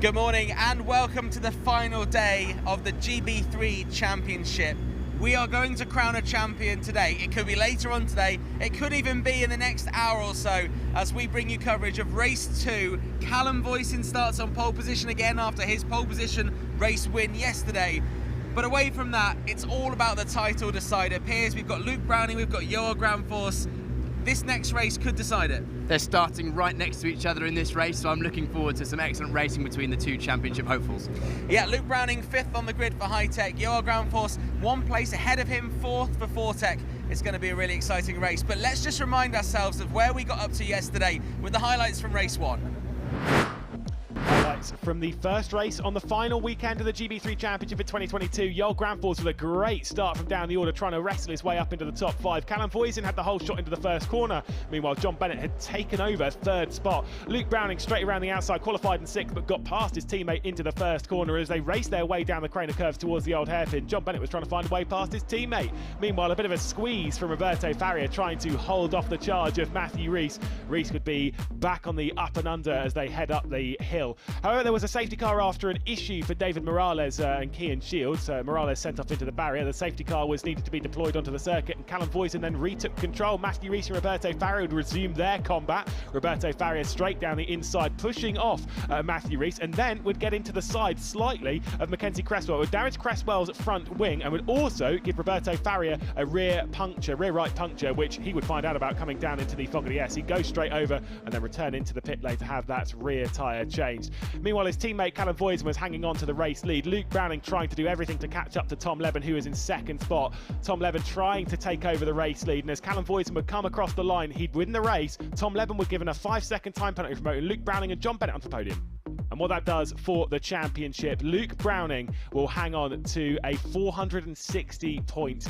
Good morning and welcome to the final day of the GB3 Championship. We are going to crown a champion today. It could be later on today, it could even be in the next hour or so as we bring you coverage of race 2. Callum Voisin starts on pole position again after his pole position race win yesterday. But away from that, it's all about the title decider. Piers, we've got Luke Browning, we've got Johan Granfors. This next race could decide it. They're starting right next to each other in this race, so I'm looking forward to some excellent racing between the two championship hopefuls. Yeah, Luke Browning 5th on the grid for Hi-Tech. Johan Granfors 1 place ahead of him, 4th for Fortec. It's going to be a really exciting race. But let's just remind ourselves of where we got up to yesterday with the highlights from race 1. Highlights from the first race on the final weekend of the GB3 Championship in 2022. Johan Granfors with a great start from down the order, trying to wrestle his way up into the top 5. Callum Voisin had the whole shot into the first corner. Meanwhile, John Bennett had taken over 3rd spot. Luke Browning straight around the outside, qualified in 6th, but got past his teammate into the first corner as they raced their way down the Craner curves towards the old hairpin. John Bennett was trying to find a way past his teammate. Meanwhile, a bit of a squeeze from Roberto Faria trying to hold off the charge of Matthew Rees. Rees could be back on the up and under as they head up the hill. However, there was a safety car after an issue for David Morales and Kian Shields. Morales sent off into the barrier. The safety car was needed to be deployed onto the circuit, and Callum Voisin then retook control. Matthew Rees and Roberto Faria would resume their combat. Roberto Faria straight down the inside, pushing off Matthew Rees, and then would get into the side slightly of Mackenzie Cresswell. It would damage Cresswell's front wing and would also give Roberto Faria a rear right puncture, which he would find out about coming down into the fog of the S. He'd go straight over and then return into the pit lane to have that rear tyre changed. Meanwhile, his teammate Callum Voisin was hanging on to the race lead. Luke Browning trying to do everything to catch up to Tom Levin, who was in 2nd spot. Tom Levin trying to take over the race lead, and as Callum Voisin would come across the line, he'd win the race. Tom Levin was given a 5-second time penalty for promoting Luke Browning and John Bennett onto the podium. And what that does for the championship, Luke Browning will hang on to a 460-point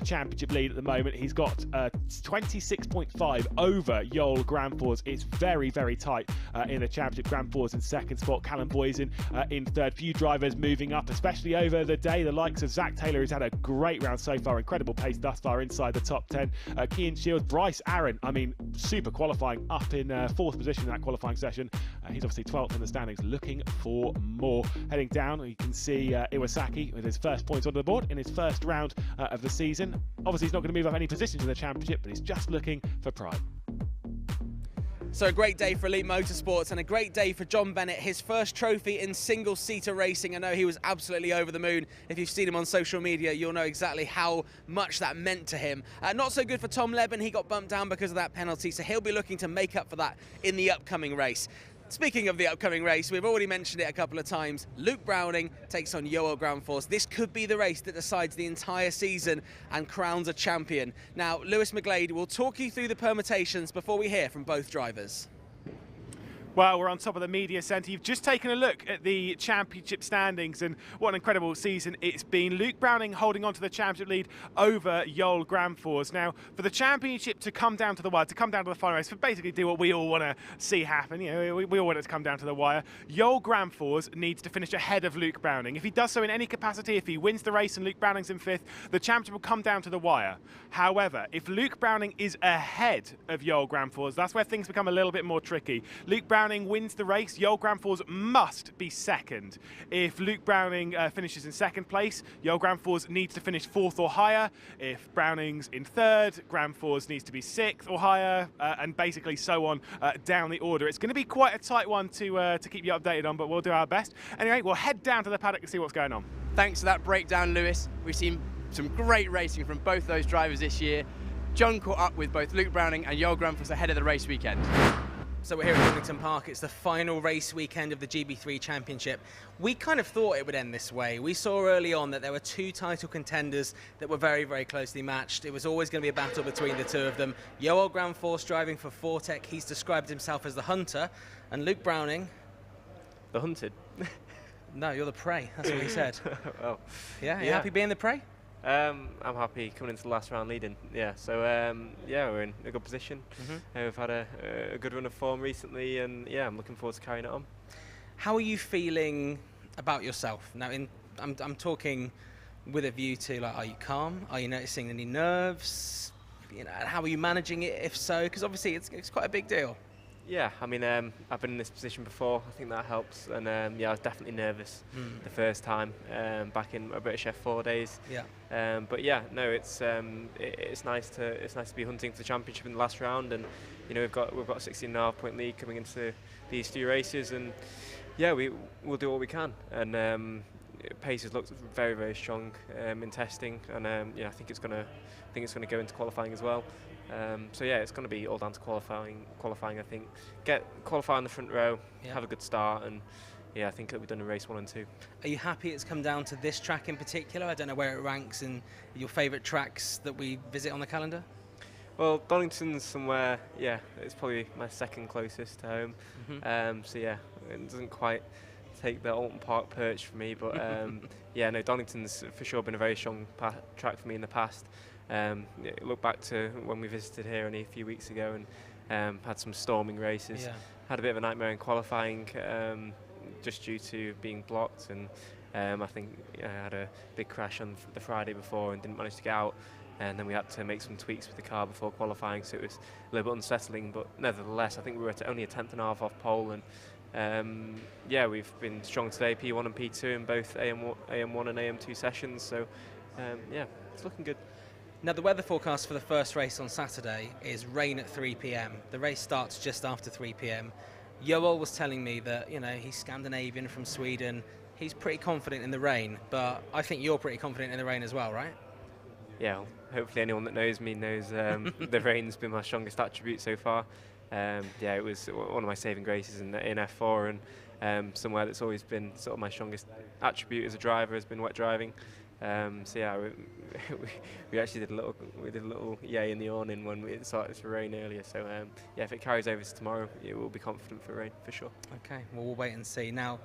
championship lead at the moment. He's got 26.5 over Johan Granfors. It's very, very tight in the championship. Granfors in 2nd spot, Callum Voisin in 3rd. Few drivers moving up, especially over the day. The likes of Zach Taylor, who's had a great round so far, incredible pace thus far inside the top 10. Kian Shields, Bryce Aaron, I mean, super qualifying, up in 4th position in that qualifying session. He's obviously 12th in the standings, looking for more. Heading down, you can see Iwasaki with his first points onto the board in his first round of the season. Obviously, he's not going to move up any positions in the championship, but he's just looking for pride. So a great day for Elite Motorsports and a great day for John Bennett, his first trophy in single-seater racing. I know he was absolutely over the moon. If you've seen him on social media, you'll know exactly how much that meant to him. Not so good for Tom Levin. He got bumped down because of that penalty, so he'll be looking to make up for that in the upcoming race. Speaking of the upcoming race, we've already mentioned it a couple of times. Luke Browning takes on Johan Granfors. This could be the race that decides the entire season and crowns a champion. Now, Lewis McGlade will talk you through the permutations before we hear from both drivers. Well, we're on top of the media centre. You've just taken a look at the championship standings, and what an incredible season it's been. Luke Browning holding on to the championship lead over Johan Granfors. Now, for the championship to come down to the wire, to come down to the final race, to basically do what we all want to see happen, you know, we all want it to come down to the wire, Johan Granfors needs to finish ahead of Luke Browning. If he does so in any capacity, if he wins the race and Luke Browning's in 5th, the championship will come down to the wire. However, if Luke Browning is ahead of Johan Granfors, that's where things become a little bit more tricky. Luke Browning wins the race, Johan Granfors must be 2nd. If Luke Browning finishes in 2nd place, Johan Granfors needs to finish 4th or higher. If Browning's in 3rd, Granfors needs to be 6th or higher, and basically so on down the order. It's going to be quite a tight one to keep you updated on, but we'll do our best. Anyway, we'll head down to the paddock and see what's going on. Thanks for that breakdown, Lewis. We've seen some great racing from both those drivers this year. John caught up with both Luke Browning and Johan Granfors ahead of the race weekend. So we're here at Donington Park. It's the final race weekend of the GB3 Championship. We kind of thought it would end this way. We saw early on that there were 2 title contenders that were very, very closely matched. It was always going to be a battle between the 2 of them. Johan Granfors driving for Fortec. He's described himself as the hunter. And Luke Browning... The hunted? No, you're the prey. That's what he said. Well, yeah, you happy being the prey? I'm happy coming into the last round leading. Yeah, so yeah, we're in a good position. We've had a good run of form recently, and yeah, I'm looking forward to carrying it on. How are you feeling about yourself now? I'm talking with a view to, like, are you calm? Are you noticing any nerves? You know, how are you managing it, if so? Because obviously it's quite a big deal. Yeah, I mean, I've been in this position before. I think that helps. And yeah, I was definitely nervous the first time back in my British F4 days. Yeah. But yeah, no, it's nice to be hunting for the championship in the last round, and you know we've got a 16.5 point lead coming into these 3 races, and yeah, we'll do what we can. And pace has looked very, very strong in testing, and yeah, I think it's gonna go into qualifying as well. So yeah, it's going to be all down to qualifying. I think qualify in the front row, have a good start, and yeah, I think it'll be done in race 1 and 2. Are you happy it's come down to this track in particular? I don't know where it ranks in your favourite tracks that we visit on the calendar. Well, Donington's somewhere. Yeah, it's probably my second closest to home. So yeah, it doesn't quite take the Alton Park perch for me, but yeah, no, Donington's for sure been a very strong track for me in the past. Look back to when we visited here only a few weeks ago and had some storming races. Yeah. Had a bit of a nightmare in qualifying just due to being blocked, and I think I had a big crash on the Friday before and didn't manage to get out, and then we had to make some tweaks with the car before qualifying, so it was a little bit unsettling, but nevertheless I think we were only a 10th and a half off pole, and yeah, we've been strong today, P1 and P2 in both AM1 and AM2 sessions, so yeah, it's looking good. Now, the weather forecast for the first race on Saturday is rain at 3 p.m. The race starts just after 3 p.m. Joel was telling me that, you know, he's Scandinavian from Sweden. He's pretty confident in the rain, but I think you're pretty confident in the rain as well, right? Yeah, well, hopefully anyone that knows me knows the rain's been my strongest attribute so far. Yeah, it was one of my saving graces in F4, and somewhere that's always been sort of my strongest attribute as a driver has been wet driving. So yeah, we actually did a little yay in the awning when it started to rain earlier. So yeah, if it carries over to tomorrow, it will be confident for rain for sure. Okay, well, we'll wait and see. Now,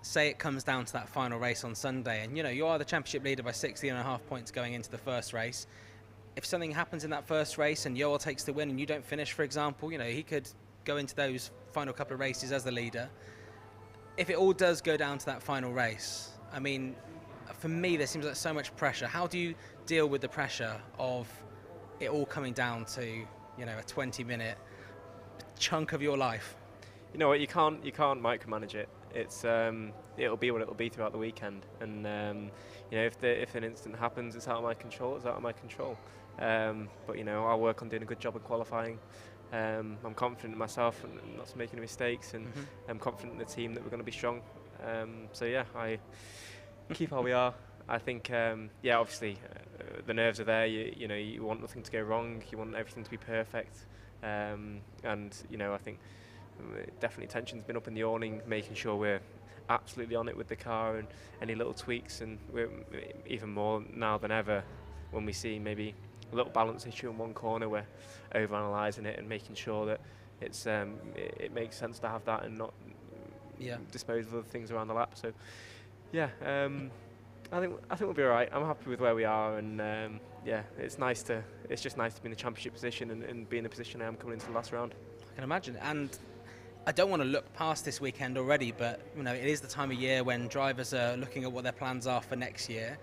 say it comes down to that final race on Sunday, and you know you are the championship leader by 16.5 points going into the first race. If something happens in that first race and Joel takes the win and you don't finish, for example, you know he could go into those final couple of races as the leader. If it all does go down to that final race, I mean, for me, there seems like so much pressure. How do you deal with the pressure of it all coming down to, you know, a 20-minute chunk of your life? You know what? You can't micromanage it. It's it'll be what it'll be throughout the weekend. And you know, if an incident happens, it's out of my control. It's out of my control. But you know, I'll work on doing a good job of qualifying. I'm confident in myself and not to make any mistakes, and I'm confident in the team that we're going to be strong. So yeah, I keep how we are. I think, yeah, obviously the nerves are there. You know, you want nothing to go wrong. You want everything to be perfect. And you know, I think definitely tension's been up in the awning, making sure we're absolutely on it with the car and any little tweaks. And we're even more now than ever when we see maybe a little balance issue in one corner, we're overanalyzing it and making sure that it's it makes sense to have that and not dispose of other things around the lap. So. Yeah, I think we'll be all right. I'm happy with where we are, and yeah, it's just nice to be in the championship position and be in the position I am coming into the last round. I can imagine. And I don't want to look past this weekend already, but you know, it is the time of year when drivers are looking at what their plans are for next year.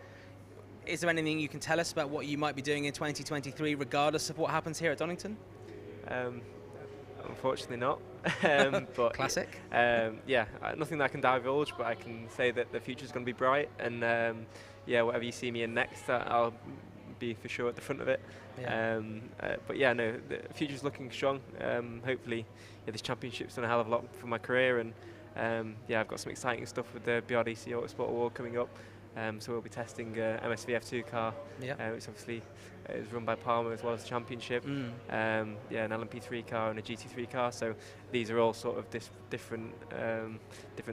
Is there anything you can tell us about what you might be doing in 2023, regardless of what happens here at Donington? Unfortunately not. But classic. Yeah, nothing that I can divulge, but I can say that the future's going to be bright, and yeah, whatever you see me in next, I'll be for sure at the front of it. Yeah. But yeah, no, the future's looking strong. Hopefully, yeah, this championship's done a hell of a lot for my career, and yeah, I've got some exciting stuff with the BRDC Autosport Award coming up. So we'll be testing MSV F2 car, which obviously is run by Palmer as well as the Championship. Yeah, an LMP3 car and a GT3 car. So these are all sort of different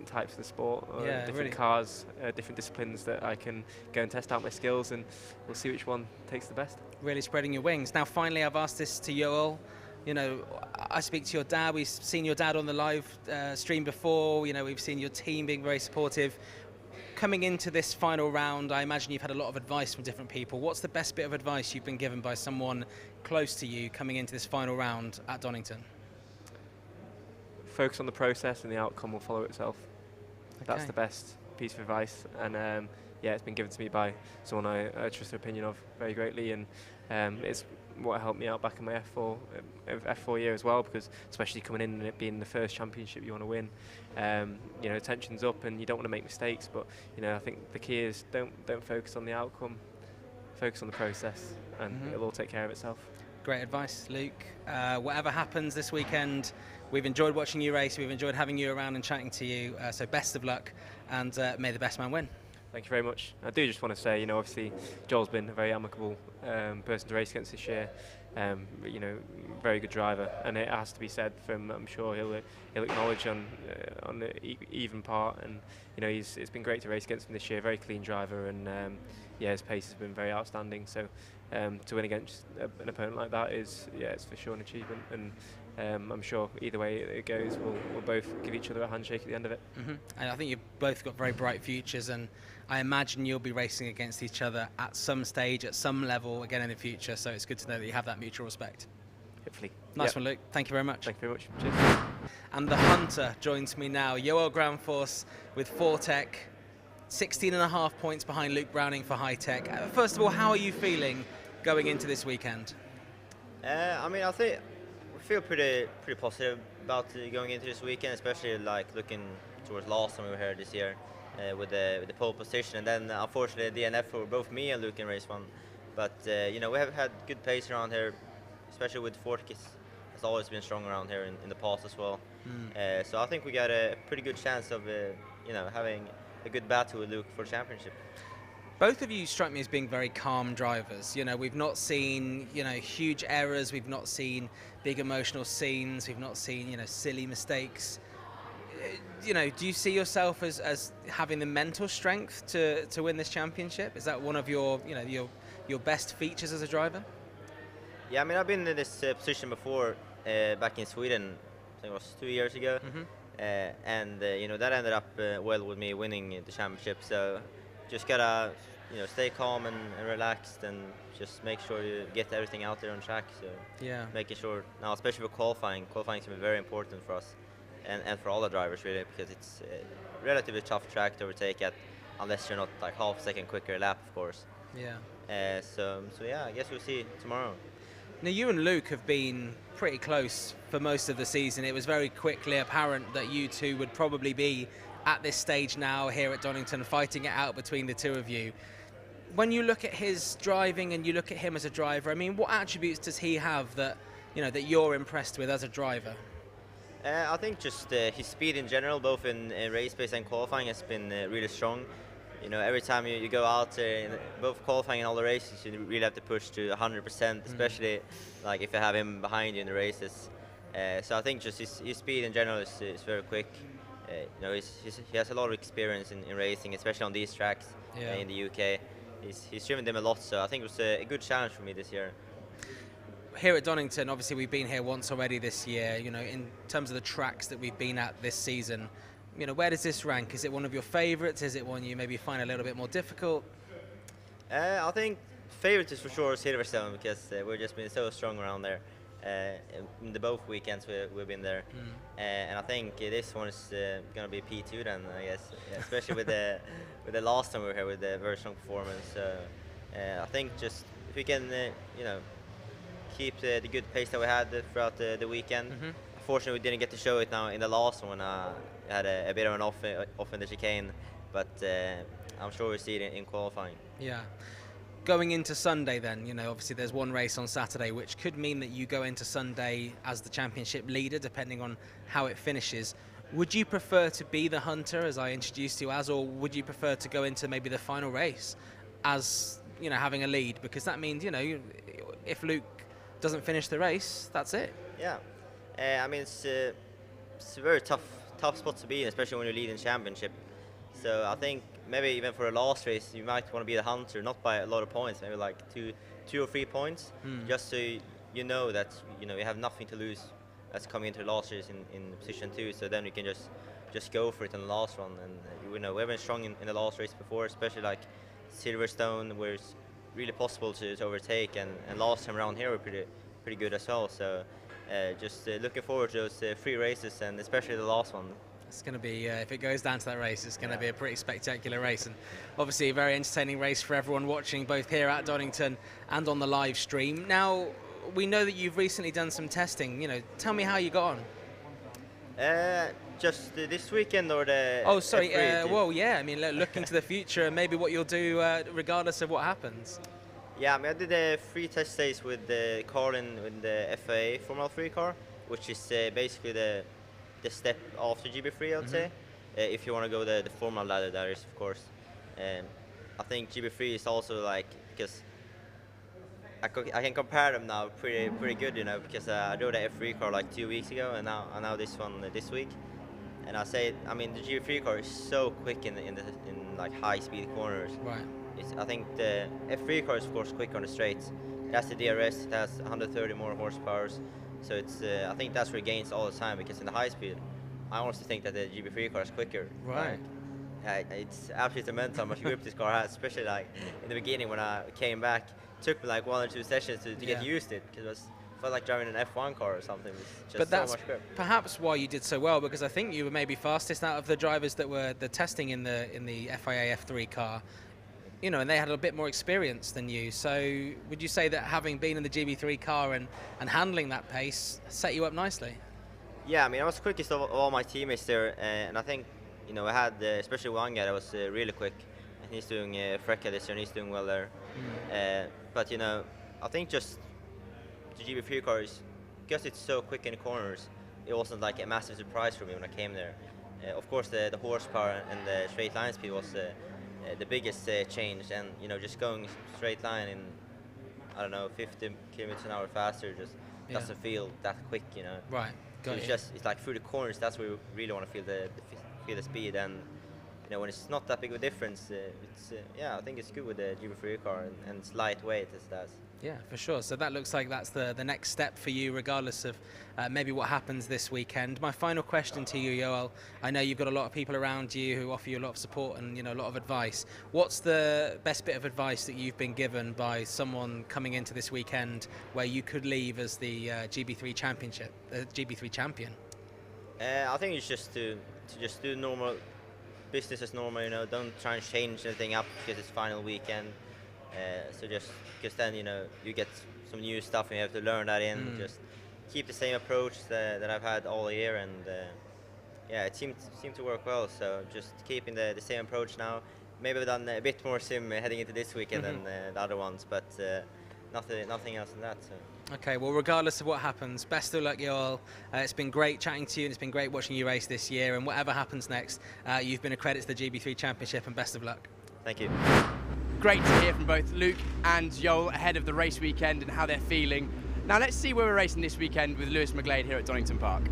types of the sport, different really cars, different disciplines that I can go and test out my skills, and we'll see which one takes the best. Really spreading your wings. Now, finally, I've asked this to Joel. You know, I speak to your dad. We've seen your dad on the live stream before. You know, we've seen your team being very supportive. Coming into this final round, I imagine you've had a lot of advice from different people. What's the best bit of advice you've been given by someone close to you coming into this final round at Donington? Focus on the process and the outcome will follow itself. Okay. That's the best piece of advice. And yeah, it's been given to me by someone I trust their opinion of very greatly, and it's what helped me out back in my F4 year as well, because especially coming in and it being the first championship you want to win, you know, tension's up and you don't want to make mistakes, but you know, I think the key is don't focus on the outcome, focus on the process, and it'll all take care of itself. Great advice, Luke. Whatever happens this weekend, we've enjoyed watching you race, we've enjoyed having you around and chatting to you, so best of luck, and may the best man win. Thank you very much. I do just want to say, you know, obviously Joel's been a very amicable person to race against this year. You know, very good driver, and it has to be said from, I'm sure he'll acknowledge on the even part, and you know, it's been great to race against him this year. Very clean driver, and yeah, his pace has been very outstanding. So to win against an opponent like that is, yeah, it's for sure an achievement, and I'm sure either way it goes, we'll both give each other a handshake at the end of it. And I think you've both got very bright futures, and I imagine you'll be racing against each other at some stage, at some level again in the future, so it's good to know that you have that mutual respect. Hopefully. Nice one, Luke. Thank you very much. Thank you very much. Cheers. And the Hunter joins me now, Joel Granfors with Fortec, 16.5 points behind Luke Browning for High Tech. First of all, how are you feeling going into this weekend? I mean, I think we feel pretty positive about going into this weekend, especially like looking towards last time we were here this year with the pole position, and then unfortunately DNF for both me and Luke in race one. But you know, we have had good pace around here, especially with Fortec. Has always been strong around here in the past as well. So I think we got a pretty good chance of you know, having a good battle with Luke for the championship. Both of you strike me as being very calm drivers. You know, we've not seen, you know, huge errors, we've not seen big emotional scenes, we've not seen, you know, silly mistakes. You know, do you see yourself as having the mental strength to win this championship? Is that one of your, you know, your best features as a driver? Yeah, I mean, I've been in this position before back in Sweden, I think it was 2 years ago. And you know, that ended up well with me winning the championship. So just gotta, you know, stay calm and relaxed, and just make sure you get everything out there on track. So yeah, making sure now, especially for qualifying is going to be very important for us and for all the drivers really, because it's a relatively tough track to overtake at, unless you're not like half a second quicker lap, of course. Yeah. So yeah, I guess we'll see tomorrow. Now, you and Luke have been pretty close for most of the season. It was very quickly apparent that you two would probably be at this stage now here at Donington, fighting it out between the two of you. When you look at his driving and you look at him as a driver, I mean, what attributes does he have that, you know, that you're impressed with as a driver? I think just his speed in general, both in race pace and qualifying, has been really strong. You know, every time you go out in both qualifying and all the races, you really have to push to 100%, especially like if you have him behind you in the races. So I think just his speed in general is very quick. You know, he has a lot of experience in racing, especially on these tracks in the UK. He's driven them a lot, so I think it was a good challenge for me this year. Here at Donington, obviously we've been here once already this year. You know, in terms of the tracks that we've been at this season, you know, where does this rank? Is it one of your favourites? Is it one you maybe find a little bit more difficult? I think favourite is for sure Silverstone, because we've just been so strong around there. In the both weekends we've been there, and I think this one is going to be P2 then, I guess, especially with the last time we were here with the very strong performance. I think just if we can you know, keep the good pace that we had throughout the weekend. Unfortunately, we didn't get to show it now in the last one. Had a bit of an off in the chicane, but I'm sure we'll see it in qualifying. Yeah. Going into Sunday then, you know, obviously there's one race on Saturday, which could mean that you go into Sunday as the championship leader, depending on how it finishes. Would you prefer to be the hunter, as I introduced you as, or would you prefer to go into maybe the final race as, you know, having a lead? Because that means, you know, if Luke doesn't finish the race, that's it. Yeah. I mean, it's a very tough spot to be in, especially when you lead in championship. So I think maybe even for a last race, you might want to be the hunter, not by a lot of points, maybe like two or 3 points, just so you know that you have nothing to lose as coming into the last race in position 2. So then you can just go for it in the last one. And you know, we've been strong in the last race before, especially like Silverstone, where it's really possible to overtake. And last time around here, we're pretty good as well. So just looking forward to those 3 races, and especially the last one. It's going to be, if it goes down to that race, it's going to be a pretty spectacular race, and obviously a very entertaining race for everyone watching, both here at Donington and on the live stream. Now, we know that you've recently done some testing. You know, tell me how you got on. Just this weekend or the... Oh, sorry. F3? Well, yeah. I mean, looking to the future and maybe what you'll do regardless of what happens. Yeah, I mean, I did 3 test days with the car in the FIA Formula 3 car, which is basically the step after GB3, I'd say. If you want to go the Formula ladder, that is, of course. I think GB3 is also like, because I can compare them now pretty good, you know, because I drove the F3 car like 2 weeks ago, and now this one this week. And I mean, the GB3 car is so quick in like high speed corners. Right. I think the F3 car is of course quick on the straights. It has the DRS, it has 130 more horsepower. So it's I think that's where it gains all the time, because in the high speed, I honestly think that the GB3 car is quicker. Right. It's absolutely immense how much grip this car has, especially like in the beginning when I came back. It took me like 1 or 2 sessions to get used to it, because it felt like driving an F1 car or something. Just But that's so much grip. perhaps why you did so well, because I think you were maybe fastest out of the drivers that were the testing in the FIA F3 car. You know, and they had a bit more experience than you. So would you say that having been in the GB3 car and handling that pace set you up nicely? Yeah, I mean, I was quickest of all my teammates there, and I think, you know, I had especially one guy that was really quick, and he's doing Frecka this year, and he's doing well there. But you know, I think just the GB3 car is, because it's so quick in the corners, it wasn't like a massive surprise for me when I came there. Of course, the horsepower and the straight line speed was the biggest change, and you know, just going straight line in, I don't know, 50 kilometers an hour faster just doesn't feel that quick, you know. Right. So it's like through the corners, that's where you really want to feel the speed, and you know, when it's not that big of a difference, I think it's good with the GB3 car, and it's lightweight as that. Yeah, for sure. So that looks like that's the next step for you, regardless of maybe what happens this weekend. My final question to you, Joel. I know you've got a lot of people around you who offer you a lot of support and, you know, a lot of advice. What's the best bit of advice that you've been given by someone coming into this weekend where you could leave as the GB3 Championship, GB3 champion? I think it's just to just do normal business as normal. You know, don't try and change anything up because it's final weekend. So just because then, you know, you get some new stuff and you have to learn that in. Just keep the same approach that I've had all year, and yeah, it seemed to work well. So just keeping the same approach now. Maybe I've done a bit more sim heading into this weekend than the other ones, but nothing else than that. So. Okay, well, regardless of what happens, best of luck, Joel. It's been great chatting to you, and it's been great watching you race this year. And whatever happens next, you've been a credit to the GB3 Championship, and best of luck. Thank you. Great to hear from both Luke and Joel ahead of the race weekend and how they're feeling. Now let's see where we're racing this weekend with Lewis McGlade here at Donington Park.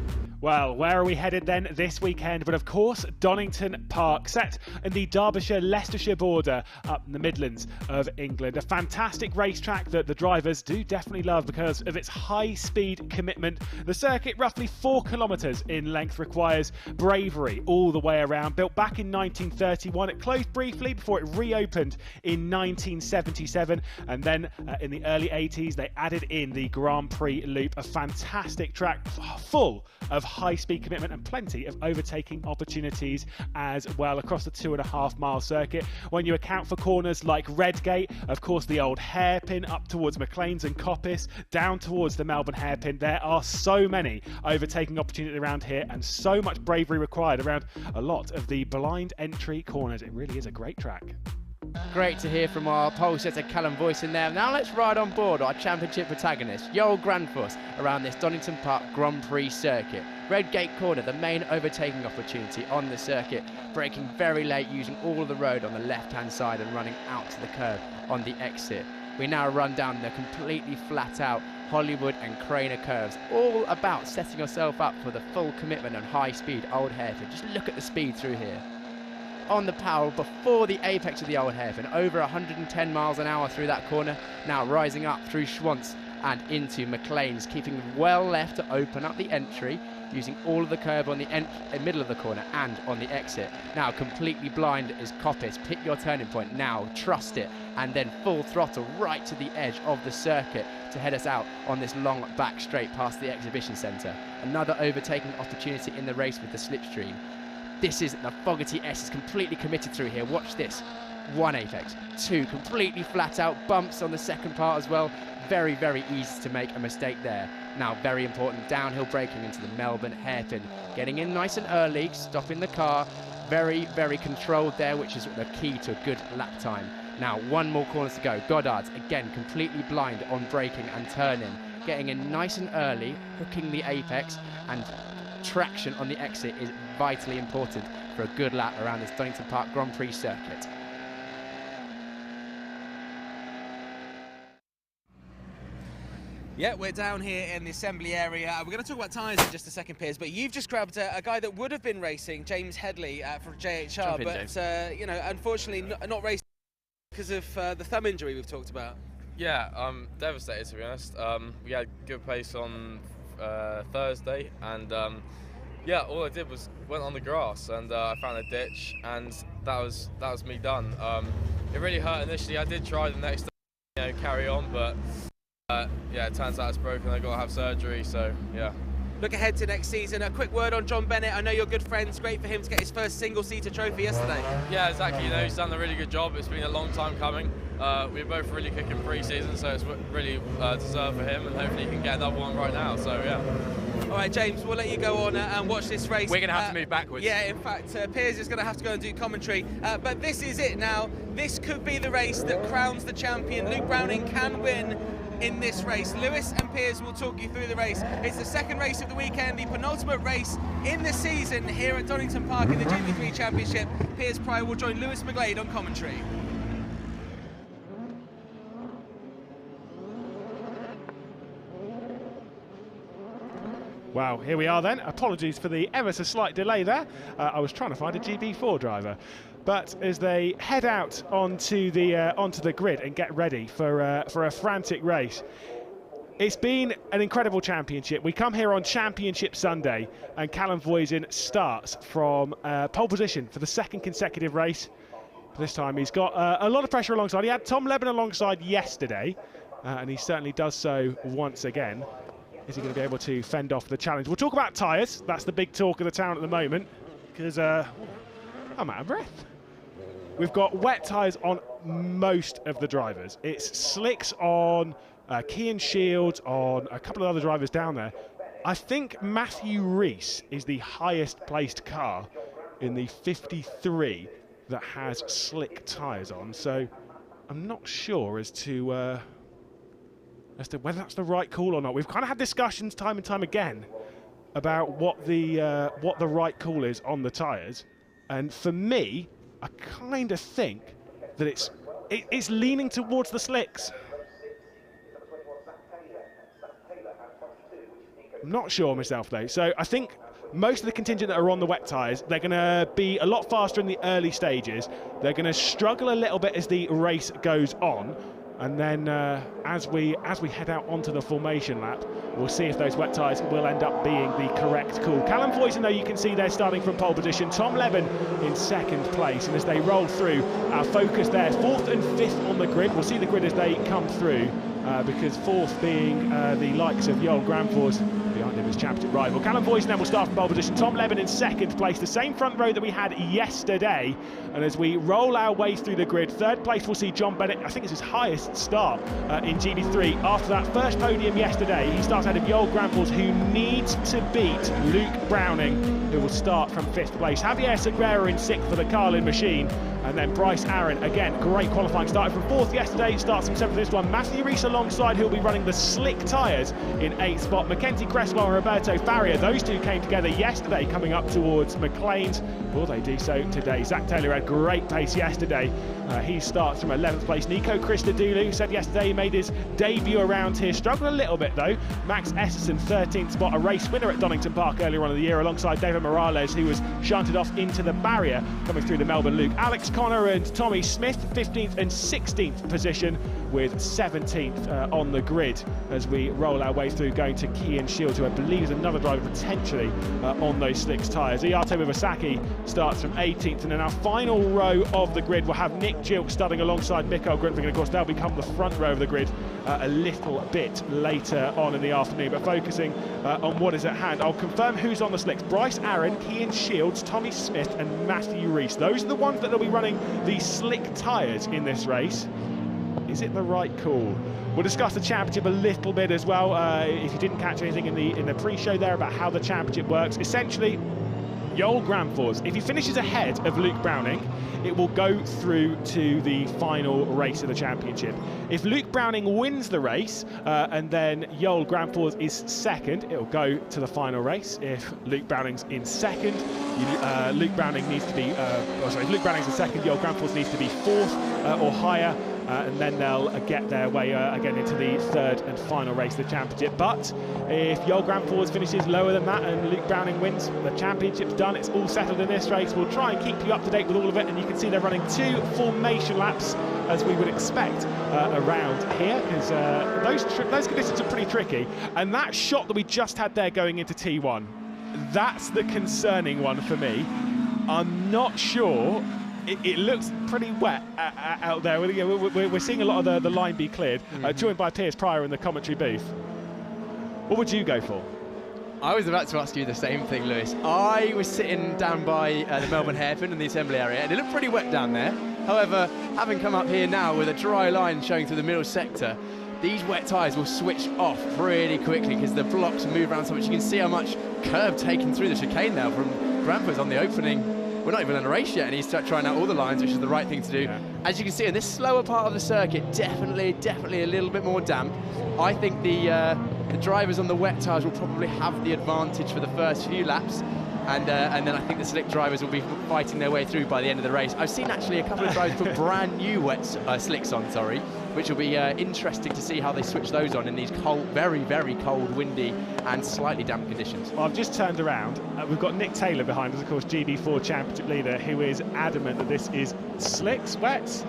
Well, where are we headed then this weekend? But of course, Donington Park, set in the Derbyshire-Leicestershire border up in the Midlands of England. A fantastic racetrack that the drivers do definitely love because of its high-speed commitment. The circuit, roughly 4 kilometres in length, requires bravery all the way around. Built back in 1931, it closed briefly before it reopened in 1977. And then in the early 80s, they added in the Grand Prix Loop, a fantastic track full of high-speed commitment and plenty of overtaking opportunities as well across the 2.5 mile circuit. When you account for corners like Redgate, of course the old hairpin up towards McLean's and Coppice, down towards the Melbourne hairpin, there are so many overtaking opportunities around here and so much bravery required around a lot of the blind entry corners. It really is a great track. Great to hear from our pole setter Callum Voice in there. Now let's ride on board our championship protagonist, Joel Grandfuss, around this Donington Park Grand Prix circuit. Redgate Corner, the main overtaking opportunity on the circuit, braking very late using all of the road on the left-hand side and running out to the curve on the exit. We now run down the completely flat out Hollywood and Craner curves, all about setting yourself up for the full commitment and high speed Old Hairpin. Just look at the speed through here. On the power before the apex of the Old Hairpin, over 110 miles an hour through that corner, now rising up through Schwantz and into McLean's, keeping well left to open up the entry, using all of the curb on the middle of the corner and on the exit. Now completely blind is Coppice. Pick your turning point now, trust it, and then full throttle right to the edge of the circuit to head us out on this long back straight past the exhibition centre. Another overtaking opportunity in the race with the slipstream. This is the Fogarty S is completely committed through here. Watch this. 1 apex, 2 completely flat out bumps on the second part as well. Very, very easy to make a mistake there. Now, very important, downhill braking into the Melbourne hairpin. Getting in nice and early, stopping the car. Very, very controlled there, which is the key to a good lap time. Now, 1 more corner to go. Goddard's, again, completely blind on braking and turning. Getting in nice and early, hooking the apex, and traction on the exit is vitally important for a good lap around this Donington Park Grand Prix circuit. Yeah, we're down here in the assembly area. We're going to talk about tyres in just a second, Piers, but you've just grabbed a guy that would have been racing, James Headley from JHR, but you know, unfortunately not racing because of the thumb injury we've talked about. Yeah, I'm devastated, to be honest. We had good pace on Thursday, and yeah, all I did was went on the grass, and I found a ditch, and that was me done. It really hurt initially. I did try the next day, you know, carry on, but yeah, it turns out it's broken. I got to have surgery, so yeah. Look ahead to next season. A quick word on John Bennett. I know you're good friends. Great for him to get his first single-seater trophy yesterday. Yeah, exactly. You know, he's done a really good job. It's been a long time coming. We're both really kicking pre-season, so it's really deserved for him, and hopefully he can get another one right now. So yeah. All right, James, we'll let you go on and watch this race. We're going to have to move backwards. Yeah, in fact, Piers is going to have to go and do commentary. But this is it now. This could be the race that crowns the champion. Luke Browning can win in this race. Lewis and Piers will talk you through the race. It's the second race of the weekend, the penultimate race in the season here at Donington Park in the GB3 Championship. Piers Pryor will join Lewis McGlade on commentary. Wow, here we are then. Apologies for the ever so slight delay there. I was trying to find a GB4 driver. But as they head out onto the grid and get ready for a frantic race, it's been an incredible championship. We come here on Championship Sunday, and Callum Voisin starts from pole position for the second consecutive race. This time he's got a lot of pressure alongside. He had Tom Leben alongside yesterday, and he certainly does so once again. Is he going to be able to fend off the challenge? We'll talk about tyres. That's the big talk of the town at the moment, because I'm out of breath. We've got wet tyres on most of the drivers. It's slicks on Kean Shields, on a couple of other drivers down there. I think Matthew Rees is the highest placed car in the 53 that has slick tyres on. So I'm not sure as to whether that's the right call or not. We've kind of had discussions time and time again about what the right call is on the tyres, and for me, I kind of think that it's leaning towards the slicks. I'm not sure myself though. So I think most of the contingent that are on the wet tyres, they're going to be a lot faster in the early stages. They're going to struggle a little bit as the race goes on. And then as we head out onto the formation lap, we'll see if those wet tyres will end up being the correct call. Callum Voisin, though, you can see they're starting from pole position. Tom Leben in second place. And as they roll through, our focus there, 4th and 5th on the grid. We'll see the grid as they come through, because 4th being the likes of Joel Granfors, behind him his championship rival. Callum Voisin then will start from pole position. Tom Leben in second place, the same front row that we had yesterday. And as we roll our way through the grid, 3rd place we'll see John Bennett. I think it's his highest start in GB3 after that first podium yesterday. He starts ahead of Joel Granfors, who needs to beat Luke Browning, who will start from 5th place. Javier Segura in 6th for the Carlin machine, and then Bryce Aaron, again, great qualifying, started from 4th yesterday, starts from 7th this one. Matthew Rees alongside, who'll be running the slick tyres in 8th spot. Mackenzie Cresswell and Roberto Faria, those two came together yesterday coming up towards McLean's. Will they do so today? Zach Taylor had great pace yesterday. He starts from 11th place. Nico Christodoulou said yesterday he made his debut around here. Struggled a little bit though. Max Esserson, 13th spot, a race winner at Donington Park earlier on in the year, alongside David Morales, who was shunted off into the barrier coming through the Melbourne Loop. Alex Connor and Tommy Smith, 15th and 16th position, with 17th on the grid as we roll our way through, going to Kian Shields, who I believe is another driver potentially on those slicks tyres. Iato Iwasaki starts from 18th, and in our final row of the grid we'll have Nick Jilk starting alongside Mikael Grundvig, and of course they'll become the front row of the grid a little bit later on in the afternoon. But focusing on what is at hand, I'll confirm who's on the slicks. Bryce Aaron, Kian Shields, Tommy Smith and Matthew Rees. Those are the ones that will be running the slick tyres in this race. Is it the right call? We'll discuss the championship a little bit as well. If you didn't catch anything in the pre-show there about how the championship works, essentially, Joel Granfors, if he finishes ahead of Luke Browning, it will go through to the final race of the championship. If Luke Browning wins the race and then Joel Granfors is second, it will go to the final race. If Luke Browning's in second, Luke Browning needs to be, if Luke Browning's in second, Joel Granfors needs to be fourth or higher. And then they'll get their way again into the third and final race of the championship. But if Joel Granfors finishes lower than that and Luke Browning wins, the championship's done. It's all settled in this race. We'll try and keep you up to date with all of it, and you can see they're running 2 formation laps as we would expect around here, because those conditions are pretty tricky. And that shot that we just had there going into T1, that's the concerning one for me. I'm not sure. It looks pretty wet out there. We're seeing a lot of the line be cleared. Joined by Piers Pryor in the commentary booth. What would you go for? I was about to ask you the same thing, Lewis. I was sitting down by the Melbourne hairpin in the assembly area, and it looked pretty wet down there. However, having come up here now with a dry line showing through the middle sector, these wet tyres will switch off really quickly because the blocks move around so much. You can see how much curb taken through the chicane now from Granfors on the opening. We're not even in a race yet, and he's trying out all the lines, which is the right thing to do. Yeah. As you can see in this slower part of the circuit, definitely a little bit more damp. I think the drivers on the wet tyres will probably have the advantage for the first few laps, and then I think the slick drivers will be fighting their way through by the end of the race. I've seen actually a couple of drivers put brand new slicks on, which will be interesting to see how they switch those on in these cold, very cold, windy and slightly damp conditions. Well, I've just turned around. We've got Nick Taylor behind us, of course, GB4 Championship leader, who is adamant that this is slicks, wets,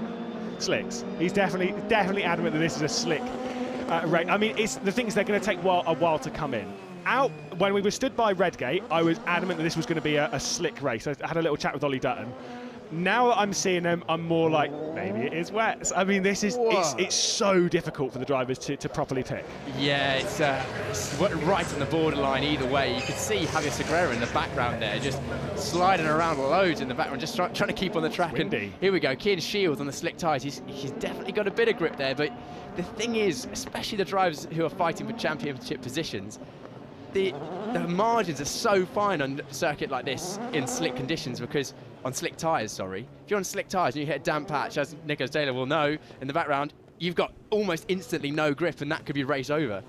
slicks. He's definitely adamant that this is a slick race. I mean, the thing is, they're going to take a while to come in. When we were stood by Redgate, I was adamant that this was going to be a slick race. I had a little chat with Ollie Dutton. Now that I'm seeing them, I'm more like, maybe it is wet. I mean, this is it's so difficult for the drivers to properly pick. Yeah, it's right on the borderline either way. You can see Javier Segura in the background there, just sliding around loads in the background, just trying to keep on the track. And here we go, Kian Shields on the slick tyres. He's definitely got a bit of grip there, but the thing is, especially the drivers who are fighting for championship positions, the margins are so fine on a circuit like this in slick conditions, because on slick tyres, if you're on slick tyres and you hit a damp patch, as Nicholas Taylor will know in the background, you've got almost instantly no grip, and that could be race over.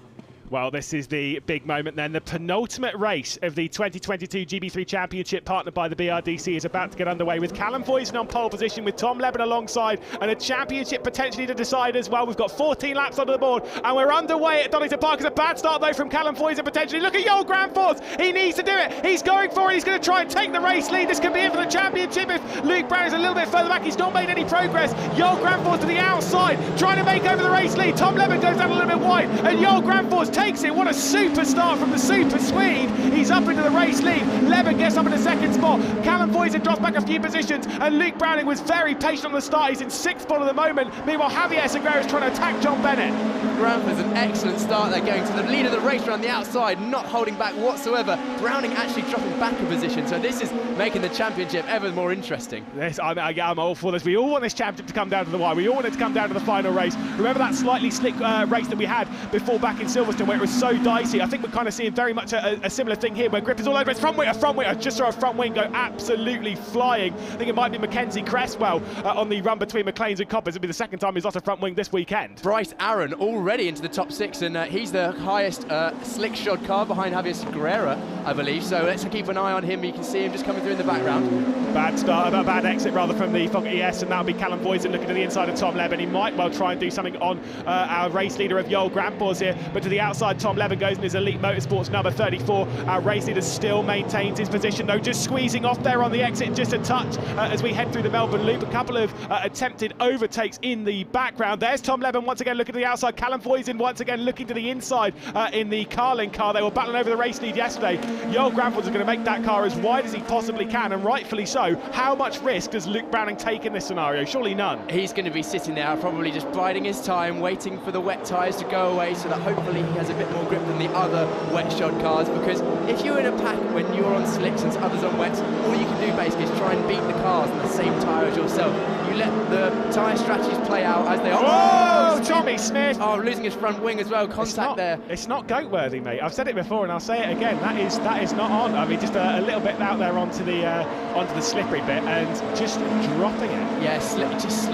Well, this is the big moment then. The penultimate race of the 2022 GB3 Championship, partnered by the BRDC, is about to get underway, with Callum Foyson on pole position, with Tom Leben alongside, and a championship potentially to decide as well. We've got 14 laps onto the board, and we're underway at Donington Park. It's a bad start, though, from Callum Foyson, potentially. Look at Joel Granfors. He needs to do it. He's going for it. He's going to try and take the race lead. This could be it for the championship if Luke Brown is a little bit further back. He's not made any progress. Joel Granfors to the outside, trying to make over the race lead. Tom Leben goes down a little bit wide, and Joel Granfors takes it. What a super start from the Super Swede. He's up into the race lead. Leben gets up in the second spot. Callum Foyson drops back a few positions, and Luke Browning was very patient on the start. He's in sixth spot at the moment. Meanwhile, Javier Segura is trying to attack John Bennett. Granfors an excellent start there, going to the lead of the race around the outside, not holding back whatsoever. Browning actually dropping back a position, so this is making the championship ever more interesting. Yes, I'm all for this. We all want this championship to come down to the wire. We all want it to come down to the final race. Remember that slightly slick race that we had before back in Silverstone, where it was so dicey? I think we're kind of seeing very much a similar thing here, where grip is all over. It's front wing. I just saw a front wing go absolutely flying. I think it might be Mackenzie Cresswell on the run between McLean's and Coppers. It'll be the second time he's lost a front wing this weekend. Bryce Aaron already into the top six, and he's the highest slick shod car behind Javier Segura, I believe. So let's keep an eye on him. You can see him just coming through in the background. Bad exit rather from the Fog ES, and that'll be Callum Foyson looking to the inside of Tom Leben. He might well try and do something on our race leader of Joel Granfors here, but to the outside outside Tom Levin goes in his Elite Motorsports number 34. Our race leader still maintains his position though, just squeezing off there on the exit just a touch as we head through the Melbourne Loop. A couple of attempted overtakes in the background. There's Tom Levin once again looking to the outside. Callum Foysen once again looking to the inside in the Carlin car. They were battling over the race lead yesterday. Joel Granfors is going to make that car as wide as he possibly can, and rightfully so. How much risk does Luke Browning take in this scenario? Surely none. He's going to be sitting there probably just biding his time, waiting for the wet tyres to go away so that hopefully he has a bit more grip than the other wet shod cars, because if you're in a pack when you're on slicks and others on wets, all you can do basically is try and beat the cars on the same tyre as yourself. You let the tyre strategies play out as they are. Oh, Tommy Smith! Oh, losing his front wing as well. Contact there. It's not goat worthy, mate. I've said it before and I'll say it again. That is not on. I mean, just a little bit out there onto the slippery bit and just dropping it. Yes, just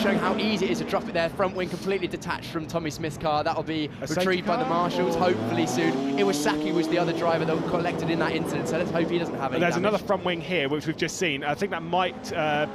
showing how easy it is to drop it there. Front wing completely detached from Tommy Smith's car. That'll be retrieved by the marshals hopefully soon. Iwasaki was the other driver that collected in that incident, so let's hope he doesn't have any There's damage. another front wing here, which we've just seen. I think that might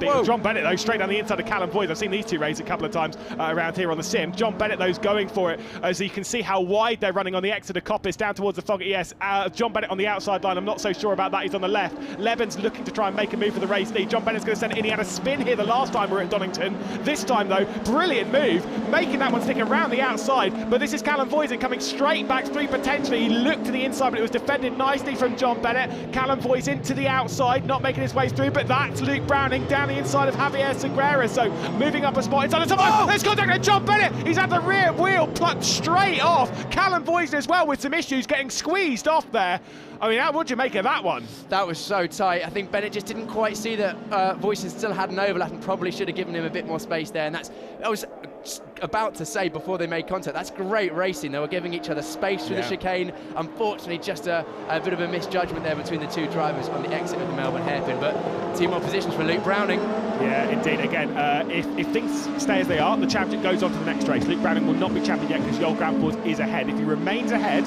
be John Bennett, though, straight down the inside of Callum Boyd. I've seen these two race a couple of times around here on the sim. John Bennett, though, is going for it, as you can see how wide they're running on the exit of Coppice down towards the Foggy ES. John Bennett on the outside line. I'm not so sure about that. He's on the left. Levin's looking to try and make a move for the race lead. John Bennett's going to send it in. He had a spin here the last time we were at Donington. This time, though, brilliant move, making that one stick around the outside. But this is Callum Foysen coming straight back through potentially. He looked to the inside, but it was defended nicely from John Bennett. Callum Foysen to the outside, not making his way through, but that's Luke Browning down the inside of Javier Segura. So moving up a spot inside the top. Oh, there's contact with John Bennett. He's had the rear wheel plucked straight off. Callum Foysen as well with some issues, getting squeezed off there. I mean, how would you make of that one? That was so tight. I think Bennett just didn't quite see that Foysen still had an overlap and probably should have given him a bit more space there. And I was about to say before they made contact, that's great racing. They were giving each other space through the chicane. Unfortunately, just a bit of a misjudgment there between the two drivers on the exit of the Melbourne hairpin. But 2 more positions for Luke Browning. Yeah, indeed. Again, if things stay as they are, the championship goes on to the next race. Luke Browning will not be champion yet because Joel Granfors is ahead. If he remains ahead,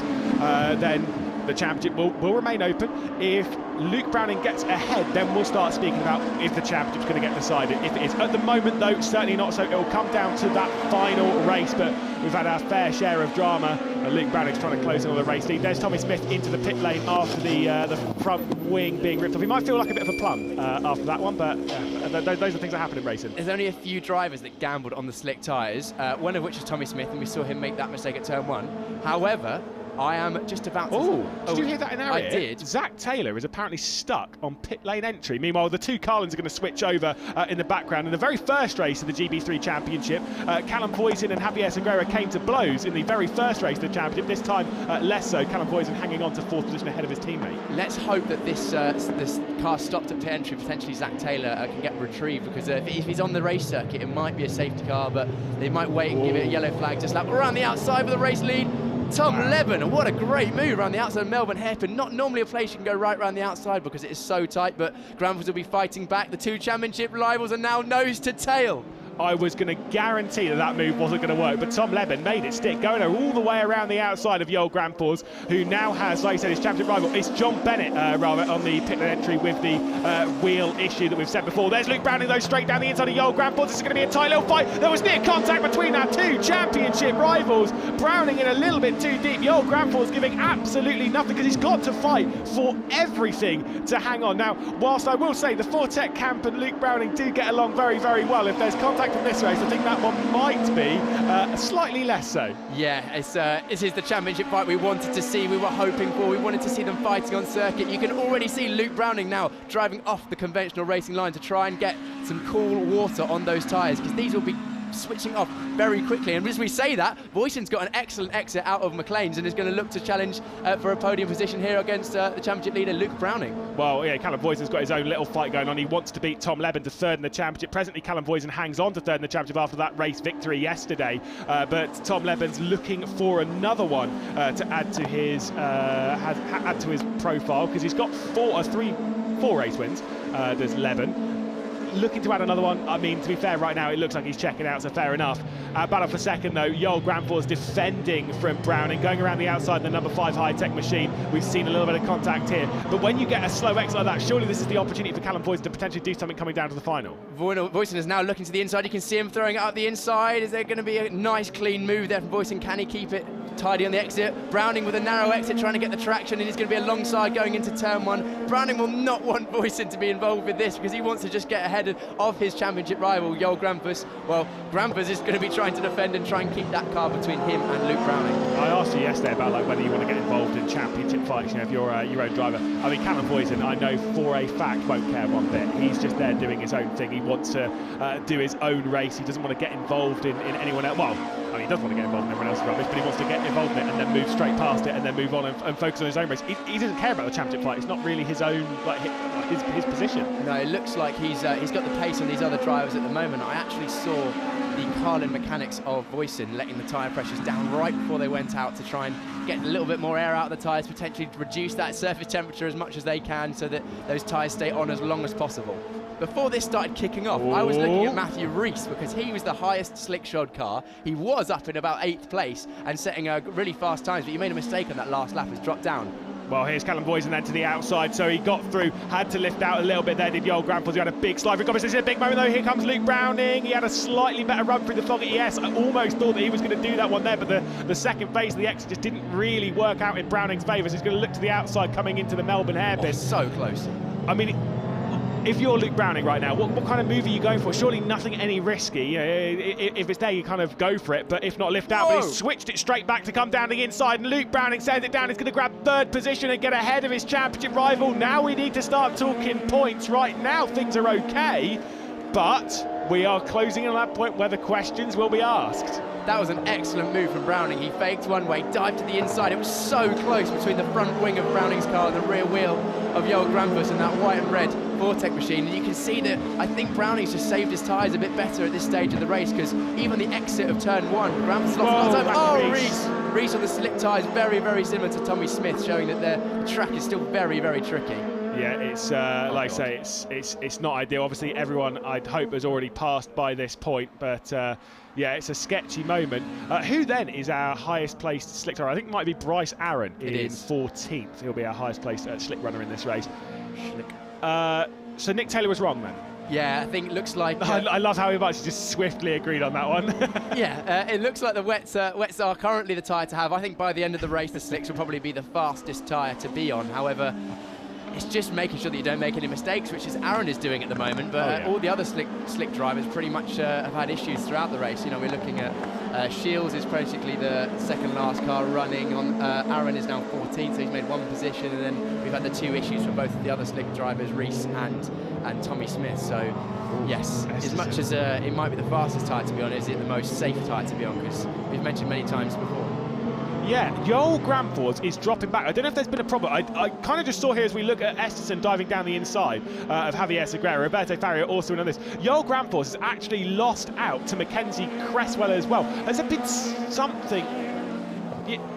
then the championship will remain open. If Luke Browning gets ahead, then we'll start speaking about if the championship's going to get decided. If it is at the moment, though, certainly not so. It will come down to that final race, but we've had our fair share of drama. Luke Browning's trying to close in on the race lead. There's Tommy Smith into the pit lane after the front wing being ripped off. He might feel like a bit of a plum after that one, but those are things that happen in racing. There's only a few drivers that gambled on the slick tyres, one of which is Tommy Smith, and we saw him make that mistake at turn 1. However, I am just about to... Oh, did you hear that in our ear? I did. Zach Taylor is apparently stuck on pit lane entry. Meanwhile, the two Carlins are going to switch over in the background. In the very first race of the GB3 Championship, Callum Foysen and Javier Segura came to blows in the very first race of the championship. This time, less so. Callum Foysen hanging on to 4th position ahead of his teammate. Let's hope that this car stopped at pit entry. Potentially Zach Taylor can get retrieved, because if he's on the race circuit, it might be a safety car, but they might wait and give it a yellow flag. Just like around the outside for the race lead. Tom Levin, what a great move around the outside of Melbourne hairpin. Not normally a place you can go right around the outside because it is so tight, but Granfors will be fighting back. The two championship rivals are now nose to tail. I was going to guarantee that move wasn't going to work, but Tom Levin made it stick, going all the way around the outside of Joel Granfors, who now has, like I said, his championship rival. It's John Bennett, rather, on the pit lane entry with the wheel issue that we've said before. There's Luke Browning, though, straight down the inside of Joel Granfors. This is going to be a tight little fight. There was near contact between our two championship rivals. Browning in a little bit too deep. Joel Granfors giving absolutely nothing because he's got to fight for everything to hang on. Now, whilst I will say the Fortec Camp and Luke Browning do get along very, very well, if there's contact from this race, I think that one might be slightly less so. Yeah, this is the championship fight we wanted to see, we were hoping for. We wanted to see them fighting on circuit. You can already see Luke Browning now driving off the conventional racing line to try and get some cool water on those tyres, because these will be switching off very quickly. And as we say that, Foysen's got an excellent exit out of McLean's and is going to look to challenge for a podium position here against the championship leader Luke Browning. Well, yeah, Callum Foysen's got his own little fight going on. He wants to beat Tom Levin to 3rd in the championship. Presently, Callum Foysen hangs on to 3rd in the championship after that race victory yesterday. But Tom Levin's looking for another one to add to his profile, because he's got 4 race wins. There's Levin. Looking to add another one. I mean, to be fair, right now it looks like he's checking out, so fair enough. Battle for second, though. Joel Granfors defending from Browning, going around the outside of the number 5 high-tech machine. We've seen a little bit of contact here. But when you get a slow exit like that, surely this is the opportunity for Callum Foysen to potentially do something coming down to the final. Foysen is now looking to the inside. You can see him throwing it up the inside. Is there going to be a nice, clean move there from Foysen? Can he keep it tidy on the exit. Browning with a narrow exit trying to get the traction, and he's going to be alongside going into turn 1. Browning will not want Voisin to be involved with this because he wants to just get ahead of his championship rival, Joel Grampus. Well, Grampus is going to be trying to defend and try and keep that car between him and Luke Browning. I asked you yesterday about like whether you want to get involved in championship fights, you know, if you're your own driver. I mean, Callum Voisin, I know for a fact, won't care one bit. He's just there doing his own thing. He wants to do his own race. He doesn't want to get involved in anyone else. Well, I mean, he does want to get involved in everyone else's rubbish, but he wants to get involved in it and then move straight past it and then move on and focus on his own race. He doesn't care about the championship fight. It's not really his own, like his position. No, it looks like he's got the pace on these other drivers at the moment. I actually saw the Carlin mechanics of Voisin letting the tyre pressures down right before they went out to try and get a little bit more air out of the tyres, potentially reduce that surface temperature as much as they can so that those tyres stay on as long as possible. Before this started kicking off, I was looking at Matthew Rees because he was the highest slick-shod car. He was up in about 8th place and setting really fast times, but he made a mistake on that last lap, has dropped down. Well, here's Callum Voisin then to the outside, so he got through, had to lift out a little bit there, did Joel Grampus, who had a big slide. This is a big moment though, here comes Luke Browning. He had a slightly better run through the fog at ES. I almost thought that he was going to do that one there, but the second phase of the exit just didn't really work out in Browning's favour, so he's going to look to the outside coming into the Melbourne hairpin. Oh, so close. I mean, if you're Luke Browning right now, what kind of move are you going for? Surely nothing any risky. If it's there, you kind of go for it, but if not, lift out. But he's switched it straight back to come down the inside, and Luke Browning sends it down. He's going to grab 3rd position and get ahead of his championship rival. Now we need to start talking points. Right now, things are okay, but we are closing on that point where the questions will be asked. That was an excellent move from Browning. He faked one way, dived to the inside. It was so close between the front wing of Browning's car and the rear wheel of Joel Grampus and that white and red Vortec machine. And you can see that I think Browning's just saved his tyres a bit better at this stage of the race because even the exit of turn 1, Grampus lost a lot of time. Rees on the slick tyres, very, very similar to Tommy Smith, showing that the track is still very, very tricky. Yeah, it's like I say, it's not ideal. Obviously, everyone I'd hope has already passed by this point, but yeah, it's a sketchy moment. Who then is our highest placed slick driver? I think it might be Bryce Aaron in 14th. He'll be our highest placed slick runner in this race. So Nick Taylor was wrong then. Yeah, I think it looks like... I love how much just swiftly agreed on that one. Yeah, it looks like the wets are currently the tyre to have. I think by the end of the race, the slicks will probably be the fastest tyre to be on. However, it's just making sure that you don't make any mistakes, which is Aaron is doing at the moment. But all the other slick drivers pretty much have had issues throughout the race. You know, we're looking at Shields is basically the second last car running. On Aaron is now 14th, so he's made 1 position. And then we've had the 2 issues for both of the other slick drivers, Rees and Tommy Smith. So yes, as much as it might be the fastest tyre to be on, is it the most safe tyre to be on? Because we've mentioned many times before. Yeah, Joel Grampus is dropping back. I don't know if there's been a problem. I kind of just saw here as we look at Esterson diving down the inside of Javier Segura. Roberto Faria also in on this. Joel Grampus has actually lost out to Mackenzie Cresswell as well. Has there been something...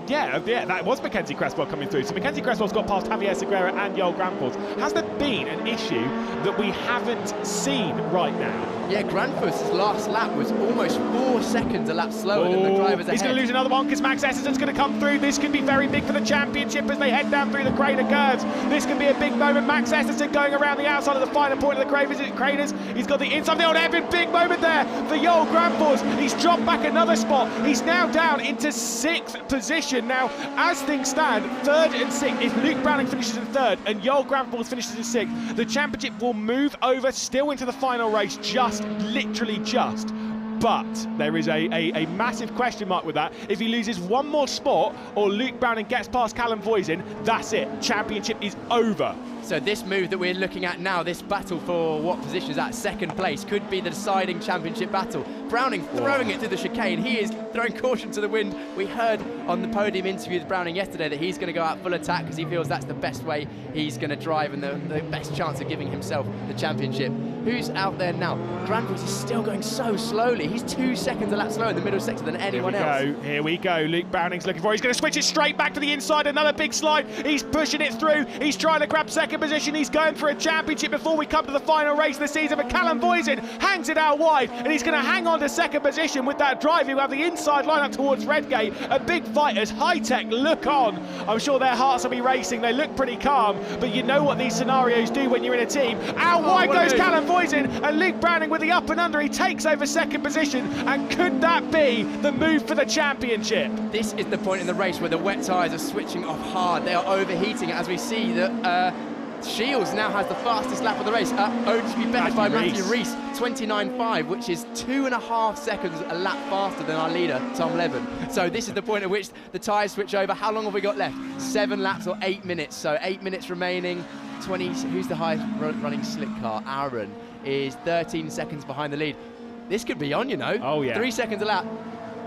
Yeah, that was Mackenzie Cresswell coming through. So Mackenzie Cresswell's got past Javier Segura and Joel Grampus. Has there been an issue that we haven't seen right now? Yeah, Grampus' last lap was almost 4 seconds a lap slower than the drivers ahead. He's going to lose another one because Max Esserson's going to come through. This could be very big for the championship as they head down through the crater curves. This could be a big moment. Max Esserson going around the outside of the final point of the craters. He's got the inside of the old hairpin. Big moment there for Joel Grampus. He's dropped back another spot. He's now down into 6th position. Now, as things stand, 3rd and 6th, if Luke Browning finishes in 3rd and Joel Grampus finishes in 6th, the championship will move over still into the final race, literally just. But there is a massive question mark with that. If he loses one more spot or Luke Browning gets past Callum Voisin, that's it. Championship is over. So this move that we're looking at now, this battle for what position is at 2nd place, could be the deciding championship battle. Browning throwing it through the chicane. He is throwing caution to the wind. We heard on the podium interview with Browning yesterday that he's going to go out full attack because he feels that's the best way he's going to drive and the best chance of giving himself the championship. Who's out there now? Grampus is still going so slowly. He's 2 seconds a lap slower in the middle sector than anyone else. Here we go. Luke Browning's looking for it. He's going to switch it straight back to the inside. Another big slide. He's pushing it through. He's trying to grab 2nd second position. He's going for a championship before we come to the final race of the season, but Callum Voisin hangs it out wide, and he's going to hang on to second position with that drive. He'll have the inside line up towards Redgate. A big fight as High Tech look on. I'm sure their hearts will be racing. They look pretty calm, but you know what these scenarios do when you're in a team. Out wide goes Callum Voisin, and Luke Browning with the up and under. He takes over second position, and could that be the move for the championship? This is the point in the race where the wet tyres are switching off hard. They are overheating as we see that Shields now has the fastest lap of the race, only to be bettered by Matthew Rees, 29.5, which is 2.5 seconds a lap faster than our leader, Tom Levin. So this is the point at which the tyres switch over. How long have we got left? 7 laps or 8 minutes. So 8 minutes remaining. 20. Who's the highest running slick car? Aaron is 13 seconds behind the lead. This could be on, you know. Oh, yeah. 3 seconds a lap.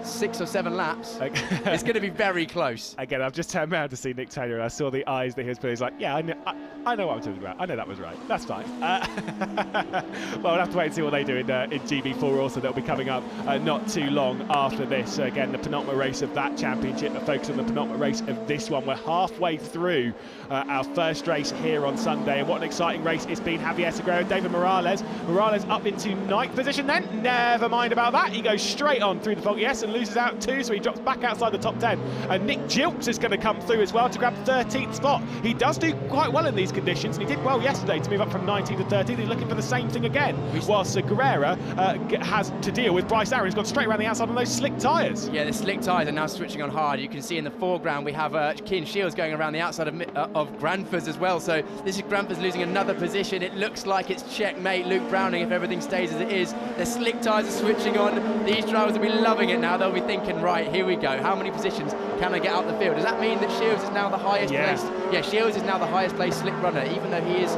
6 or 7 laps. It's going to be very close. Again, I've just turned around to see Nick Taylor, and I saw the eyes that he was putting. He's like, yeah, I know what I'm talking about. I know that was right. That's fine. Well, we'll have to wait and see what they do in GB4 also. That'll be coming up not too long after this. Again, the penultimate race of that championship, but focus on the penultimate race of this one. We're halfway through our first race here on Sunday, and what an exciting race it's been. Javier Segura and David Morales. Morales up into 9th position then. Never mind about that. He goes straight on through the fog, yes, and loses out 2, so he drops back outside the top 10. And Nick Gilks is going to come through as well to grab 13th spot. He does do quite well in these conditions, and he did well yesterday to move up from 19th to 13th. He's looking for the same thing again, while Segura has to deal with Bryce Aaron. He's gone straight around the outside on those slick tyres. Yeah, the slick tyres are now switching on hard. You can see in the foreground we have Keane Shields going around the outside of Granfers as well. So this is Granfers losing another position. It looks like it's checkmate Luke Browning if everything stays as it is. The slick tyres are switching on. These drivers will be loving it now. They'll be thinking, right, here we go. How many positions can I get out the field? Does that mean that Shields is now the highest placed? Yeah, Shields is now the highest placed slick runner, even though he is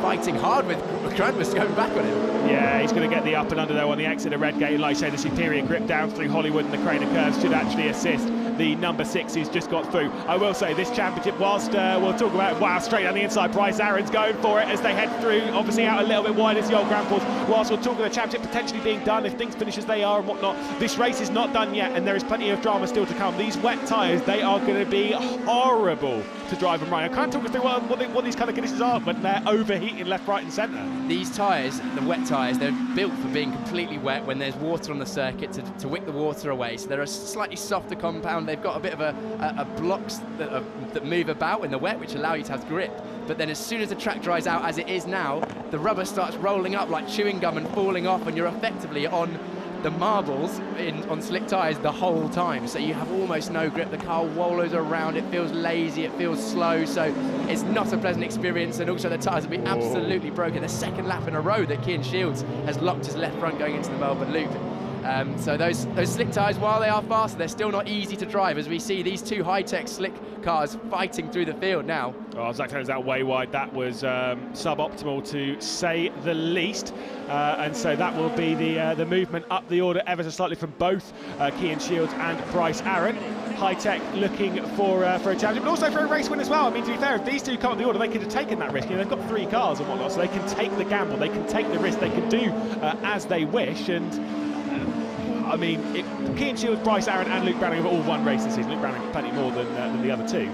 fighting hard with Granfers going back on him. Yeah, he's going to get the up and under though on the exit of Redgate. And like I say, the superior grip down through Hollywood and the Craner curves should actually assist the number 6 who's just got through. I will say this championship, whilst we'll talk about it, wow, straight down the inside, Bryce Aaron's going for it as they head through, obviously out a little bit wide as the old Grand Force. Whilst we'll talk about the championship potentially being done if things finish as they are and whatnot, this race is not done yet, and there is plenty of drama still to come. These wet tyres, they are going to be horrible to drive and ride. I can't talk us through what these kind of conditions are, but they're overheating left, right and centre. These tyres, the wet tyres, they're built for being completely wet when there's water on the circuit to wick the water away. So they're a slightly softer compound. They've got a bit of a blocks that move about in the wet, which allow you to have grip. But then as soon as the track dries out, as it is now, the rubber starts rolling up like chewing gum and falling off, and you're effectively on the marbles on slick tyres the whole time, so you have almost no grip. The car wallows around, it feels lazy, it feels slow, so it's not a pleasant experience. And also the tyres will be absolutely broken. The second lap in a row that Keane Shields has locked his left front going into the Melbourne Loop. So those slick tyres, while they are fast, they're still not easy to drive, as we see these two high-tech slick cars fighting through the field now. Oh, Zach Taylor's out way wide. That was suboptimal to say the least. And so that will be the movement up the order ever so slightly from both Keane Shields and Bryce Aaron. High Tech looking for a championship, but also for a race win as well. I mean, to be fair, if these two come up the order, they could have taken that risk. You know, they've got 3 cars and whatnot, so they can take the gamble, they can take the risk, they can do as they wish. And I mean, Keane Shields, Bryce Aaron and Luke Browning have all won races this season. Luke Browning plenty more than the other 2.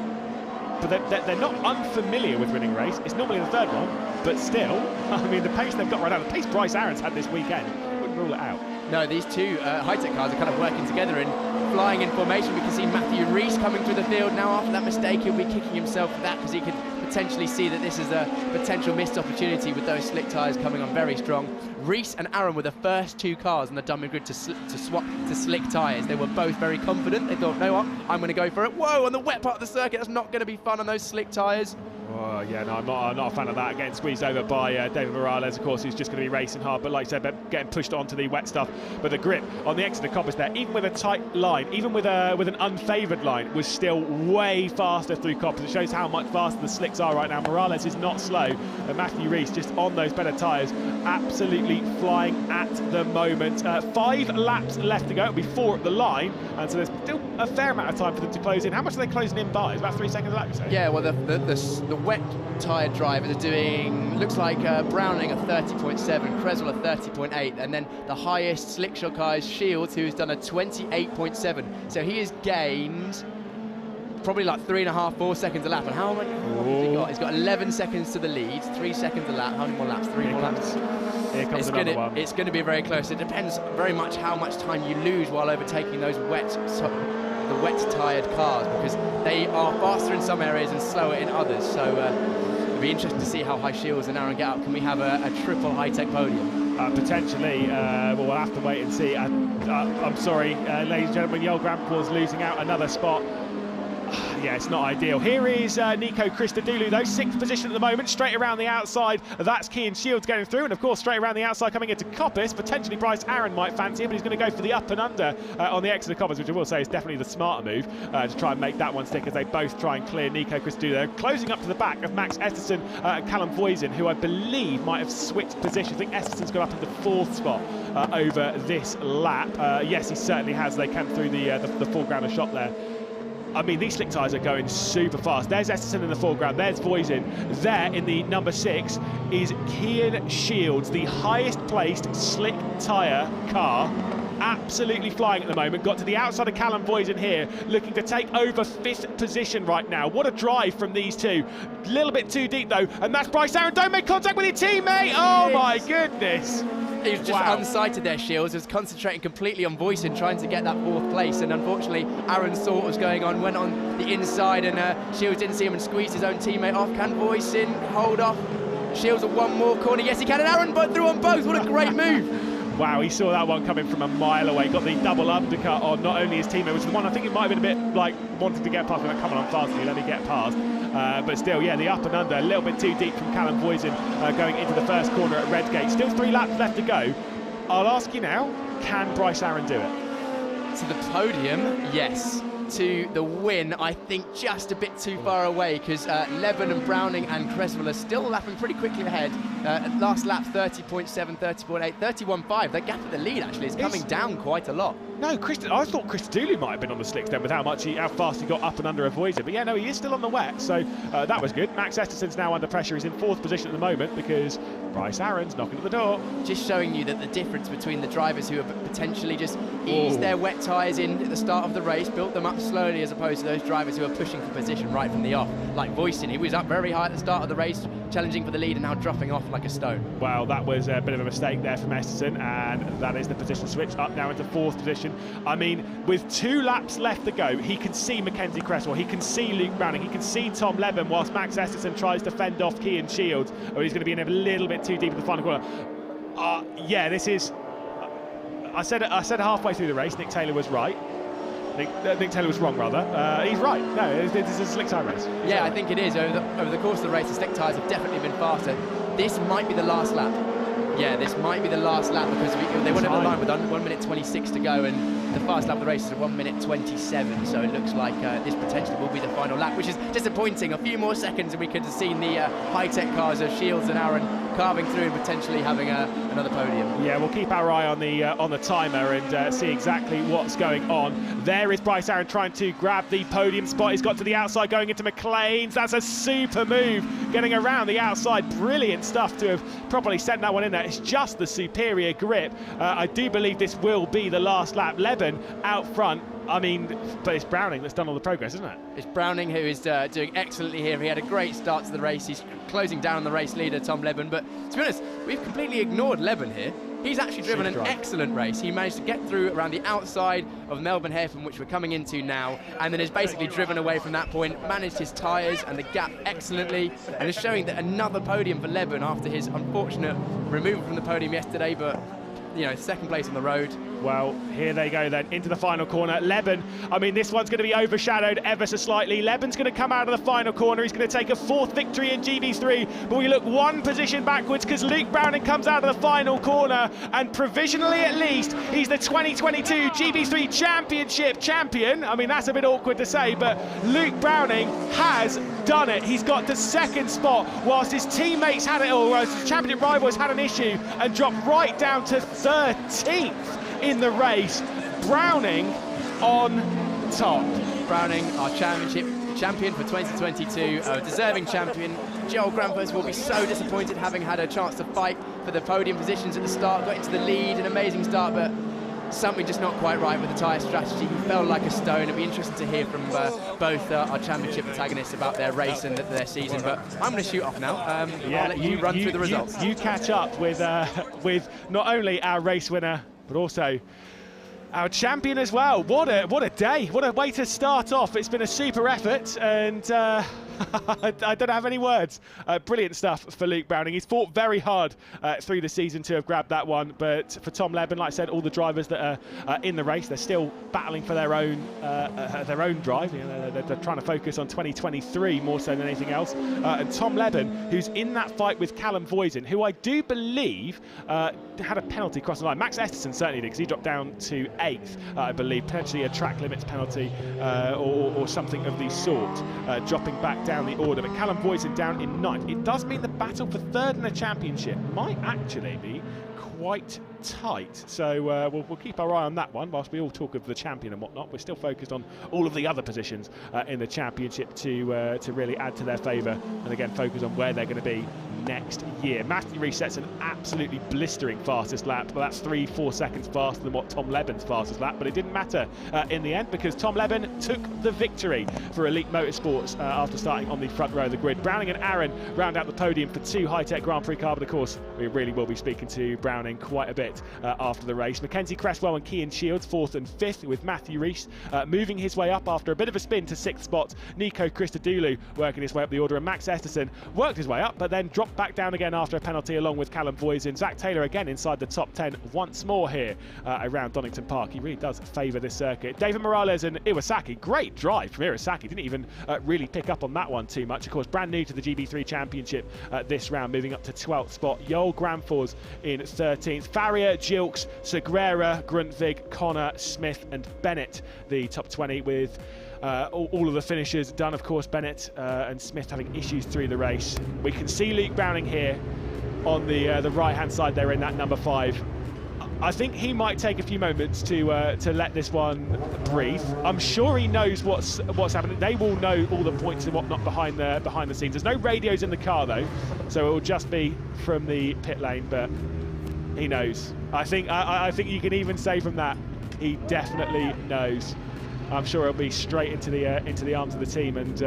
But they're not unfamiliar with winning a race. It's normally the 3rd one, but still, I mean, the pace they've got right now, the pace Bryce Aaron's had this weekend, wouldn't rule it out. No, these two high-tech cars are kind of working together and flying in formation. We can see Matthew Rees coming through the field now. After that mistake, he'll be kicking himself for that, because he could potentially see that this is a potential missed opportunity with those slick tyres coming on very strong. Rees and Aaron were the first 2 cars on the dummy grid to swap to slick tyres. They were both very confident. They thought, no, what? I'm going to go for it. Whoa, on the wet part of the circuit, that's not going to be fun on those slick tyres. Oh, yeah, no, I'm not a fan of that. Getting squeezed over by David Morales, of course, who's just going to be racing hard, but like I said, getting pushed onto the wet stuff. But the grip on the exit of Coppice there, even with a tight line, even with an unfavoured line, was still way faster through Coppice. It shows how much faster the slicks are right now. Morales is not slow, and Matthew Rees just on those better tyres, absolutely flying at the moment. 5 laps left to go. It'll be 4 at the line, and so there's still a fair amount of time for them to close in. How much are they closing in by? It's about 3 seconds a lap, you say? Yeah, well, the wet tyre drivers are doing, looks like Browning a 30.7, Creswell a 30.8, and then the highest slick shot car is Shields, who's done a 28.7. So he has gained probably like 3.5, 4 seconds a lap. And how many has he got? He's got 11 seconds to the lead, 3 seconds a lap. How many more laps? 3 more laps. Here comes another one. It's going to be very close. It depends very much how much time you lose while overtaking those the wet tired cars, because they are faster in some areas and slower in others. So it'll be interesting to see how high Shields and Aaron get up. Can we have a triple high-tech podium? Potentially, we'll have to wait and see. I'm sorry, ladies and gentlemen, Yale Grandpa's losing out another spot. Yeah, it's not ideal. Here is Nico Christodoulou, though, 6th position at the moment, straight around the outside. That's Kean Shields going through, and of course, straight around the outside coming into Coppice. Potentially Bryce Aaron might fancy it, but he's going to go for the up and under on the exit of Coppice, which I will say is definitely the smarter move to try and make that one stick as they both try and clear Nico Christodoulou. Closing up to the back of Max Esterson and Callum Voisin, who I believe might have switched positions. I think Esterson's got up into 4th spot over this lap. Yes, he certainly has. They came through the foregrounder shot there. I mean, these slick tyres are going super fast. There's Esterson in the foreground, there's Voisin. There in the number 6 is Kean Shields, the highest placed slick tyre car. Absolutely flying at the moment. Got to the outside of Callum Voisin here, looking to take over 5th position right now. What a drive from these two. A little bit too deep though, and that's Bryce Aaron. Don't make contact with your teammate. Oh my goodness. He was just unsighted there, Shields. He was concentrating completely on Voisin, trying to get that 4th place, and unfortunately Aaron saw what was going on, went on the inside, and Shields didn't see him and squeezed his own teammate off. Can Voisin hold off Shields at one more corner? Yes, he can, and Aaron threw on both. What a great move. Wow, he saw that one coming from a mile away. Got the double undercut on not only his teammate, which is the one I think it might have been a bit like wanting to get past, but coming on fast, let me get past. But still, yeah, the up and under, a little bit too deep from Callum Voisin going into the first corner at Redgate. Still 3 laps left to go. I'll ask you now, can Bryce Aaron do it? To the podium, yes. To the win, I think just a bit too far away, because Levin and Browning and Creswell are still lapping pretty quickly ahead. Last lap 30.7, 30.8, 31.5. The gap at the lead actually is coming down quite a lot. No, I thought Christodoulou might have been on the slicks then with how fast he got up and under a Voisin. But yeah, no, he is still on the wet, so that was good. Max Esterson's now under pressure. He's in 4th position at the moment because Bryce Aaron's knocking at the door. Just showing you that the difference between the drivers who have potentially just eased their wet tyres in at the start of the race, built them up slowly, as opposed to those drivers who are pushing for position right from the off, like Voisin. He was up very high at the start of the race, challenging for the lead, and now dropping off like a stone. Well, that was a bit of a mistake there from Esterson, and that is the position switch up now into 4th position. I mean, with 2 laps left to go, he can see Mackenzie Cresswell, he can see Luke Browning, he can see Tom Levin, whilst Max Esterson tries to fend off Kean Shields. Oh, he's going to be in a little bit too deep in the final corner. Yeah, this is... I said halfway through the race, Nick Taylor was right. Nick Taylor was wrong, rather. He's right. No, this is a slick tyre race. Yeah, I think it is. Over the course of the race, the slick tyres have definitely been faster. This might be the last lap. Yeah, this might be the last lap, because they went over the line with 1 minute 26 to go, and the fast lap of the race is at 1 minute 27, so it looks like this potentially will be the final lap, which is disappointing. A few more seconds and we could have seen the high-tech cars of Shields and Aaron carving through and potentially having another podium. Yeah, we'll keep our eye on the timer and see exactly what's going on. There is Bryce Aaron trying to grab the podium spot. He's got to the outside going into McLean's. That's a super move, getting around the outside. Brilliant stuff to have properly sent that one in there. It's just the superior grip. I do believe this will be the last lap. Levin out front. I mean, but it's Browning that's done all the progress, isn't it? It's Browning who is doing excellently here. He had a great start to the race. He's closing down on the race leader, Tom Levin. But to be honest, we've completely ignored Levin here. He's actually driven an excellent race. He managed to get through around the outside of Melbourne Hairpin, which we're coming into now, and then has basically driven away from that point, managed his tyres and the gap excellently, and is showing that another podium for Levin after his unfortunate removal from the podium yesterday, but, you know, 2nd place on the road. Well, here they go then, into the final corner. Levin, I mean, this one's going to be overshadowed ever so slightly. Levin's going to come out of the final corner. He's going to take a 4th victory in GB3, but we look 1 position backwards because Luke Browning comes out of the final corner, and provisionally at least, he's the 2022 GB3 Championship champion. I mean, that's a bit awkward to say, but Luke Browning has done it. He's got the 2nd spot, whilst his teammates had it, or his championship rivals had an issue, and dropped right down to 13th. In the race. Browning on top. Browning, our champion for 2022, a deserving champion. Joel Grampus will be so disappointed, having had a chance to fight for the podium positions at the start, got into the lead, an amazing start, but something just not quite right with the tyre strategy. He fell like a stone. It'll be interesting to hear from both our championship protagonists about their race and their season. But I'm going to shoot off now. I'll let you run through the results. You catch up with not only our race winner, but also our champion as well. What a day, what a way to start off. It's been a super effort, and I don't have any words. Brilliant stuff for Luke Browning. He's fought very hard through the season to have grabbed that one, but for Tom Leben, like I said, all the drivers that are in the race, they're still battling for their own drive. You know, they're trying to focus on 2023 more so than anything else. And Tom Leben, who's in that fight with Callum Voisin, who I do believe had a penalty cross the line. Max Esterson certainly did, because he dropped down to 8th, I believe, potentially a track limits penalty or something of the sort, dropping back down the order. But Callum Voisin down in 9th. It does mean the battle for 3rd in the championship might actually be quite tight, so we'll keep our eye on that one. Whilst we all talk of the champion and whatnot, we're still focused on all of the other positions in the championship to really add to their favour, and again focus on where they're going to be next year. Matthew Rees sets an absolutely blistering fastest lap, but that's 3-4 seconds faster than what Tom Leben's fastest lap, but it didn't matter in the end, because Tom Leben took the victory for Elite Motorsports after starting on the front row of the grid. Browning and Aaron round out the podium for 2 high-tech Grand Prix cars, but of course we really will be speaking to Browning quite a bit after the race. Mackenzie Cresswell and Cian Shields 4th and 5th, with Matthew Rees moving his way up after a bit of a spin to 6th spot. Nico Christodoulou working his way up the order, and Max Esterson worked his way up but then dropped back down again after a penalty along with Callum Voisin. Zach Taylor again inside the top 10 once more here around Donington Park. He really does favour this circuit. David Morales and Iwasaki, great drive from Iwasaki, didn't even really pick up on that one too much. Of course, brand new to the GB3 Championship this round, moving up to 12th spot. Joel Granfors in 13th. Farrier, Gilks, Segrera, Grundtvig, Connor, Smith and Bennett, the top 20, with all of the finishers done. Of course, Bennett and Smith having issues through the race. We can see Luke Browning here on the right hand side there in that number 5. I think he might take a few moments to let this one breathe. I'm sure he knows what's happening. They will know all the points and whatnot behind the scenes. There's no radios in the car though, so it will just be from the pit lane, but he knows. I think you can even say from that he definitely knows. I'm sure he'll be straight into the arms of the team and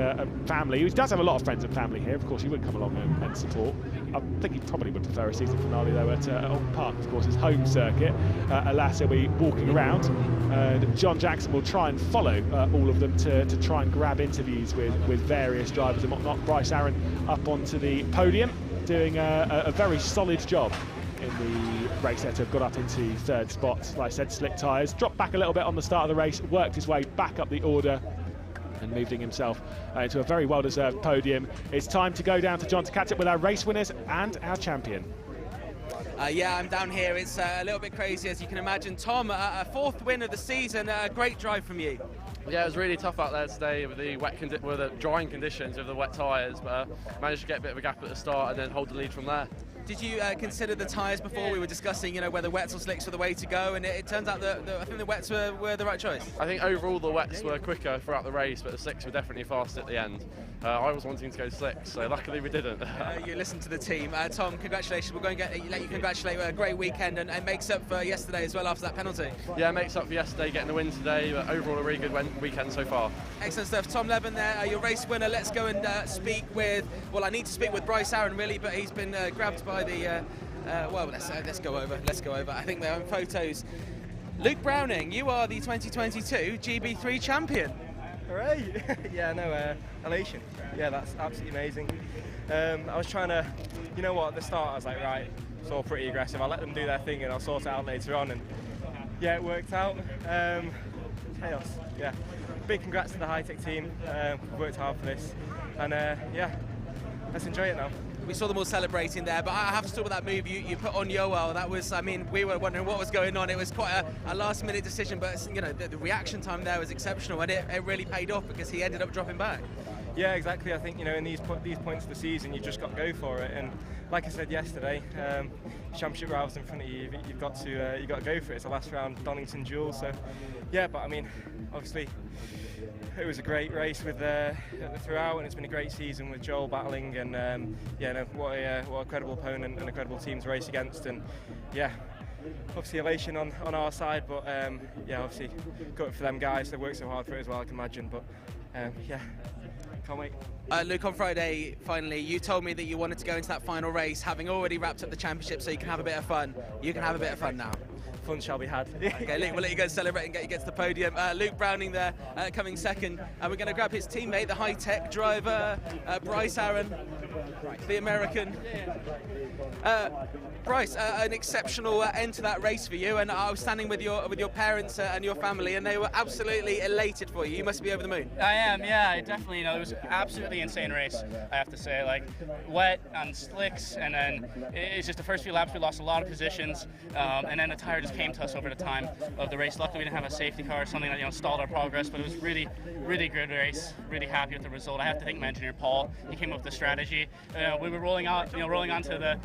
family. He does have a lot of friends and family here. Of course, he would come along and support. I think he probably would prefer a season finale though at Oldham Park, of course, his home circuit. Alas, he'll be walking around, and John Jackson will try and follow all of them to try and grab interviews with various drivers and whatnot. Bryce Aaron up onto the podium, doing a very solid job in the race there to have got up into 3rd spot. Like I said, slick tyres, dropped back a little bit on the start of the race, worked his way back up the order and moving himself into a very well-deserved podium. It's time to go down to John to catch up with our race winners and our champion. Yeah, I'm down here. It's a little bit crazy, as you can imagine. Tom, a 4th win of the season, a great drive from you. Yeah, it was really tough out there today with the drying conditions of the wet tyres, but managed to get a bit of a gap at the start and then hold the lead from there. Did you consider the tyres before? We were discussing, whether wets or slicks were the way to go, and it turns out that I think the wets were the right choice. I think overall the wets were quicker throughout the race, but the slicks were definitely fast at the end. I was wanting to go slicks, so luckily we didn't. You listened to the team. Tom, congratulations. We're going to let you congratulate a great weekend, and makes up for yesterday as well after that penalty. Yeah, makes up for yesterday, getting the win today, but overall a really good weekend so far. Excellent stuff. Tom Leben there, your race winner. Let's go and speak with, well, I need to speak with Bryce Aaron really, but he's been grabbed by the, well, let's go over. I think they're on photos. Luke Browning, you are the 2022 GB3 champion. Hooray! Yeah, no, elation. Yeah, that's absolutely amazing. I was trying to, at the start I was like, right, it's all pretty aggressive. I'll let them do their thing and I'll sort it out later on. And yeah, it worked out. Chaos, yeah. Big congrats to the high-tech team. We've worked hard for this. And yeah, let's enjoy it now. We saw them all celebrating there, but I have to talk about that move you put on Yoel. That was, I mean, we were wondering what was going on. It was quite a last-minute decision, but the reaction time there was exceptional, and it really paid off because he ended up dropping back. Yeah, exactly. I think in these points of the season, you just got to go for it. And like I said yesterday, championship rivals in front of you, you've got to go for it. It's the last round Donington duel. So yeah, but I mean, obviously. It was a great race with throughout, and it's been a great season with Joel battling, and yeah, what a credible opponent and a credible team to race against, and yeah, obviously elation on our side, but yeah, obviously good for them guys. They worked so hard for it as well, I can imagine. But yeah, can't wait. Luke, on Friday, finally, you told me that you wanted to go into that final race, having already wrapped up the championship, so you can have a bit of fun. You can have a bit of fun now. Fun shall be had. Okay, Luke, we'll let you go celebrate and get you to the podium. Luke Browning there, coming second. We're going to grab his teammate, the high-tech driver, Bryce Aaron, the American. Bryce, an exceptional end to that race for you, and I was standing with your parents and your family, and they were absolutely elated for you. You must be over the moon. I am, yeah. I definitely, it was an absolutely insane race, I have to say. Like, wet on slicks, and then it's just the first few laps we lost a lot of positions, and then the tire just came to us over the time of the race. Luckily, we didn't have a safety car or something that stalled our progress, but it was really, really good race. Really happy with the result. I have to thank my engineer Paul. He came up with the strategy. We were rolling onto the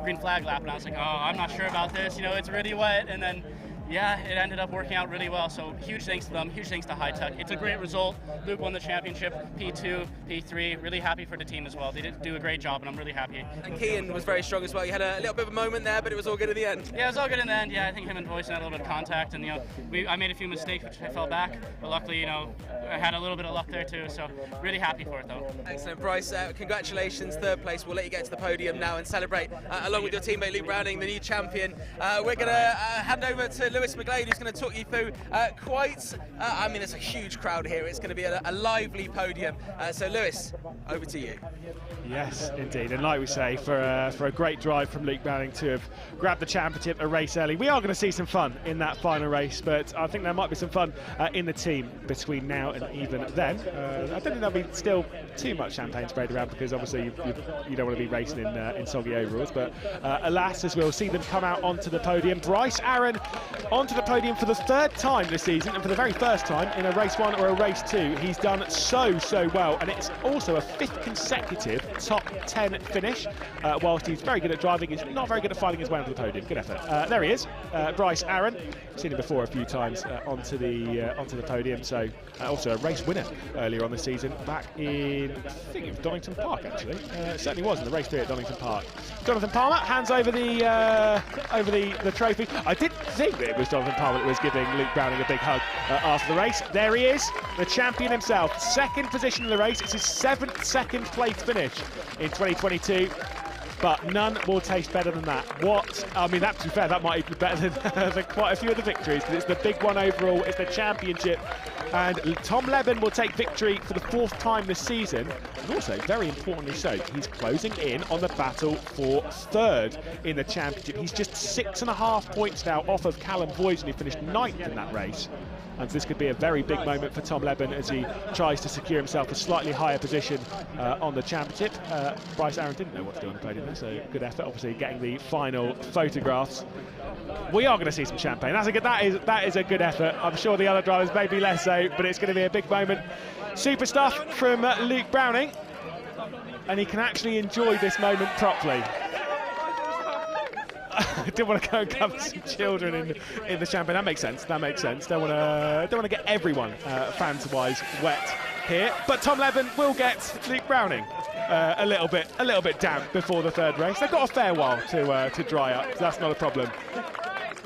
green flag lap, and I was like, oh, I'm not sure about this. It's really wet, and then yeah, it ended up working out really well. So huge thanks to them, huge thanks to High Tech. It's a great result. Luke won the championship, P2, P3. Really happy for the team as well. They did do a great job, and I'm really happy. And Kean was very strong as well. You had a little bit of a moment there, but it was all good in the end. Yeah, it was all good in the end. Yeah, I think him and Boyce had a little bit of contact, and I made a few mistakes, which I fell back. But luckily, I had a little bit of luck there too. So really happy for it though. Excellent, Bryce. Congratulations, third place. We'll let you get to the podium now and celebrate along with your teammate Luke Browning, the new champion. We're going to hand over to Lewis McGlade, who's going to talk you through there's a huge crowd here. It's going to be a lively podium. So Lewis, over to you. Yes, indeed. And like we say, for a great drive from Luke Browning to have grabbed the championship a race early. We are going to see some fun in that final race, but I think there might be some fun in the team between now and even then. I don't think there'll be still too much champagne sprayed around, because obviously you don't want to be racing in soggy overalls. But alas, as we'll see them come out onto the podium. Bryce Aaron onto the podium for the third time this season, and for the very first time in a race 1 or a race 2. He's done so well, and it's also a 5th consecutive top 10 finish. Whilst he's very good at driving, he's not very good at finding his way onto the podium. Good effort. There he is, Bryce Aaron. Seen him before a few times onto the podium. So also a race winner earlier on the season, back in, I think it was Donington Park actually. It certainly was in the race 3 at Donington Park. Jonathan Palmer hands over the trophy. I did think that it was Jonathan Palmer that was giving Luke Browning a big hug after the race. There he is, the champion himself. 2nd position in the race. It's his 7th second place finish in 2022. But none will taste better than that. To be fair, that might even be better than quite a few of the victories, because it's the big one overall, it's the championship. And Tom Leben will take victory for the 4th time this season. And also, very importantly so, he's closing in on the battle for 3rd in the championship. He's just 6.5 points now off of Callum Boyson, who finished 9th in that race. And this could be a very big moment for Tom Leben as he tries to secure himself a slightly higher position on the championship. Bryce Aaron didn't know what to do on the podium there, so good effort, obviously, getting the final photographs. We are going to see some champagne. That is a good effort. I'm sure the other drivers may be less so, but it's going to be a big moment. Super stuff from Luke Browning, and he can actually enjoy this moment properly. I didn't want to go and cover some children in the champagne. That makes sense. Don't want to get everyone fans-wise wet here. But Tom Leben will get Luke Browning a little bit damp before the 3rd race. They've got a fair while to dry up. So that's not a problem.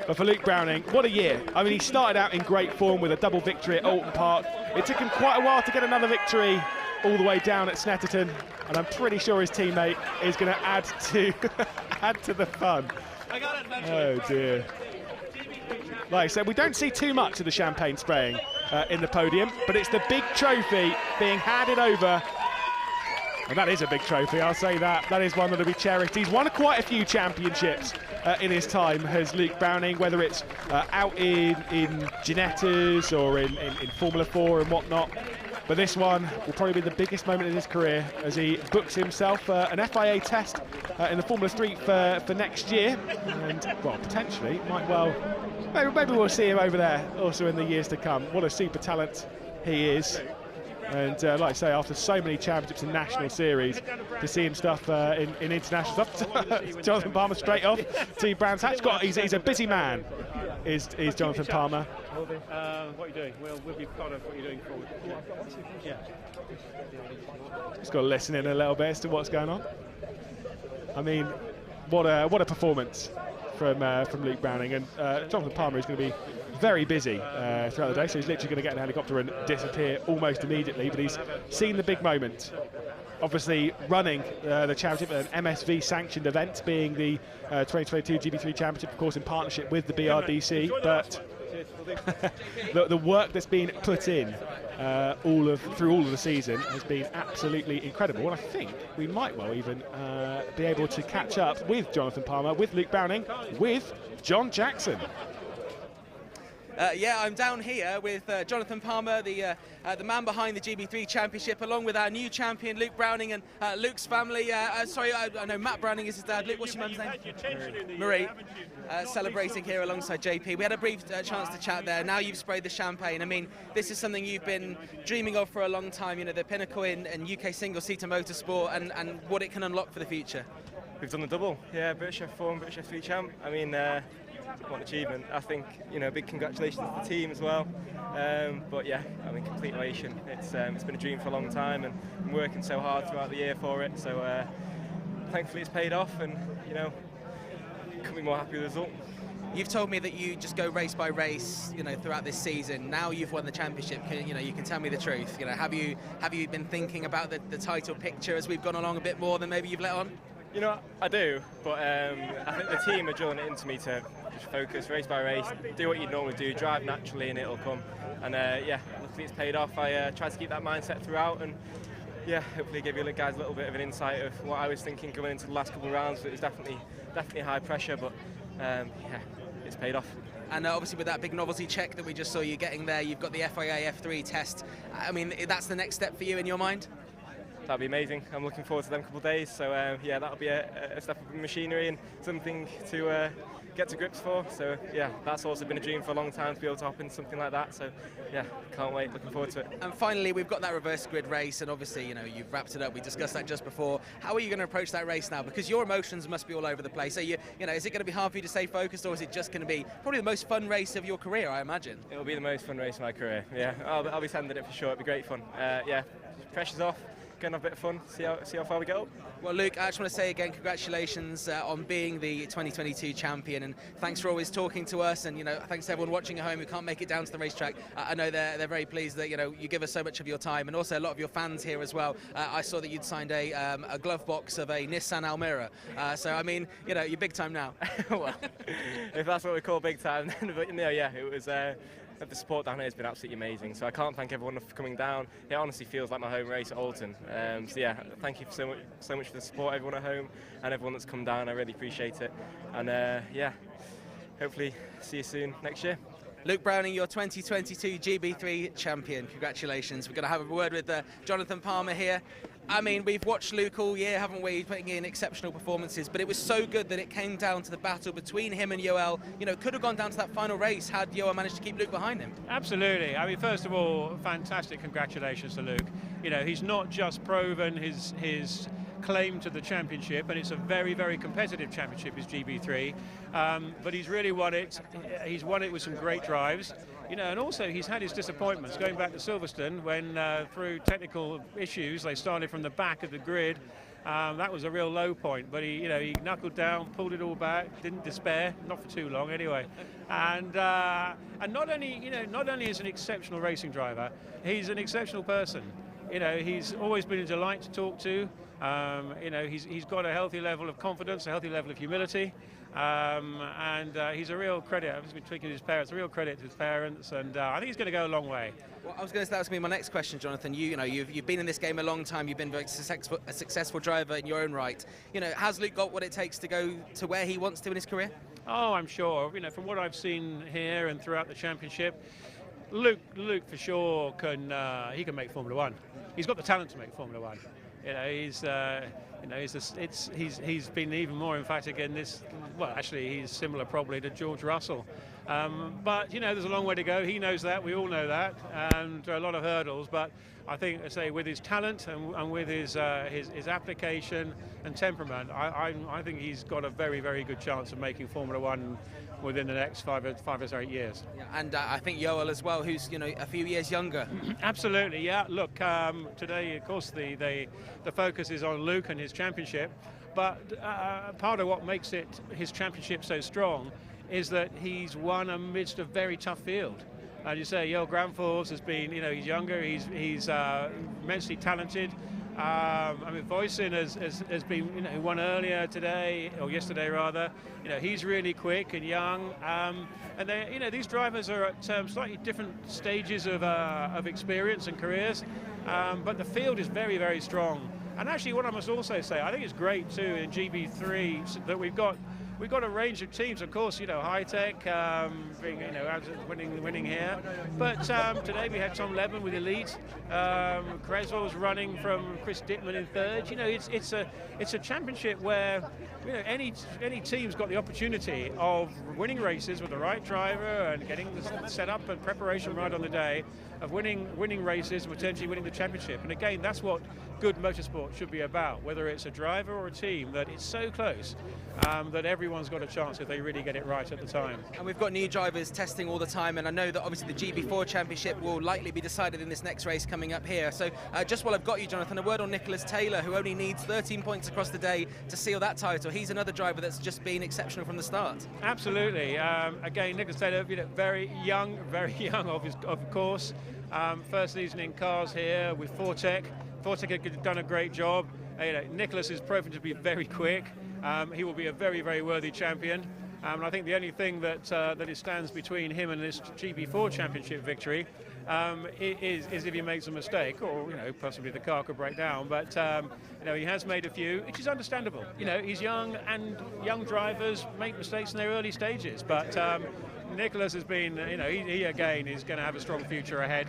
But for Luke Browning, what a year. I mean, he started out in great form with a double victory at Alton Park. It took him quite a while to get another victory all the way down at Snetterton, and I'm pretty sure his teammate is going to add to the fun. Oh dear. Like I said, we don't see too much of the champagne spraying in the podium, but it's the big trophy being handed over. And that is a big trophy, I'll say that. That is one that will be cherished. He's won quite a few championships in his time, has Luke Browning, whether it's out in Ginettas or in Formula 4 and whatnot. But this one will probably be the biggest moment in his career as he books himself an FIA test in the Formula 3 for next year. And, well, potentially, maybe we'll see him over there also in the years to come. What a super talent he is. And like I say, after so many championships in national series, to see him stuff in international stuff. Jonathan Palmer straight off to Brands Hatch. He's a busy man, is Jonathan Palmer. What are you doing? We'll be part of what you're doing forward. Yeah. Just got to listen in a little bit as to what's going on. I mean, what a performance from Luke Browning, and Jonathan Palmer is going to be very busy throughout the day, so he's literally going to get in a helicopter and disappear almost immediately, but he's seen the big moment. Obviously running the championship, an MSV sanctioned event, being the 2022 GB3 Championship, of course in partnership with the BRDC, but the work that's been put in through all of the season has been absolutely incredible, and I think we might well even be able to catch up with Jonathan Palmer, with Luke Browning, with John Jackson. Yeah, I'm down here with Jonathan Palmer, the man behind the GB3 Championship, along with our new champion, Luke Browning, and Luke's family. Sorry, I know Matt Browning is his dad. Luke, what's your mum's name? Marie. Celebrating here alongside JP. We had a brief chance to chat there. Now you've sprayed the champagne. I mean, this is something you've been dreaming of for a long time, you know, the pinnacle in UK single-seater motorsport and what it can unlock for the future. We've done the double, yeah, British F4 and British F3 champ. I mean, what an achievement. I think, you know, big congratulations to the team as well. But yeah, I mean, complete elation. It's been a dream for a long time, and I'm working so hard throughout the year for it. So thankfully it's paid off, and you know, couldn't be more happy with the result. You've told me that you just go race by race, you know, throughout this season. Now you've won the championship. You know, you can tell me the truth. You know, have you been thinking about the title picture as we've gone along a bit more than maybe you've let on? You know, I do, but I think the team are drilling it into me to just focus race by race, do what you normally do, drive naturally, and it'll come. And yeah, luckily it's paid off. I tried to keep that mindset throughout, and yeah, hopefully give you guys a little bit of an insight of what I was thinking going into the last couple of rounds. It was definitely high pressure, but yeah, it's paid off. And obviously with that big novelty check that we just saw you getting there, you've got the FIA F3 test. I mean, that's the next step for you in your mind? That'd be amazing. I'm looking forward to them couple of days. So yeah, that'll be a step up in machinery and something to get to grips for. So yeah, that's also been a dream for a long time to be able to hop into something like that. So yeah, can't wait. Looking forward to it. And finally, we've got that reverse grid race, and obviously, you know, you've wrapped it up. We discussed that just before. How are you going to approach that race now? Because your emotions must be all over the place. So you know, is it going to be hard for you to stay focused, or is it just going to be probably the most fun race of your career? I imagine. It'll be the most fun race of my career. Yeah, I'll be sending it for sure. It'll be great fun. Yeah, pressure's off. Going to have a bit of fun, see how far we get up. Well, Luke, I just want to say again, congratulations on being the 2022 champion, and thanks for always talking to us, and you know, thanks to everyone watching at home who can't make it down to the racetrack. I know they're very pleased that, you know, you give us so much of your time, and also a lot of your fans here as well. I saw that you'd signed a glove box of a Nissan Almera, so I mean, you know, you're big time now. Well, if that's what we call big time, then but, you know, yeah, it was. The support down here has been absolutely amazing, so I can't thank everyone for coming down. It honestly feels like my home race at Alton. So yeah, thank you so much for the support, everyone at home and everyone that's come down. I really appreciate it, and yeah, hopefully see you soon next year. Luke Browning, your 2022 GB3 champion. Congratulations. We're going to have a word with Jonathan Palmer here. I mean, we've watched Luke all year, haven't we, putting in exceptional performances, but it was so good that it came down to the battle between him and Yoel. You know, could have gone down to that final race had Yoel managed to keep Luke behind him. Absolutely. I mean, first of all, fantastic congratulations to Luke. You know, he's not just proven his claim to the championship, and it's a very, very competitive championship, is GB3, but he's really won it. He's won it with some great drives. You know, and also he's had his disappointments going back to Silverstone when through technical issues they started from the back of the grid. That was a real low point, but he knuckled down, pulled it all back, didn't despair, not for too long anyway. And not only is an exceptional racing driver, he's an exceptional person. You know, he's always been a delight to talk to. You know, he's got a healthy level of confidence, a healthy level of humility. And he's a real credit. I've just been speaking to his parents, a real credit to his parents, and I think he's going to go a long way. Well, I was going to say that was going to be my next question, Jonathan. You know, you've been in this game a long time. You've been a successful driver in your own right. You know, has Luke got what it takes to go to where he wants to in his career? Oh, I'm sure. You know, from what I've seen here and throughout the championship, Luke for sure can make Formula One. He's got the talent to make Formula One. You know, he's been even more emphatic in this. Well, actually, he's similar probably to George Russell. But you know, there's a long way to go. He knows that. We all know that, and there are a lot of hurdles. But I think, I say, with his talent and with his application and temperament, I think he's got a very, very good chance of making Formula One within the next 5 or 8 years. Yeah, and I think Yoel as well, who's, you know, a few years younger. Absolutely, yeah. Look, today, of course, the focus is on Luke and his championship. but part of what makes his championship so strong is that he's won amidst a very tough field. As you say, Joel Granfors has been, he's younger, he's immensely talented. I mean, Voisin has been, won earlier today, or yesterday rather. He's really quick and young, and they, these drivers are at slightly different stages of experience and careers, but the field is very, very strong. And actually, what I must also say, I think it's great too in GB3 that we've got a range of teams. Of course, High Tech, winning here. But today we had Tom Levin with Elite. Creswell's running from Chris Dittman in third. It's a championship where any team's got the opportunity of winning races with the right driver and getting the setup and preparation right on the day, of winning races, potentially winning the championship. And again, that's what good motorsport should be about, whether it's a driver or a team, that it's so close that everyone's got a chance if they really get it right at the time. And we've got new drivers testing all the time, and I know that obviously the GB4 Championship will likely be decided in this next race coming up here. So just while I've got you, Jonathan, a word on Nicholas Taylor, who only needs 13 points across the day to seal that title. He's another driver that's just been exceptional from the start. Absolutely. Again, Nicholas Taylor, very young, of course. First season in cars here with Fortec. Fortec had done a great job. Nicholas is proven to be very quick. He will be a very, very worthy champion. And I think the only thing that stands between him and this GB4 Championship victory is if he makes a mistake, or possibly the car could break down. But he has made a few, which is understandable. He's young, and young drivers make mistakes in their early stages. But Nicholas has been, he again is going to have a strong future ahead.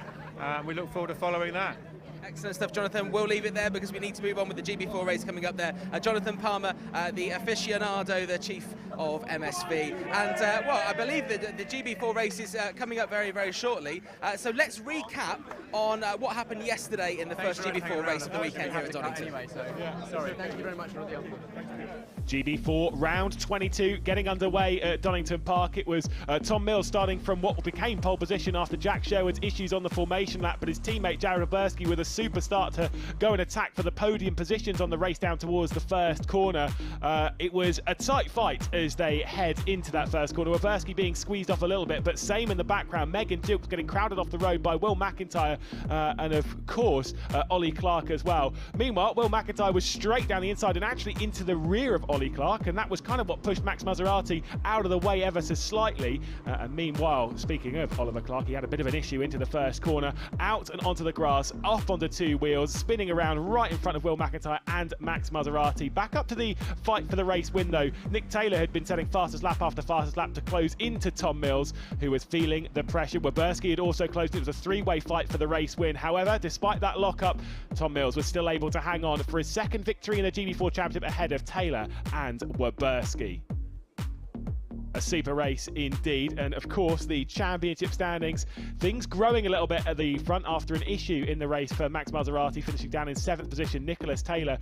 We look forward to following that. Excellent stuff, Jonathan. We'll leave it there because we need to move on with the GB4 race coming up there. Jonathan Palmer, the aficionado, the chief of MSV. And, well, I believe that the GB4 race is coming up very, very shortly. So let's recap on what happened yesterday in the first GB4 race of the weekend here at Donington. Anyway, sorry. Thank you very much for the offer. GB4 round 22 getting underway at Donington Park. It was Tom Mills starting from what became pole position after Jack Sherwood's issues on the formation lap, but his teammate Jared Oberski with a super start to go and attack for the podium positions on the race down towards the first corner. It was a tight fight as they head into that first corner. Oberski being squeezed off a little bit, but same in the background. Megan Dilks getting crowded off the road by Will McIntyre and of course Ollie Clark as well. Meanwhile, Will McIntyre was straight down the inside and actually into the rear of Ollie Clark, and that was kind of what pushed Max Maserati out of the way ever so slightly. And meanwhile, speaking of Oliver Clark, he had a bit of an issue into the first corner, out and onto the grass, off onto two wheels, spinning around right in front of Will McIntyre and Max Maserati. Back up to the fight for the race window. Nick Taylor had been setting fastest lap after fastest lap to close into Tom Mills, who was feeling the pressure. Oberski had also closed. It was a three-way fight for the race win. However, despite that lockup, Tom Mills was still able to hang on for his second victory in the GB4 Championship ahead of Taylor and Oberski. A super race indeed, and of course the championship standings, things growing a little bit at the front after an issue in the race for Max Maserati, finishing down in 7th position. Nicholas Taylor,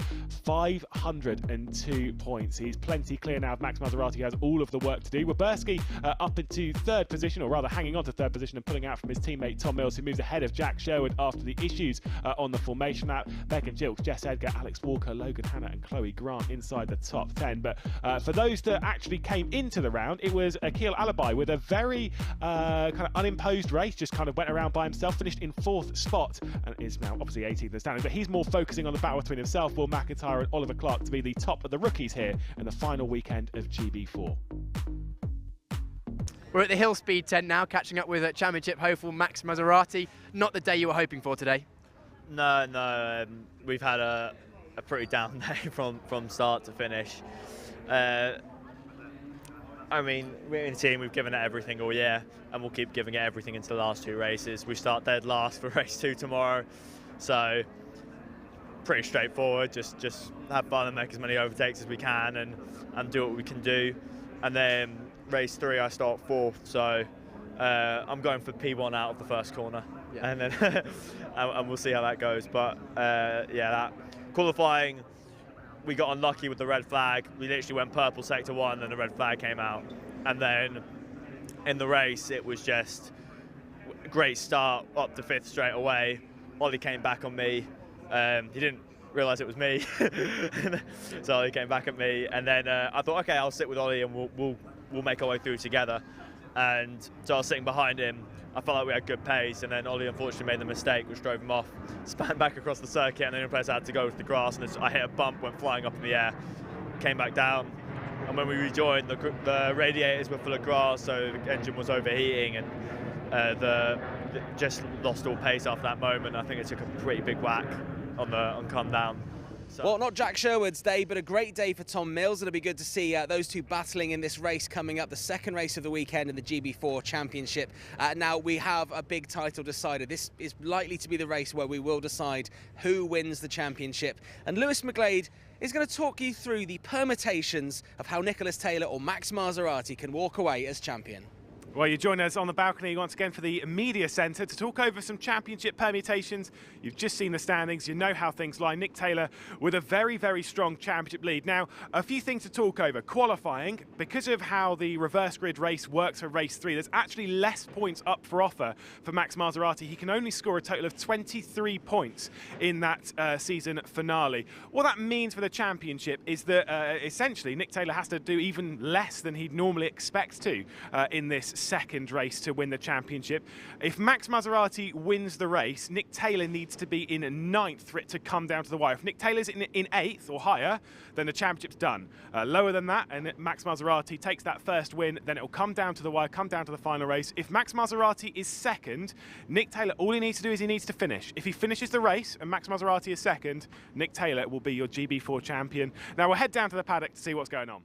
502 points. He's plenty clear now of Max Maserati, who has all of the work to do. Oberski up into 3rd position, or rather hanging on to 3rd position and pulling out from his teammate Tom Mills, who moves ahead of Jack Sherwood after the issues on the formation lap. Megan Dilks, Jess Edgar, Alex Walker, Logan Hanna and Chloe Grant inside the top 10. But for those that actually came into the round, it was Akil Alibi with a very kind of unimposed race, just kind of went around by himself, finished in 4th spot and is now obviously 18th in the standings, but he's more focusing on the battle between himself, Will McIntyre and Oliver Clark, to be the top of the rookies here in the final weekend of GB4. We're at the Hill Speed tent now, catching up with championship hopeful Max Maserati. Not the day you were hoping for today. No, we've had a pretty down day from start to finish. I mean, we're in a team, we've given it everything all year, and we'll keep giving it everything into the last 2 races. We start dead last for race 2 tomorrow, so pretty straightforward. Just have fun and make as many overtakes as we can and do what we can do. And then race 3, I start 4th, so I'm going for P1 out of the first corner, and then and we'll see how that goes. But yeah, that qualifying, we got unlucky with the red flag. We literally went purple sector 1 and the red flag came out. And then in the race, it was just a great start up to 5th straight away. Ollie came back on me. He didn't realised it was me. So Ollie came back at me, and then I thought, okay, I'll sit with Ollie and we'll make our way through together. And so I was sitting behind him. I felt like we had good pace, and then Ollie unfortunately made the mistake, which drove him off, span back across the circuit, and then the place I had to go with the grass, and I hit a bump, went flying up in the air, came back down, and when we rejoined, the radiators were full of grass, so the engine was overheating, and just lost all pace after that moment. I think it took a pretty big whack on come down. So. Well, not Jack Sherwood's day, but a great day for Tom Mills. It'll be good to see those two battling in this race coming up, the second race of the weekend in the GB4 Championship. Now, we have a big title decider. This is likely to be the race where we will decide who wins the championship. And Lewis McGlade is going to talk you through the permutations of how Nicholas Taylor or Max Maserati can walk away as champion. Well, you join us on the balcony once again for the media centre to talk over some championship permutations. You've just seen the standings, you know how things lie. Nick Taylor with a very, very strong championship lead. Now, a few things to talk over. Qualifying, because of how the reverse grid race works for race 3, there's actually less points up for offer for Max Maserati. He can only score a total of 23 points in that season finale. What that means for the championship is that essentially Nick Taylor has to do even less than he'd normally expect to in this second race to win the championship. If Max Maserati wins the race, Nick Taylor needs to be in 9th for it to come down to the wire. If Nick Taylor's in 8th or higher, then the championship's done. Lower than that, and Max Maserati takes that first win, then it'll come down to the wire, come down to the final race. If Max Maserati is second, Nick Taylor, all he needs to do is he needs to finish. If he finishes the race and Max Maserati is second, Nick Taylor will be your GB4 champion. Now we'll head down to the paddock to see what's going on.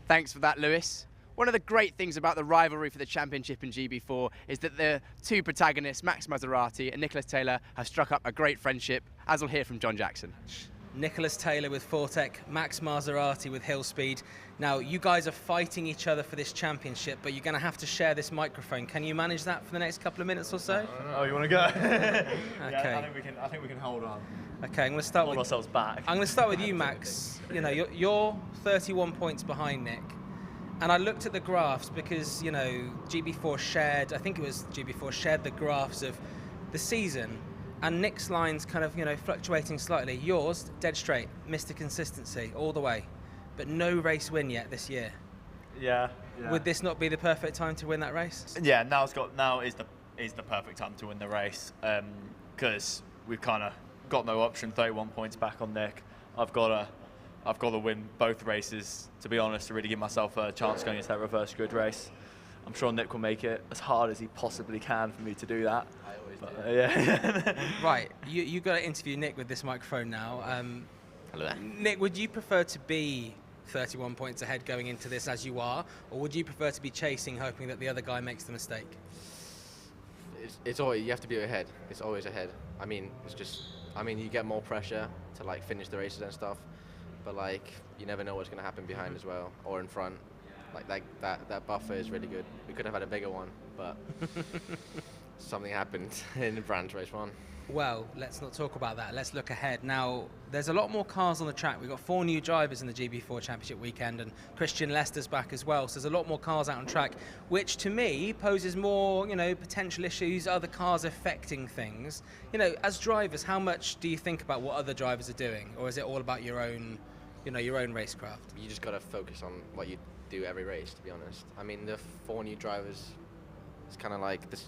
Thanks for that, Lewis. One of the great things about the rivalry for the championship in GB4 is that the two protagonists, Max Maserati and Nicholas Taylor, have struck up a great friendship, as we'll hear from John Jackson. Nicholas Taylor with Fortec, Max Maserati with Hill Speed. Now, you guys are fighting each other for this championship, but you're going to have to share this microphone. Can you manage that for the next couple of minutes or so? Oh, you want to go? Okay. Yeah, I think we can hold on. Okay, I'm going to start Hold ourselves back. I'm going to start with you, Max. You know, you're 31 points behind Nick. And I looked at the graphs because, you know, GB4 shared, I think it was GB4 shared the graphs of the season, and Nick's line's kind of, you know, fluctuating slightly. Yours, dead straight, Mr. Consistency all the way, but no race win yet this year. Yeah. Would this not be the perfect time to win that race? Yeah, now is the perfect time to win the race, because we've kind of got no option. 31 points back on Nick. I've got to win both races, to be honest, to really give myself a chance going into that reverse grid race. I'm sure Nick will make it as hard as he possibly can for me to do that. I always do. Yeah. Right, you got to interview Nick with this microphone now. Hello there. Nick, would you prefer to be 31 points ahead going into this as you are, or would you prefer to be chasing, hoping that the other guy makes the mistake? It's always, you have to be ahead. It's always ahead. I mean, you get more pressure to like finish the races and stuff. But like, you never know what's going to happen behind as well, or in front. Like that buffer is really good. We could have had a bigger one, but something happened in Brands race 1. Well, let's not talk about that. Let's look ahead. Now, there's a lot more cars on the track. We've got 4 new drivers in the GB4 Championship weekend, and Christian Lester's back as well. So there's a lot more cars out on track, which to me poses more, you know, potential issues, other cars affecting things. You know, as drivers, how much do you think about what other drivers are doing, or is it all about your own, you know, your own racecraft? You just got to focus on what you do every race, to be honest. I mean, the 4 new drivers, it's kind of like this.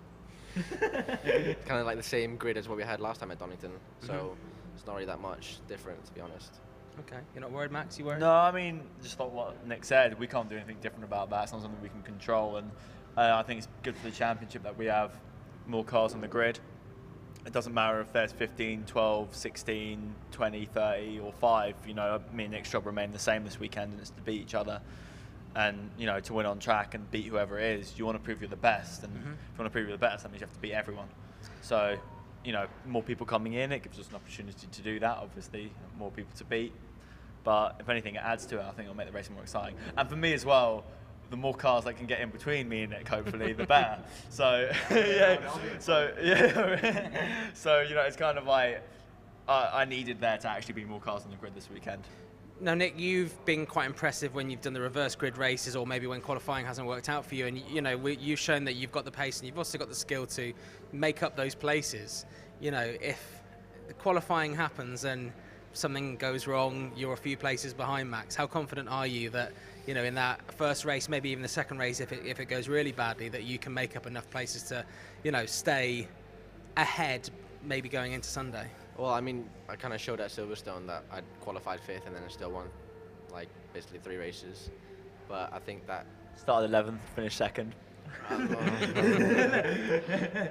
Kind of like the same grid as what we had last time at Donington, so it's not really that much different, to be honest. Okay, you're not worried, Max? You worried? No, I mean, just like what Nick said, we can't do anything different about that. It's not something we can control, and I think it's good for the championship that we have more cars on the grid. It doesn't matter if there's 15, 12, 16, 20, 30 or 5, you know, me and Nick's job remain the same this weekend, and it's to beat each other. And, you know, to win on track and beat whoever it is, you want to prove you're the best. And if you want to prove you're the best, that means you have to beat everyone. So, you know, more people coming in, it gives us an opportunity to do that, obviously, more people to beat. But if anything, it adds to it. I think it'll make the racing more exciting. And for me as well, the more cars that can get in between me and Nick, hopefully, the better. So, so, you know, it's kind of like, I needed there to actually be more cars on the grid this weekend. Now, Nick, you've been quite impressive when you've done the reverse grid races, or maybe when qualifying hasn't worked out for you. And, you know, you've shown that you've got the pace and you've also got the skill to make up those places. You know, if the qualifying happens and something goes wrong, you're a few places behind Max. How confident are you that, you know, in that first race, maybe even the second race, if it goes really badly, that you can make up enough places to, you know, stay ahead, maybe going into Sunday? Well, I mean, I kind of showed at Silverstone that I'd qualified 5th and then I still won, like, basically 3 races. But I think that... Started 11th, finished 2nd.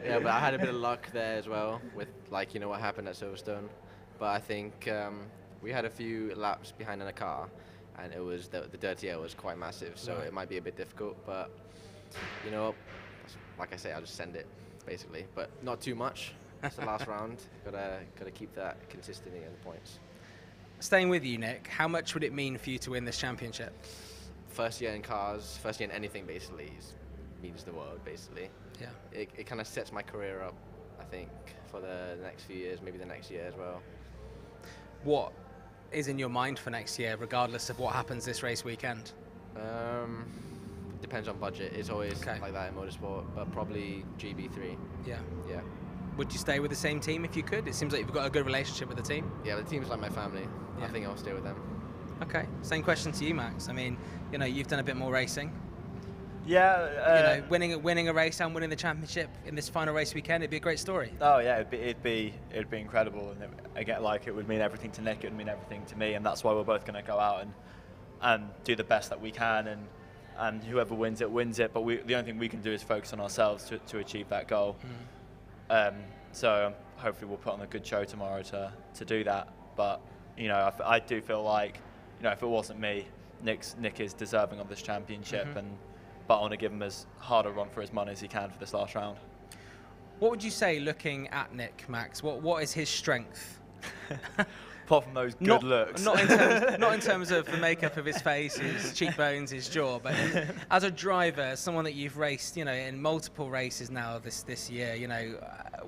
Yeah, but I had a bit of luck there as well with, like, you know, what happened at Silverstone. But I think we had a few laps behind in a car, and it was the dirty air was quite massive, so it might be a bit difficult. But, you know, like I say, I'll just send it, basically. But not too much. It's the last round. Gotta keep that consistency in the points. Staying with you, Nick, how much would it mean for you to win this championship? First year in cars, first year in anything, basically, means the world, basically. Yeah. It kind of sets my career up, I think, for the next few years, maybe the next year as well. What is in your mind for next year, regardless of what happens this race weekend? Depends on budget. It's always like that in motorsport, but probably GB3. Yeah. Yeah. Would you stay with the same team if you could? It seems like you've got a good relationship with the team. Yeah, the team's like my family. Yeah. I think I'll stay with them. Okay. Same question to you, Max. I mean, you know, you've done a bit more racing. Yeah. You know, winning a race and winning the championship in this final race weekend, it'd be a great story. Oh yeah, it'd be incredible, and again, like, it would mean everything to Nick, it would mean everything to me, and that's why we're both going to go out and do the best that we can, and whoever wins it wins it. But the only thing we can do is focus on ourselves to achieve that goal. So hopefully we'll put on a good show tomorrow to do that. But, you know, I do feel like, you know, if it wasn't me, Nick is deserving of this championship, but I want to give him as hard a run for his money as he can for this last round. What would you say, looking at Nick, Max? What is his strength? Apart from those good looks. Not in terms of the makeup of his face, his cheekbones, his jaw, but as a driver, as someone that you've raced, you know, in multiple races now this year, you know,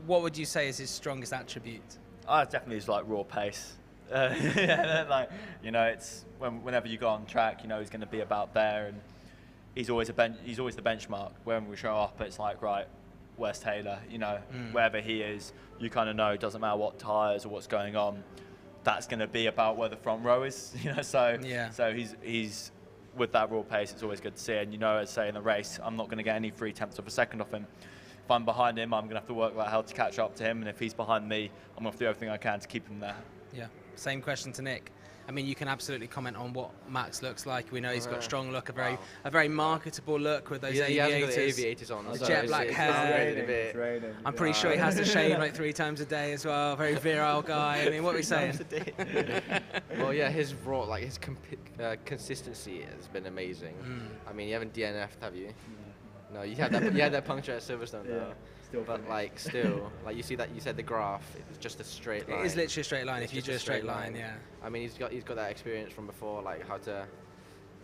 what would you say is his strongest attribute? Definitely his, like, raw pace. Yeah, like, you know, it's whenever you go on track, you know, he's going to be about there, and he's always the benchmark. When we show up, it's like, right, where's Taylor? You know, wherever he is, you kind of know, it doesn't matter what tyres or what's going on, that's going to be about where the front row is, you know. So he's with that raw pace. It's always good to see. And, you know, as say in the race, I'm not going to get any 0.3 of a second off him. If I'm behind him, I'm going to have to work like hell to catch up to him. And if he's behind me, I'm going to have to do everything I can to keep him there. Yeah. Same question to Nick. I mean, you can absolutely comment on what Max looks like. We know he's got a strong look, a very marketable look with those aviators on, the jet black hair. I'm pretty sure he has to shave like 3 times a day as well. Very virile guy. I mean, what are we saying? Well, yeah, his consistency has been amazing. I mean, you haven't DNF'd, have you? No, you had that puncture at Silverstone. Yeah. But like still, like you said the graph, it's just a straight line. It is literally a straight line if you do a straight line, yeah. I mean, he's got that experience from before, like how to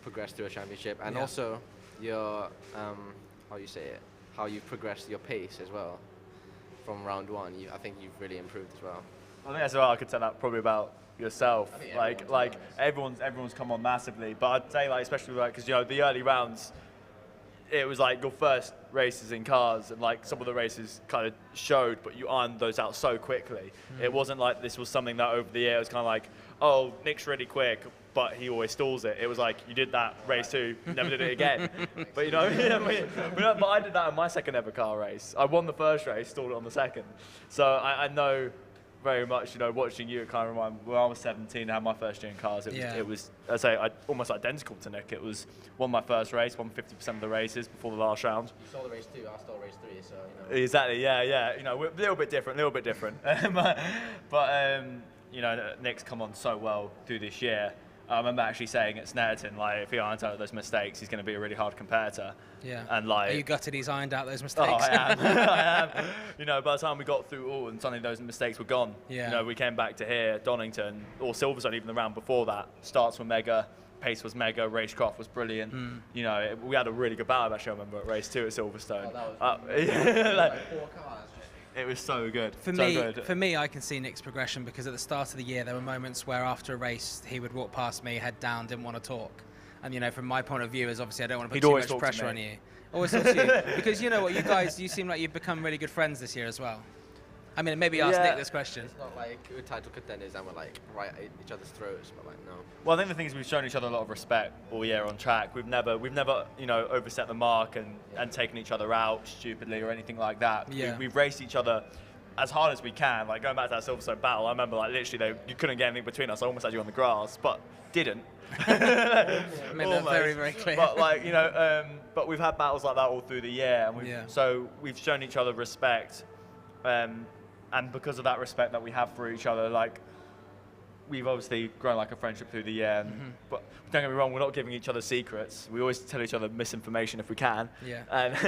progress through a championship, and also your how you've progressed your pace as well from round 1. I think you've really improved as well. I think as well, I could say that probably about yourself. Like everyone's come on massively, but I'd say, like, especially like, because, you know, the early rounds, it was like your first races in cars, and like some of the races kind of showed, but you ironed those out so quickly. It wasn't like this was something that over the year it was kind of like, oh, Nick's really quick, but he always stalls it. It was like, you did that race 2, never did it again. But, you know, but I did that in my second ever car race. I won the first race, stalled it on the second. So I know very much, you know, watching you, it kind of reminded me, when I was 17, I had my first year in cars. It was I'd say, almost identical to Nick. It was won my first race, won 50% of the races before the last round. You saw the race 2, I saw race 3, so, you know. Exactly, yeah. You know, we're a little bit different. But you know, Nick's come on so well through this year. I remember actually saying at Snetterton, like, if he irons out those mistakes, he's going to be a really hard competitor. Yeah. And like, are you gutted he's ironed out those mistakes? Oh, I am. I am. You know, by the time we got through all, and suddenly those mistakes were gone. Yeah. You know, we came back to here, Donington, or Silverstone, even the round before that. Starts were mega, pace was mega, racecraft was brilliant. You know, we had a really good battle, actually, I remember, at race 2 at Silverstone. Oh, that was like 4 cars. It was so good. For me, I can see Nick's progression, because at the start of the year, there were moments where after a race, he would walk past me, head down, didn't want to talk. And, you know, from my point of view, is obviously I don't want to put too much pressure on you. Always talk to you. Because, you know what, you guys, you seem like you've become really good friends this year as well. I mean, maybe ask Nick this question. It's not like we're title contenders and we're like right at each other's throats, but like no. Well, I think the thing is we've shown each other a lot of respect all year on track. We've never overset the mark and taken each other out stupidly or anything like that. Yeah. We've raced each other as hard as we can. Like going back to that Silverstone battle, I remember like literally you couldn't get anything between us. I almost had you on the grass, but didn't. Made that very, very clear. But like but we've had battles like that all through the year, and so we've shown each other respect. And because of that respect that we have for each other, like we've obviously grown like a friendship through the year. But don't get me wrong, we're not giving each other secrets. We always tell each other misinformation if we can. Yeah. And I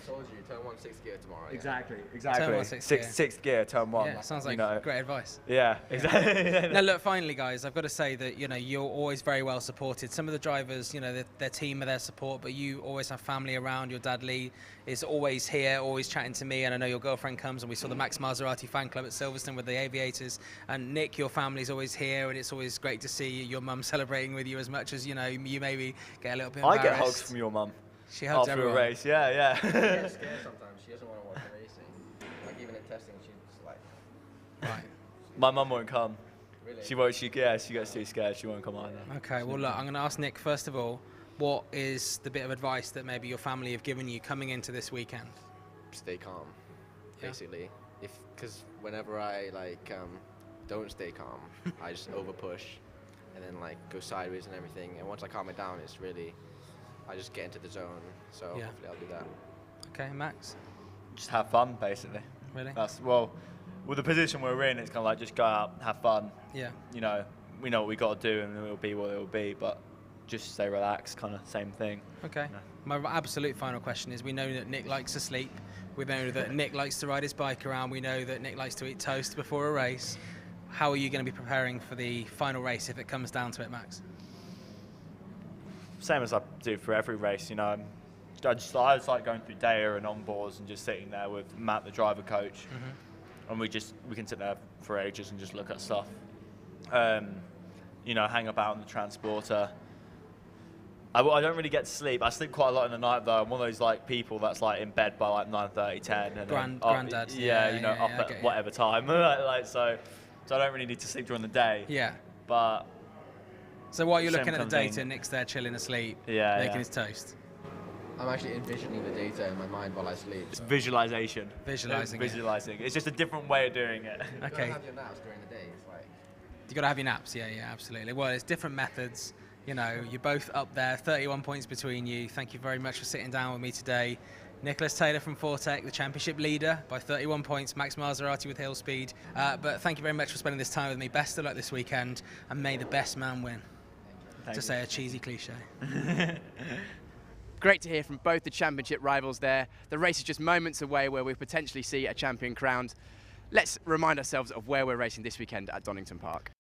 told you, turn 1 6th gear tomorrow. Exactly. Turn 1 6th gear. Sixth gear, turn 1. Yeah, sounds like great advice. Yeah, exactly. Now look, finally guys, I've got to say that you're always very well supported. Some of the drivers, their team are their support, but you always have family around. Your dad Lee is always here, always chatting to me, and I know your girlfriend comes, and we saw the Max Maserati fan club at Silverstone with the Aviators, and Nick, your family's always here, and it's always great to see your mum celebrating with you as much as you maybe get a little bit embarrassed. I get hugs from your mum. She hugs after everyone. a race, yeah. She gets scared sometimes. She doesn't want to watch the racing. Like even in testing, she's just like. Right. My mum won't come. Really? She won't. She gets too scared. She won't come either. Okay. Well, look, I'm going to ask Nick first of all. What is the bit of advice that maybe your family have given you coming into this weekend? Stay calm, basically. Because whenever I don't stay calm, I just over push, and then like go sideways and everything. And once I calm it down, it's really, I just get into the zone. So hopefully I'll do that. Okay, Max. Just have fun, basically. Really? With the position we're in, it's kind of like just go out, have fun. Yeah. We know what we got to do, and it'll be what it'll be. But just stay relaxed, kind of same thing. Okay. My absolute final question is: we know that Nick likes to sleep. We know that Nick likes to ride his bike around. We know that Nick likes to eat toast before a race. How are you going to be preparing for the final race if it comes down to it, Max? Same as I do for every race, I just like going through data and onboards and just sitting there with Matt, the driver coach, and we can sit there for ages and just look at stuff. Hang about in the transporter. I don't really get to sleep. I sleep quite a lot in the night though. I'm one of those like people that's like in bed by like 9:30, 10. And Granddad. Up at whatever time. So I don't really need to sleep during the day. Yeah. But so while you're looking at the data, Nick's there chilling asleep, making his toast. I'm actually envisioning the data in my mind while I sleep. It's visualization. Visualizing. It's just a different way of doing it. Okay. You gotta have your naps during the day. It's like. You gotta have your naps. Yeah, absolutely. Well, it's different methods. You're both up there, 31 points between you. Thank you very much for sitting down with me today. Nicholas Taylor from Fortec, the championship leader by 31 points. Max Maserati with Hill Speed. But thank you very much for spending this time with me. Best of luck this weekend, and may the best man win. To say a cheesy cliche. Great to hear from both the championship rivals there. The race is just moments away where we potentially see a champion crowned. Let's remind ourselves of where we're racing this weekend at Donington Park.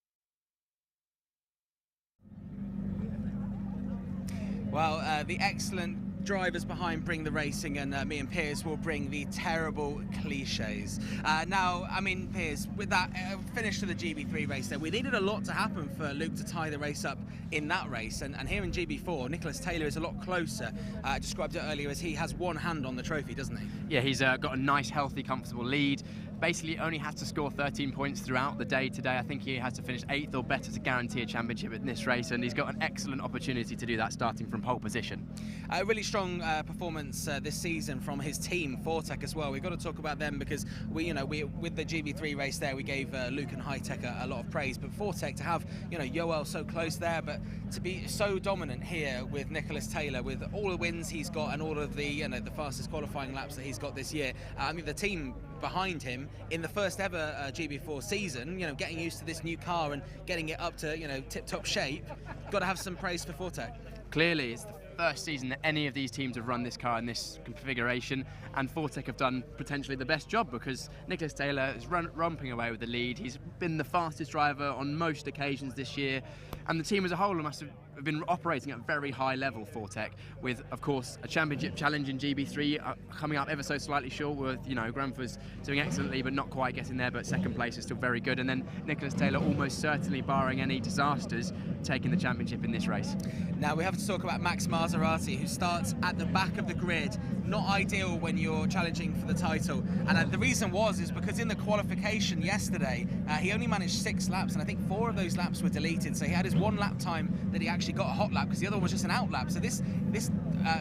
Well, the excellent drivers behind bring the racing, and me and Piers will bring the terrible cliches. Now, I mean, Piers, with that finish to the GB3 race there, we needed a lot to happen for Luke to tie the race up in that race. And here in GB4, Nicholas Taylor is a lot closer. I described it earlier as he has one hand on the trophy, doesn't he? Yeah, he's got a nice, healthy, comfortable lead. Basically only has to score 13 points throughout the day today. I think he has to finish 8th or better to guarantee a championship in this race, and he's got an excellent opportunity to do that starting from pole position. A really strong performance this season from his team, Fortec, as well. We've got to talk about them because we with the GB3 race there, we gave Luke and Hitech a lot of praise, but Fortec to have Yoel so close there, but to be so dominant here with Nicholas Taylor, with all the wins he's got and all of the the fastest qualifying laps that he's got this year. I mean, the team behind him in the first ever GB4 season, getting used to this new car and getting it up to tip-top shape. Got to have some praise for Fortec. Clearly, it's the first season that any of these teams have run this car in this configuration, and Fortec have done potentially the best job because Nicholas Taylor is romping away with the lead. He's been the fastest driver on most occasions this year, and the team as a whole must have have been operating at a very high level for Tech, with, of course, a championship challenge in GB3 coming up ever so slightly short, with, you know, Granfus doing excellently but not quite getting there, but second place is still very good. And then Nicholas Taylor, almost certainly, barring any disasters, taking the championship in this race. Now we have to talk about Max Maserati, who starts at the back of the grid. Not ideal when you're challenging for the title, and the reason is because in the qualification yesterday he only managed 6 laps, and I think 4 of those laps were deleted, so he had his 1 lap time that he actually got a hot lap, because the other one was just an out lap. So this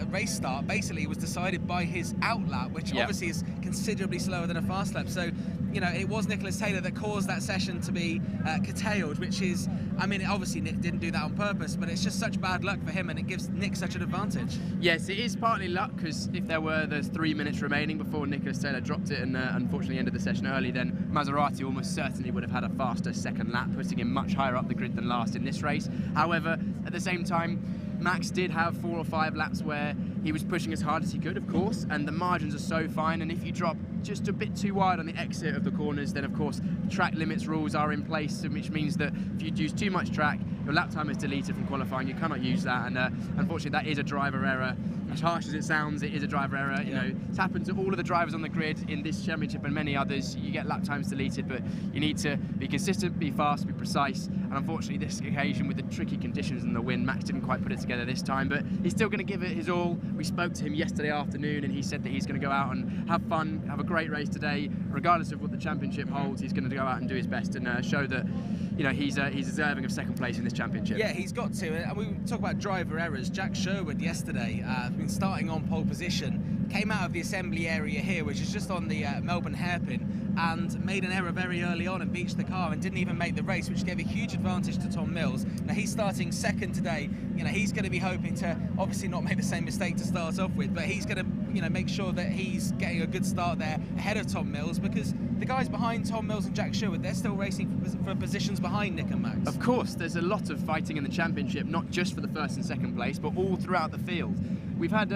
race start basically was decided by his out lap, which obviously is considerably slower than a fast lap. So, you know, it was Nicholas Taylor that caused that session to be curtailed, which is, I mean, obviously Nick didn't do that on purpose, but it's just such bad luck for him, and it gives Nick such an advantage. Yes, it is partly luck, because if there were those 3 minutes remaining before Nicholas Taylor dropped it and unfortunately ended the session early, then Maserati almost certainly would have had a faster second lap, putting him much higher up the grid than last in this race. However, at the same time, Max did have 4 or 5 laps where he was pushing as hard as he could, of course, and the margins are so fine, and if you drop just a bit too wide on the exit of the corners, then of course track limits rules are in place, which means that if you use too much track, your lap time is deleted from qualifying. You cannot use that, and unfortunately that is a driver error. As harsh as it sounds, it is a driver error. You know, it's happened to all of the drivers on the grid in this championship and many others. You get lap times deleted, but you need to be consistent, be fast, be precise. And unfortunately, this occasion with the tricky conditions and the wind, Max didn't quite put it together this time. But he's still going to give it his all. We spoke to him yesterday afternoon, and he said that he's going to go out and have fun, have a great race today, regardless of what the championship holds. He's going to go out and do his best and show that, you know, he's deserving of second place in this championship. Yeah, he's got to. And we talk about driver errors. Jack Sherwood yesterday, been starting on pole position, came out of the assembly area here, which is just on the Melbourne hairpin, and made an error very early on and beached the car and didn't even make the race, which gave a huge advantage to Tom Mills. Now he's starting second today. You know, he's going to be hoping to obviously not make the same mistake to start off with, but he's going to, you know, make sure that he's getting a good start there ahead of Tom Mills, because the guys behind Tom Mills and Jack Sherwood, they're still racing for positions behind Nick and Max. Of course, there's a lot of fighting in the championship, not just for the first and second place, but all throughout the field. We've had,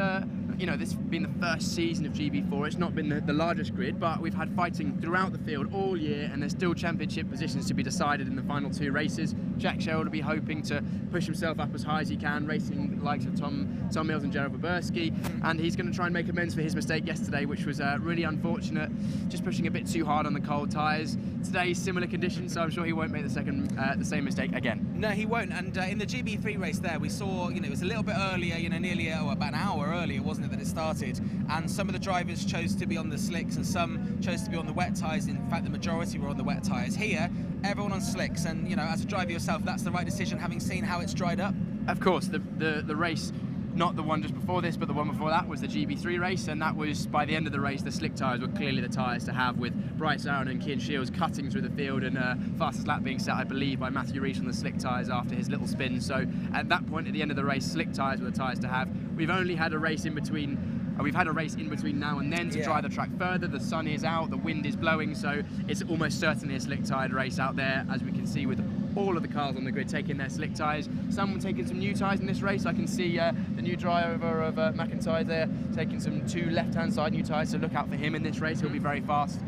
you know, this has been the first season of GB4. It's not been the largest grid, but we've had fighting throughout the field all year, and there's still championship positions to be decided in the final 2 races. Jack Sherwood will be hoping to push himself up as high as he can, racing the likes of Tom Mills and Gerald Waberski, and he's going to try and make amends for his mistake yesterday, which was really unfortunate, just pushing a bit too hard on the cold tyres. Today, similar conditions, so I'm sure he won't make the same mistake again. No, he won't. And in the GB3 race there, we saw, you know, it was a little bit earlier, you know, nearly about an hour earlier, wasn't it, that it started? And some of the drivers chose to be on the slicks and some chose to be on the wet tyres. In fact, the majority were on the wet tyres. Here, everyone on slicks, and, you know, as a driver yourself, that's the right decision, having seen how it's dried up. Of course, the race, not the one just before this, but the one before that, was the GB3 race, and that was, by the end of the race, the slick tyres were clearly the tyres to have, with Bryce Aaron and Kian Shields cutting through the field, and fastest lap being set, I believe, by Matthew Rees on the slick tyres after his little spin. So at that point, at the end of the race, slick tyres were the tyres to have. We've only had a race in between. We've had a race in between now and then to dry the track further. The sun is out, the wind is blowing, so it's almost certainly a slick tyred race out there, as we can see with all of the cars on the grid taking their slick tyres. Some taking some new tyres in this race. I can see the new driver of McIntyre there taking some 2 left-hand side new tyres, so look out for him in this race. He'll be very fast.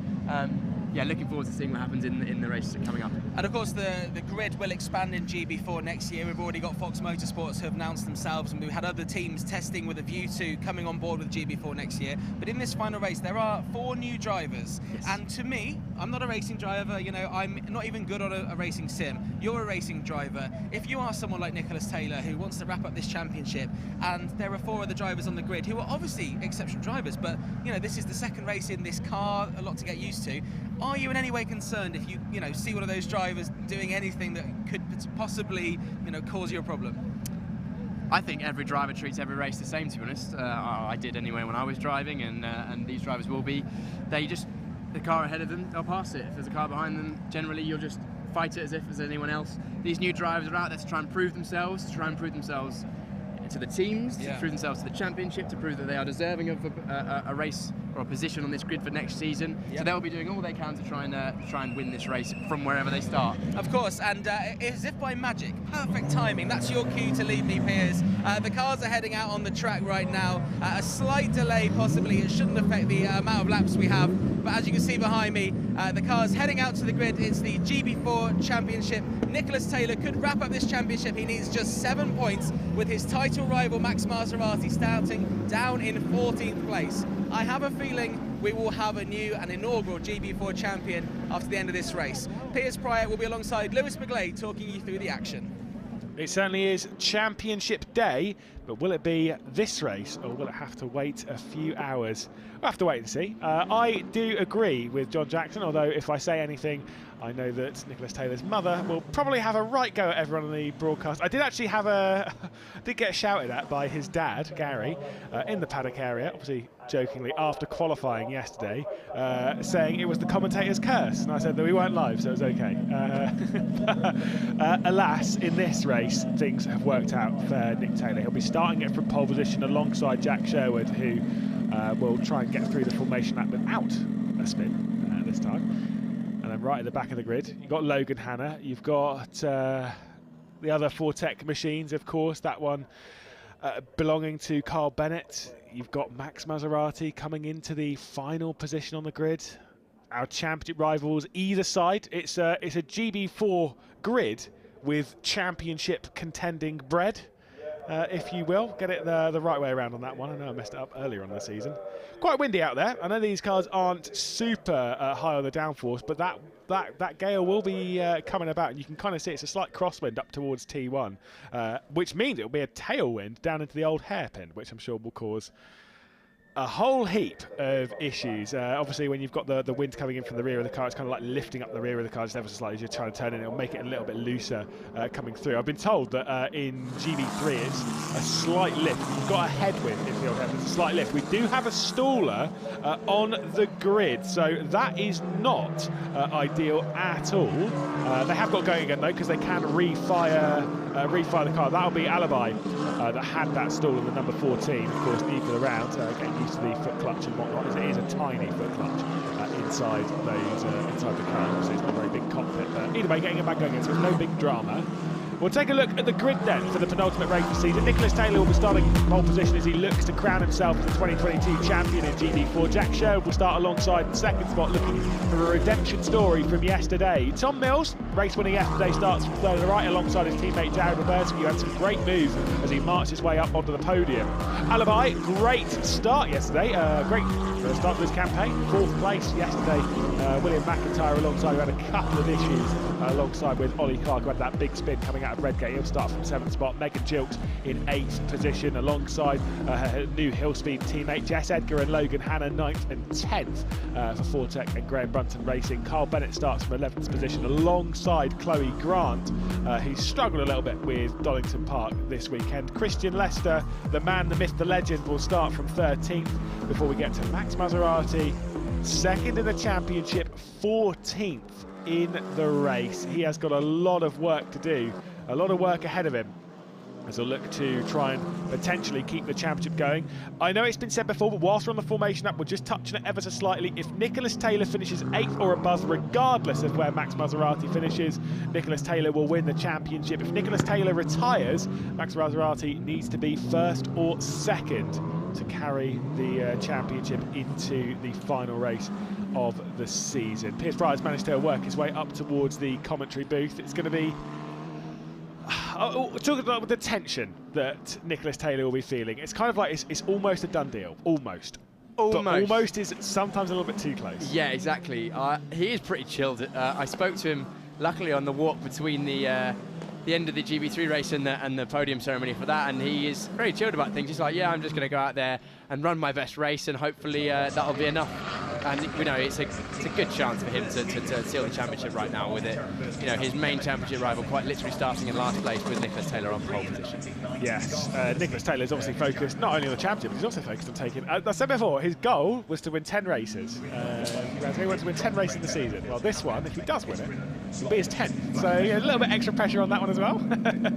Yeah, looking forward to seeing what happens in the race coming up. And of course the grid will expand in GB4 next year. We've already got Fox Motorsports who have announced themselves, and we've had other teams testing with a view to coming on board with GB4 next year. But in this final race there are 4 new drivers. Yes. And to me, I'm not a racing driver, you know, I'm not even good on a racing sim. You're a racing driver. If you are someone like Nicholas Taylor who wants to wrap up this championship, and there are 4 other drivers on the grid who are obviously exceptional drivers, but, you know, this is the second race in this car, a lot to get used to. Are you in any way concerned if you know, see one of those drivers doing anything that could possibly, you know, cause you a problem? I think every driver treats every race the same, to be honest. I did anyway when I was driving, and these drivers will be. The car ahead of them, they'll pass it. If there's a car behind them, generally you'll just fight it as if there's anyone else. These new drivers are out there to try and prove themselves, to the teams, to prove themselves to the championship, to prove that they are deserving of a race or a position on this grid for next season. Yep. So they'll be doing all they can to try and win this race from wherever they start. Of course, and as if by magic, perfect timing. That's your cue to lead me, Piers. The cars are heading out on the track right now. A slight delay, possibly. It shouldn't affect the amount of laps we have. But as you can see behind me, the car's heading out to the grid. It's the GB4 Championship. Nicholas Taylor could wrap up this championship. He needs just 7 points, with his title rival Max Maserati starting down in 14th place. I have a feeling we will have a new and inaugural GB4 champion after the end of this race. Piers Pryor will be alongside Lewis McGlade talking you through the action. It certainly is championship day, but will it be this race or will it have to wait a few hours? We'll have to wait and see. I do agree with John Jackson, although if I say anything, I know that Nicholas Taylor's mother will probably have a right go at everyone on the broadcast. I did actually did get shouted at by his dad, Gary, in the paddock area, obviously jokingly, after qualifying yesterday, saying it was the commentator's curse. And I said that we weren't live, so it was okay. Alas, in this race, things have worked out for Nick Taylor. He'll be starting it from pole position alongside Jack Sherwood, who will try and get through the formation lap without a spin this time. And then right at the back of the grid, you've got Logan Hanna, you've got the other Fortec machines, of course, that one belonging to Carl Bennett. You've got Max Maserati coming into the final position on the grid. Our championship rivals either side. It's a GB4 grid with championship contending bread, if you will. Get it the right way around on that one. I know I messed it up earlier on in the season. Quite windy out there. I know these cars aren't super high on the downforce, but that gale will be coming about, and you can kind of see it's a slight crosswind up towards T1, which means it'll be a tailwind down into the old hairpin, which I'm sure will cause a whole heap of issues. Obviously, when you've got the wind coming in from the rear of the car, it's kind of like lifting up the rear of the car just ever so slightly as you're trying to turn it. It'll make it a little bit looser coming through. I've been told that in GB3 it's a slight lift. You've got a headwind in the old hairpin. It's a slight lift. We do have a staller on the grid, so that is not ideal at all. They have got going again though, because they can refire the car. That'll be Alibi that had that stall in the number 14, of course, new for the round, getting used to the foot clutch and whatnot, as it is a tiny foot clutch inside the car. Obviously, it's not a very big cockpit, but either way, getting it back going again, so there's no big drama. We'll take a look at the grid then for the penultimate race of the season. Nicholas Taylor will be starting pole position as he looks to crown himself as the 2022 champion in GB4. Jack Sherwood will start alongside the second spot, looking for a redemption story from yesterday. Tom Mills, race winning yesterday, starts from third to the right alongside his teammate Jared Roberski, who had some great moves as he marched his way up onto the podium. Alibi, great start yesterday, great start to this campaign, 4th place yesterday. William McIntyre alongside, who had a couple of issues alongside with Ollie Clark, who had that big spin coming out of Redgate. He'll start from 7th spot. Megan Jilks in 8th position alongside her new Hill Speed teammate Jess Edgar and Logan Hanna 9th and 10th for Fortec and Graham Brunton Racing. Carl Bennett starts from 11th position alongside Chloe Grant, who struggled a little bit with Donington Park this weekend. Christian Lester, the man, the myth, the legend, will start from 13th before we get to Max Maserati, 2nd in the championship, 14th in the race. He has got a lot of work to do, a lot of work ahead of him as he'll look to try and potentially keep the championship going. I know it's been said before, but whilst we're on the formation up, we're just touching it ever so slightly. If Nicholas Taylor finishes 8th or above, regardless of where Max Maserati finishes, Nicholas Taylor will win the championship. If Nicholas Taylor retires, Max Maserati needs to be 1st or 2nd to carry the championship into the final race of the season. Piers Pryor's managed to work his way up towards the commentary booth. It's going to be talking about the tension that Nicholas Taylor will be feeling. It's kind of like it's almost a done deal, almost. But almost is sometimes a little bit too close. Yeah, exactly. He is pretty chilled. I spoke to him, luckily, on the walk between the end of the GB3 race and the podium ceremony for that, and he is very chilled about things. He's like, yeah, I'm just going to go out there and run my best race, and hopefully that'll be enough. And you know, it's a good chance for him to seal the championship right now with it. You know, his main championship rival quite literally starting in last place with Nicholas Taylor on pole position. Yes, Nicholas Taylor is obviously focused not only on the championship, but he's also focused on taking. I said before, his goal was to win 10 races. He wants to win 10 races in the season. Well, this one, if he does win it, It'll be his 10th, so yeah, a little bit extra pressure on that one as well.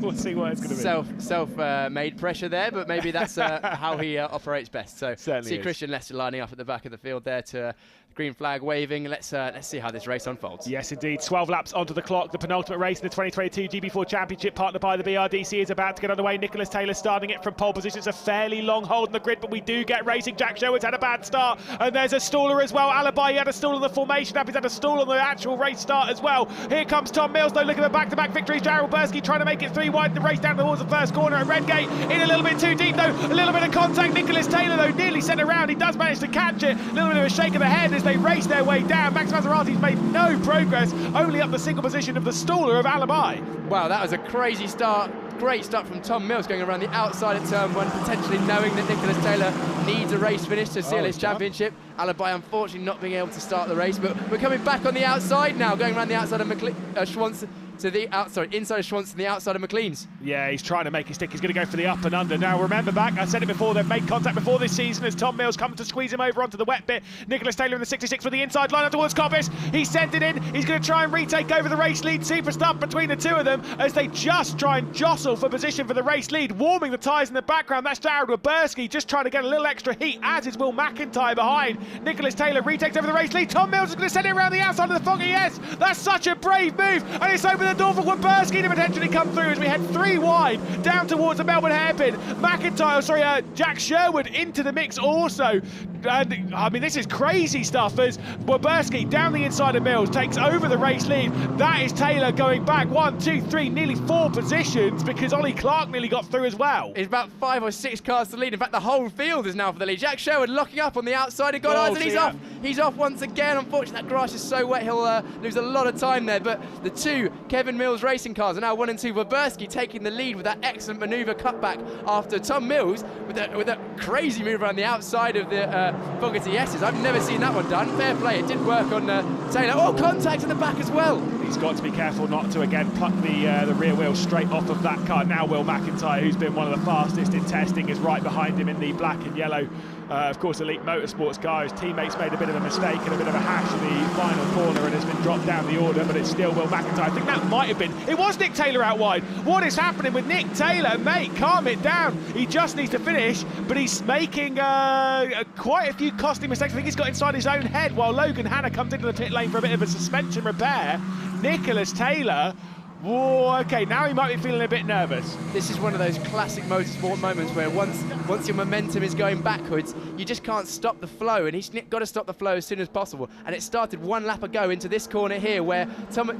We'll see what it's going to be. Self-made pressure there, but maybe that's how he operates best. So Certainly see is. Christian Lester lining up at the back of the field there to green flag waving. Let's see how this race unfolds. Yes, indeed. 12 laps onto the clock. The penultimate race in the 2022 GB4 Championship, partnered by the BRDC, is about to get underway. Nicholas Taylor starting it from pole position. It's a fairly long hold on the grid, but we do get racing. Jack Sherwood's had a bad start, and there's a staller as well. Alibi, he had a stall on the formation lap. He's had a stall on the actual race start as well. Here comes Tom Mills, though, looking at the back-to-back victories. Darryl Bursky trying to make it 3 wide in the race down towards the first corner at Redgate. In a little bit too deep, though. A little bit of contact. Nicholas Taylor, though, nearly sent around. He does manage to catch it. A little bit of a shake of the head as they race their way down. Max Maserati's made no progress, only up the single position of the staller of Alibi. Wow, that was a crazy start. Great start from Tom Mills going around the outside of turn 1, potentially knowing that Nicholas Taylor needs a race finish to seal his championship. Alibi unfortunately not being able to start the race, but we're coming back on the outside now, going around the outside of Schwantz to the outside, inside of Schwantz to the outside of McLean's. Yeah, he's trying to make a stick. He's going to go for the up and under. Now, remember back, I said it before, they've made contact before this season as Tom Mills comes to squeeze him over onto the wet bit. Nicholas Taylor in the 66 for the inside line up towards Coppice. He sent it in. He's going to try and retake over the race lead. Super stuff between the two of them as they just try and jostle for position for the race lead. Warming the tyres in the background, that's Darryl Waberski just trying to get a little extra heat, as is Will McIntyre behind. Nicholas Taylor retakes over the race lead. Tom Mills is going to send it around the outside of the Foggy S. That's such a brave move, and it's opened the door for Waberski to potentially come through as we head 3 wide down towards the Melbourne hairpin. Jack Sherwood into the mix also. And I mean, this is crazy stuff as Waberski down the inside of Mills takes over the race lead. That is Taylor going back 1, 2, 3, nearly 4 positions because Ollie Clark nearly got through as well. It's about 5 or 6 cars to lead. In fact, the whole field is now for the lead. Jack Sherwood locking up on the outside of Goddard, and he's off. He's off once again. Unfortunately, that grass is so wet, he'll lose a lot of time there. But the 2 Kevin Mills racing cars are now 1 and 2. Waberski taking the lead with that excellent manoeuvre cutback after Tom Mills with that crazy move around the outside of the Fogarty S's. I've never seen that one done. Fair play. It did work on Taylor. Oh, contact in the back as well. He's got to be careful not to again pluck the rear wheel straight off of that car. Now Will McIntyre, who's been one of the fastest in testing, is right behind him in the black and yellow. Of course, Elite Motorsports car. His teammates made a bit of a mistake and a bit of a hash in the final corner and has been dropped down the order, but it's still Will McIntyre. I think that might have been, it was Nick Taylor out wide. What is happening with Nick Taylor? Mate, calm it down. He just needs to finish, but he's making quite a few costly mistakes. I think he's got inside his own head while Logan Hanna comes into the pit lane for a bit of a suspension repair. Nicholas Taylor, whoa, okay, now he might be feeling a bit nervous. This is one of those classic motorsport moments where once your momentum is going backwards, you just can't stop the flow, and he's got to stop the flow as soon as possible. And it started 1 lap ago into this corner here where Tom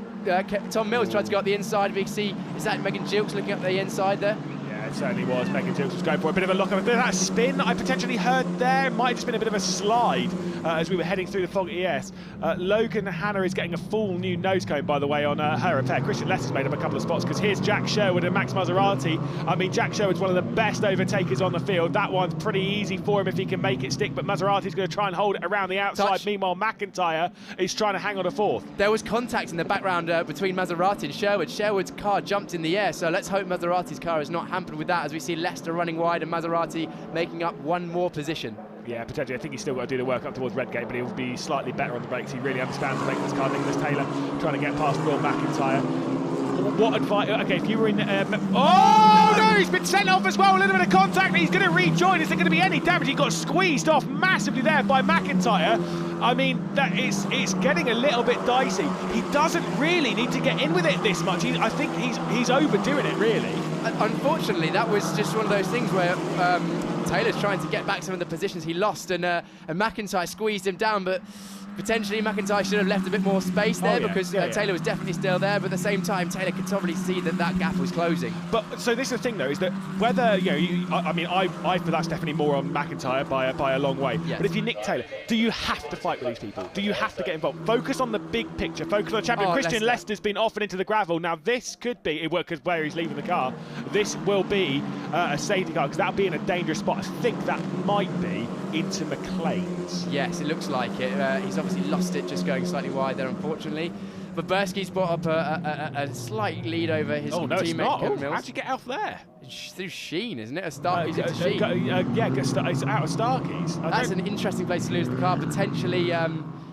Mills tried to go up the inside. We can see, is that Megan Gilks looking up the inside there? It certainly was. Megan Gilks was going for a bit of a lock-up. A bit of that spin I potentially heard there. It might have just been a bit of a slide as we were heading through the Foggy ES. Logan Hanna is getting a full new nose cone, by the way, on her repair. Christian Lester's made up a couple of spots because here's Jack Sherwood and Max Maserati. I mean, Jack Sherwood's one of the best overtakers on the field. That one's pretty easy for him if he can make it stick, but Maserati's going to try and hold it around the outside. Meanwhile, McIntyre is trying to hang on to 4th. There was contact in the background between Maserati and Sherwood. Sherwood's car jumped in the air, so let's hope Maserati's car is not hampered with that as we see Leicester running wide and Maserati making up 1 more position. Yeah, potentially. I think he's still got to do the work up towards Redgate, but he'll be slightly better on the brakes. He really understands the this car. Nicholas Taylor trying to get past Will McIntyre. What advice? Okay, if you were in... oh, no, he's been sent off as well. A little bit of contact. He's going to rejoin. Is there going to be any damage? He got squeezed off massively there by McIntyre. I mean, it's getting a little bit dicey. He doesn't really need to get in with it this much. I think he's overdoing it, really. Unfortunately, that was just one of those things where Taylor's trying to get back some of the positions he lost, and McIntyre squeezed him down, but potentially McIntyre should have left a bit more space there because Taylor was definitely still there, but at the same time Taylor could probably see that gap was closing. But so this is the thing though, is that whether I feel that's definitely more on McIntyre by a long way. Yes. But if you're Nick Taylor, do you have to fight with these people? Do you have to get involved? Focus on the big picture. Focus on the champion. Christian Lester's been offered into the gravel. Now this could be because where he's leaving the car, this will be a safety car because that'll be in a dangerous spot. I think that might be into McLean's. Yes, it looks like it. He's obviously lost it just going slightly wide there, unfortunately. Waberski's brought up a slight lead over his teammate Kevin Mills. How'd you get off there? Through Sheen, isn't it? A Starkey's into Sheen. Yeah, it's out of Starkey's. That's an interesting place to lose the car. Potentially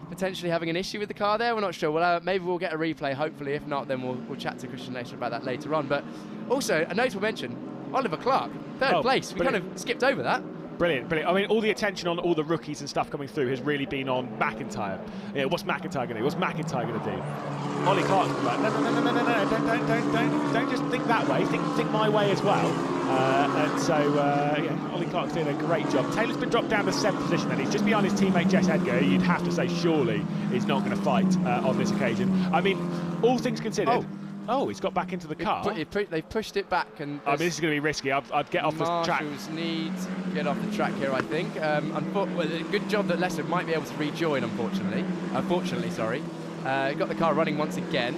potentially having an issue with the car there. We're not sure. Well, maybe we'll get a replay, hopefully. If not, then we'll chat to Christian Lester about that later on. But also, a notable mention, Oliver Clark, third place. We kind of skipped over that. Brilliant, brilliant. I mean, all the attention on all the rookies and stuff coming through has really been on McIntyre. Yeah, what's McIntyre going to do? What's McIntyre going to do? Ollie Clark's like, no, don't just think that way. Think my way as well. And so, yeah, Ollie Clark's doing a great job. Taylor's been dropped down to 7th position, and he's just behind his teammate Jess Edgar. You'd have to say, surely he's not going to fight on this occasion. I mean, all things considered. Oh, he's got back into the car. They've pushed it back, and I mean, this is going to be risky. I'd get off the track. Marshals need to get off the track here, I think. Well, good job that Leicester might be able to rejoin, unfortunately. Unfortunately, sorry. Got the car running once again.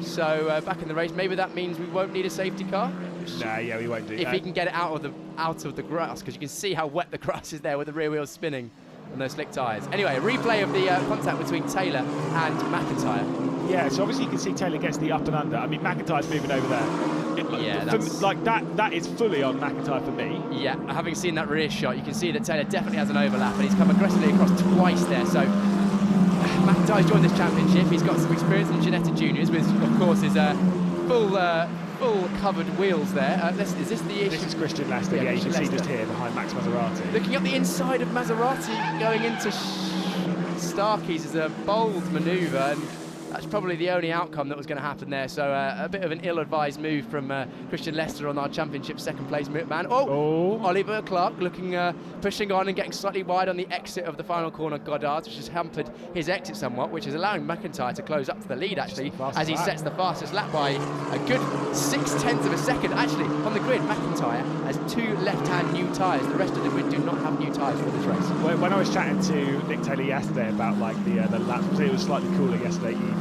So back in the race, maybe that means we won't need a safety car. Nah, yeah, we won't do that. If he can get it out of the grass, because you can see how wet the grass is there with the rear wheels spinning on those slick tyres. Anyway, a replay of the contact between Taylor and McIntyre. Yeah, so obviously you can see Taylor gets the up and under. I mean, McIntyre's moving over there. Yeah, that is fully on McIntyre for me. Yeah, having seen that rear shot, you can see that Taylor definitely has an overlap, and he's come aggressively across twice there. So McIntyre's joined this championship. He's got some experience in Ginetta Juniors, with, of course, his full covered wheels there. Is this the issue? This is Christian Lester. Yeah, you can see just here behind Max Maserati. Looking up the inside of Maserati, going into Starkeys is a bold manoeuvre, and that's probably the only outcome that was going to happen there. So a bit of an ill-advised move from Christian Lester on our championship second place man. Oliver Clark looking, pushing on and getting slightly wide on the exit of the final corner Goddard, which has hampered his exit somewhat, which is allowing McIntyre to close up to the lead actually, as he sets the fastest lap by a good 0.6 of a second. Actually, on the grid, McIntyre has 2 left-hand new tyres. The rest of the grid do not have new tyres for this race. When I was chatting to Nick Taylor yesterday about like the laps, it was slightly cooler yesterday evening.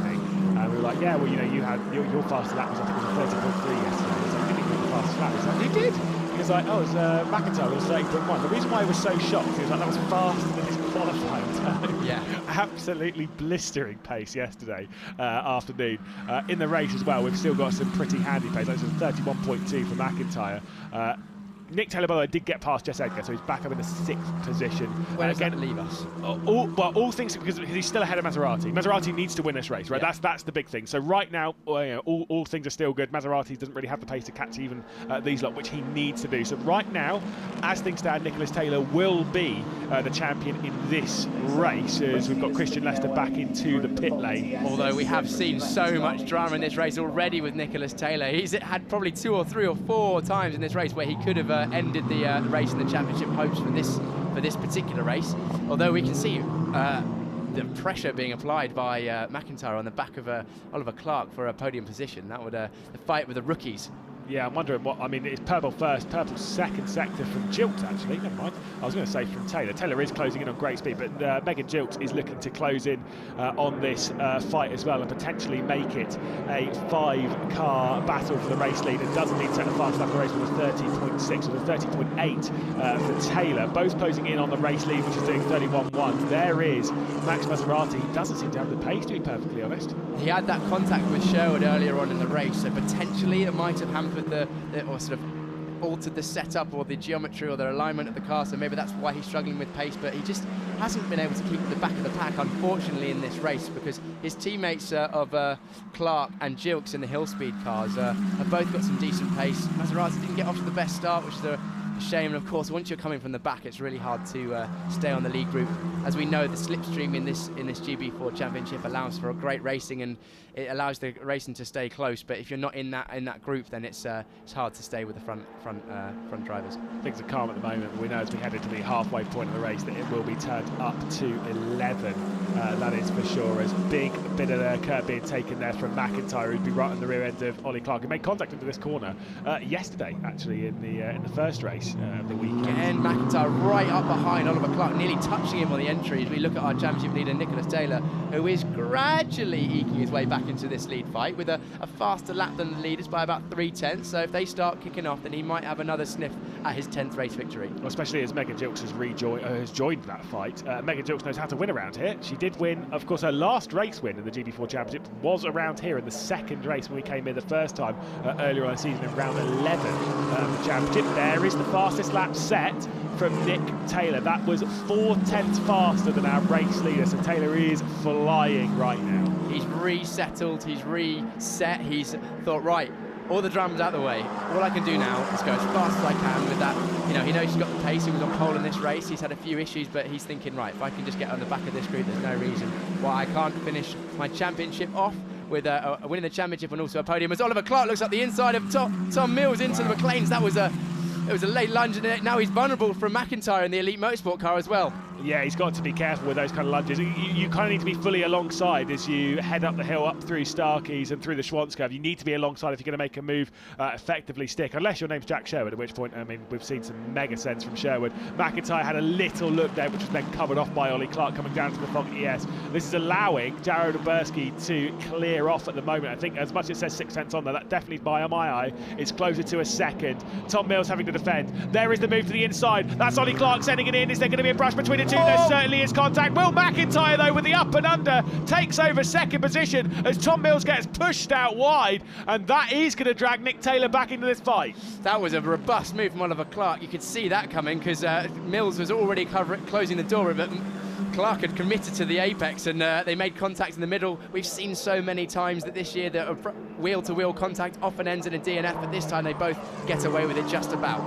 We were like, yeah, well, you know, you had your fastest lap was, I think it was 30.3 yesterday. I was like, didn't you the fastest lap? He's like, you did? He was like, oh, it was McIntyre was 30.1. The reason why I was so shocked, he was like, that was faster than his qualifying time. Yeah. Absolutely blistering pace yesterday afternoon. In the race as well, we've still got some pretty handy pace. That was 31.2 for McIntyre. Nick Taylor, by the way, did get past Jess Edgar, so he's back up in the 6th position. Where does that leave us? All things, because he's still ahead of Maserati. Maserati needs to win this race, right? Yeah. That's the big thing. So right now, all things are still good. Maserati doesn't really have the pace to catch even these lot, which he needs to do. So right now, as things stand, Nicholas Taylor will be the champion in this race, as we've got Christian Lester back into the pit lane. Although we have seen so much drama in this race already with Nicholas Taylor. He's had probably 2 or 3 or 4 times in this race where he could have ended the race in the championship hopes for this particular race. Although we can see the pressure being applied by McIntyre on the back of Oliver Clark for a podium position. That would the fight with the rookies. Yeah, I'm wondering what, I mean, it's purple first, purple second sector from Jilt, actually. Never mind. I was going to say from Taylor. Taylor is closing in on great speed, but Megan Jilt is looking to close in on this fight as well and potentially make it a 5-car battle for the race lead. It doesn't need to set the fastest lap of the race with a 30.6 or a 30.8 for Taylor. Both closing in on the race lead, which is doing 31.1. There is Max Maserati. He doesn't seem to have the pace, to be perfectly honest. He had that contact with Sherwood earlier on in the race, so potentially it might have hampered or sort of altered the setup or the geometry or the alignment of the car, so maybe that's why he's struggling with pace, but he just hasn't been able to keep the back of the pack, unfortunately, in this race, because his teammates of Clark and Jilks in the hill speed cars have both got some decent pace. Maserati didn't get off to the best start, which is a shame, and of course once you're coming from the back it's really hard to stay on the lead group. As we know, the slipstream in this GB4 Championship allows for a great racing, and it allows the racing to stay close, but if you're not in that group, then it's hard to stay with the front drivers. Things are calm at the moment. We know as we head into the halfway point of the race that it will be turned up to 11. That is for sure. As big bit of the curb being taken there from McIntyre, who'd be right on the rear end of Ollie Clark, who made contact into this corner yesterday, actually in the first race of the weekend. Again, McIntyre right up behind Oliver Clark, nearly touching him on the entry. As we look at our championship leader Nicholas Taylor, who is gradually eking his way back into this lead fight with a faster lap than the leaders by about 0.3. So if they start kicking off, then he might have another sniff at his 10th race victory. Well, especially as Megan Gilks has joined that fight. Megan Gilks knows how to win around here. She did win, of course, her last race win in the GB4 Championship was around here in the second race when we came in the first time earlier on the season in round 11 of the championship. There is the fastest lap set from Nick Taylor. That was 4/10 faster than our race leader, so Taylor is flying right now. He's resettled, he's reset, he's thought, right, all the drama's out of the way. All I can do now is go as fast as I can with that. You know, he knows he's got the pace, he was on pole in this race, he's had a few issues, but he's thinking, right, if I can just get on the back of this group, there's no reason why I can't finish my championship off with winning the championship and also a podium. As Oliver Clark looks up the inside of Tom Mills into the McLeans, it was a late lunge, and now he's vulnerable from McIntyre in the Elite Motorsport car as well. Yeah, he's got to be careful with those kind of lunges. You kind of need to be fully alongside as you head up the hill, up through Starkeys and through the Schwanz. You need to be alongside if you're going to make a move effectively stick, unless your name's Jack Sherwood, at which point, I mean, we've seen some mega sense from Sherwood. McIntyre had a little look there, which was then covered off by Ollie Clark coming down to the Fog ES. This is allowing Jared Oberski to clear off at the moment. I think as much as it says 6 on there, that definitely, by my eye, is closer to a second. Tom Mills having to defend. There is the move to the inside. That's Ollie Clark sending it in. Is there going to be a brush between the two? There certainly is contact. Will McIntyre, though, with the up and under, takes over second position as Tom Mills gets pushed out wide, and that is going to drag Nick Taylor back into this fight. That was a robust move from Oliver Clark. You could see that coming because Mills was already closing the door, but Clark had committed to the apex, and they made contact in the middle. We've seen so many times that this year that wheel-to-wheel contact often ends in a DNF, but this time they both get away with it just about.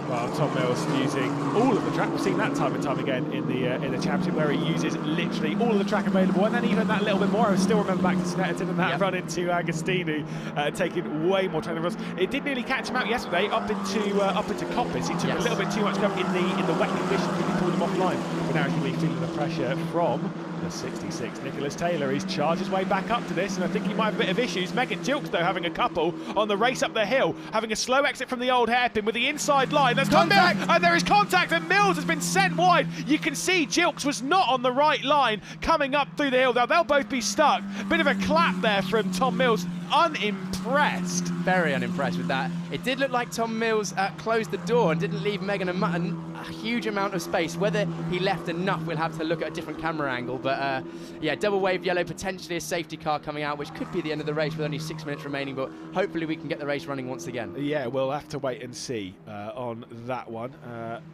Well, Tom Mills using all of the track. We've seen that time and time again in the championship, where he uses literally all of the track available, and then even that little bit more. I still remember back to Snetterton and that run into Agostini, taking way more time than us. It did nearly catch him out yesterday up into Coppice. He took a little bit too much cover in the wet conditions when he pulled him offline. But now he's really feeling the pressure from the 66. Nicholas Taylor, he's charged his way back up to this, and I think he might have a bit of issues. Megan Gilks, though, having a couple on the race up the hill, having a slow exit from the old hairpin with the inside line. There's contact, and there is contact, and Mills has been sent wide. You can see Gilks was not on the right line coming up through the hill. Now they'll both be stuck. Bit of a clap there from Tom Mills. Unimpressed. Very unimpressed with that. It did look like Tom Mills closed the door and didn't leave Megan a huge amount of space. Whether he left enough, we'll have to look at a different camera angle. But yeah, double wave yellow, potentially a safety car coming out, which could be the end of the race with only 6 minutes remaining. But hopefully we can get the race running once again. Yeah, we'll have to wait and see on that one.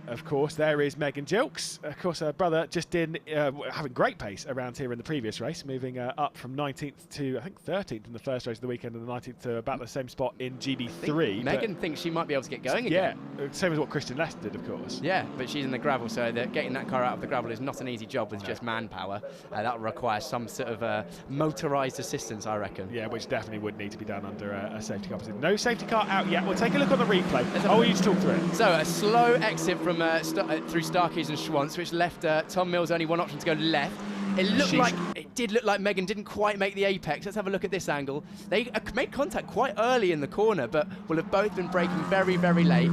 Of course, there is Megan Gilks. Of course, her brother just having great pace around here in the previous race, moving up from 19th to, I think, 13th in the first race of the weekend, and the 19th to about the same spot in GB3. Megan thinks she might be able to get going again. Yeah, same as what Christian Lester did, of course. Yeah, but she's in the gravel, so getting that car out of the gravel is not an easy job with just manpower. That will require some sort of motorised assistance, I reckon. Yeah, which definitely would need to be done under a safety car. No safety car out yet. We'll take a look on the replay. I want you to talk through it. So a slow exit from through Starkeys and Schwanz, which left Tom Mills only one option to go left. It did look like Megan didn't quite make the apex. Let's have a look at this angle. They made contact quite early in the corner, but will have both been braking very, very late.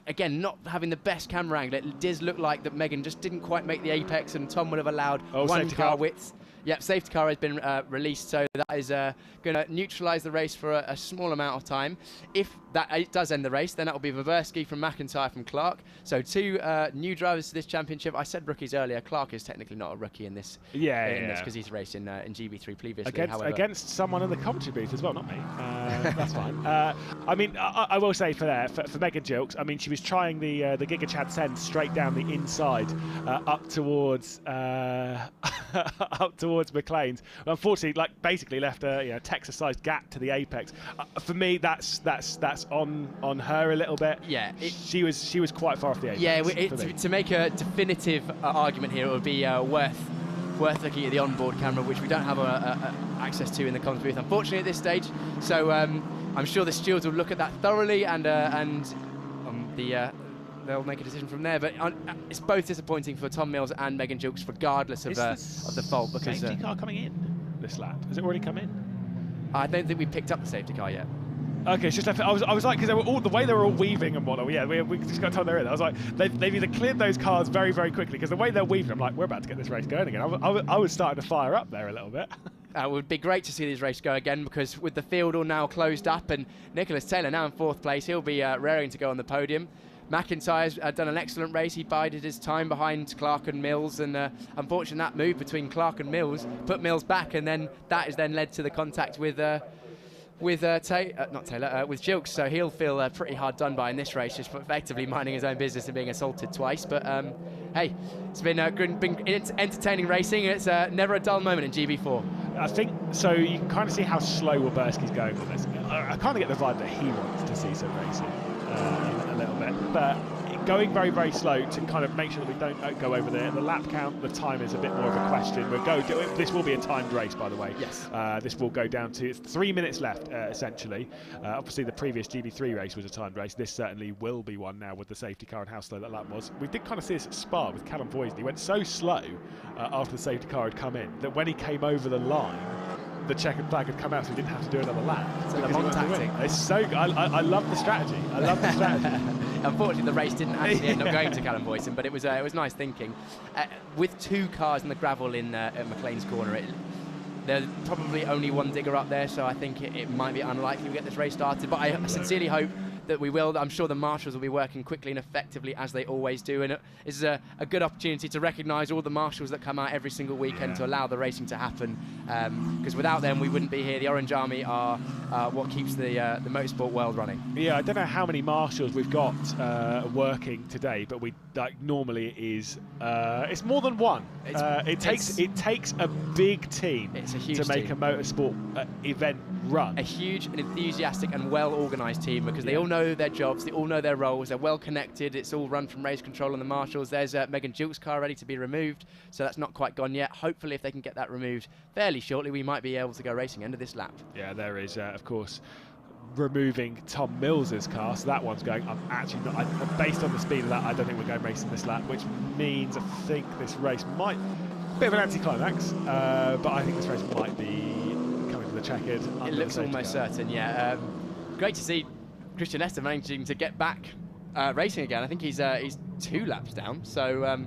Again, not having the best camera angle. It does look like that Megan just didn't quite make the apex, and Tom would have allowed one car width. Yep, safety car has been released, so that is going to neutralise the race for a small amount of time. If that does end the race, then that will be Vaversky from McIntyre from Clark. So two new drivers to this championship. I said rookies earlier. Clark is technically not a rookie in this. Because he's raced in GB3 previously. Against someone in the commentary booth as well, not me. That's fine. I mean, I will say for Megan Gilks, I mean, she was trying the Giga Chad send straight down the inside up towards McLean's. Unfortunately, basically left a Texas-sized gap to the apex. For me, that's on her a little bit. Yeah, she was quite far off the apex. Yeah, to make a definitive argument here, it would be worth looking at the onboard camera, which we don't have access to in the comms booth, unfortunately, at this stage. So I'm sure the stewards will look at that thoroughly, and they'll make a decision from there. But it's both disappointing for Tom Mills and Megan Gilks, regardless of the fault. Because safety car coming in this lap, has it already come in? I don't think we picked up the safety car yet. Okay, it's just left. I was like, because they were all the way they were all weaving and whatnot. Yeah, we just got told they're in. I was like, they've either cleared those cars very, very quickly, because the way they're weaving, I'm like, we're about to get this race going again. I was starting to fire up there a little bit. It would be great to see this race go again, because with the field all now closed up and Nicholas Taylor now in 4th place, he'll be raring to go on the podium. McIntyre's done an excellent race. He bided his time behind Clark and Mills, and unfortunately that move between Clark and Mills put Mills back, and then that has then led to the contact with Jilks, so he'll feel pretty hard done by in this race, just effectively minding his own business and being assaulted twice. But hey, it's been entertaining racing. It's never a dull moment in GB4. I think so. You can kind of see how slow Wilberski's going with this. I kind of get the vibe that he wants to see some racing a little bit, but going very, very slow to kind of make sure that we don't go over the lap count. The time is a bit more of a question. This will be a timed race, by the way. Yes. This will go down to 3 minutes left, essentially. Obviously, the previous GB3 race was a timed race. This certainly will be one now with the safety car and how slow that lap was. We did kind of see this at Spa with Callum Voisin. He went so slow after the safety car had come in that when he came over the line, the checkered flag had come out, so he didn't have to do another lap. It's a Le Mans tactic. It's so good. I love the strategy. I love the strategy. Unfortunately, the race didn't actually end up going to Callum Voisin, but it was nice thinking. With 2 cars in the gravel in at McLean's corner, there's probably only one digger up there, so I think it might be unlikely we get this race started. But I sincerely hope that we will. I'm sure the marshals will be working quickly and effectively as they always do, and it is a good opportunity to recognise all the marshals that come out every single weekend to allow the racing to happen, because without them we wouldn't be here. The Orange Army are what keeps the motorsport world running. Yeah, I don't know how many marshals we've got working today, but normally it is it's more than one. It takes a big team to make a motorsport event run. A huge and enthusiastic and well organised team, because they all know their jobs, they all know their roles, they're well connected. It's all run from race control and the marshals. There's Megan Jilks' car ready to be removed, so that's not quite gone yet. Hopefully, if they can get that removed fairly shortly, we might be able to go racing end of this lap. Yeah, there is, of course, removing Tom Mills's car, so that one's going. I'm actually not, based on the speed of that, I don't think we're going racing this lap, which means I think this race might, bit of an anticlimax, but I think this race might be coming to the checkered. It looks almost certain, yeah. Great to see Christian Lester managing to get back racing again. I think he's 2 laps down, so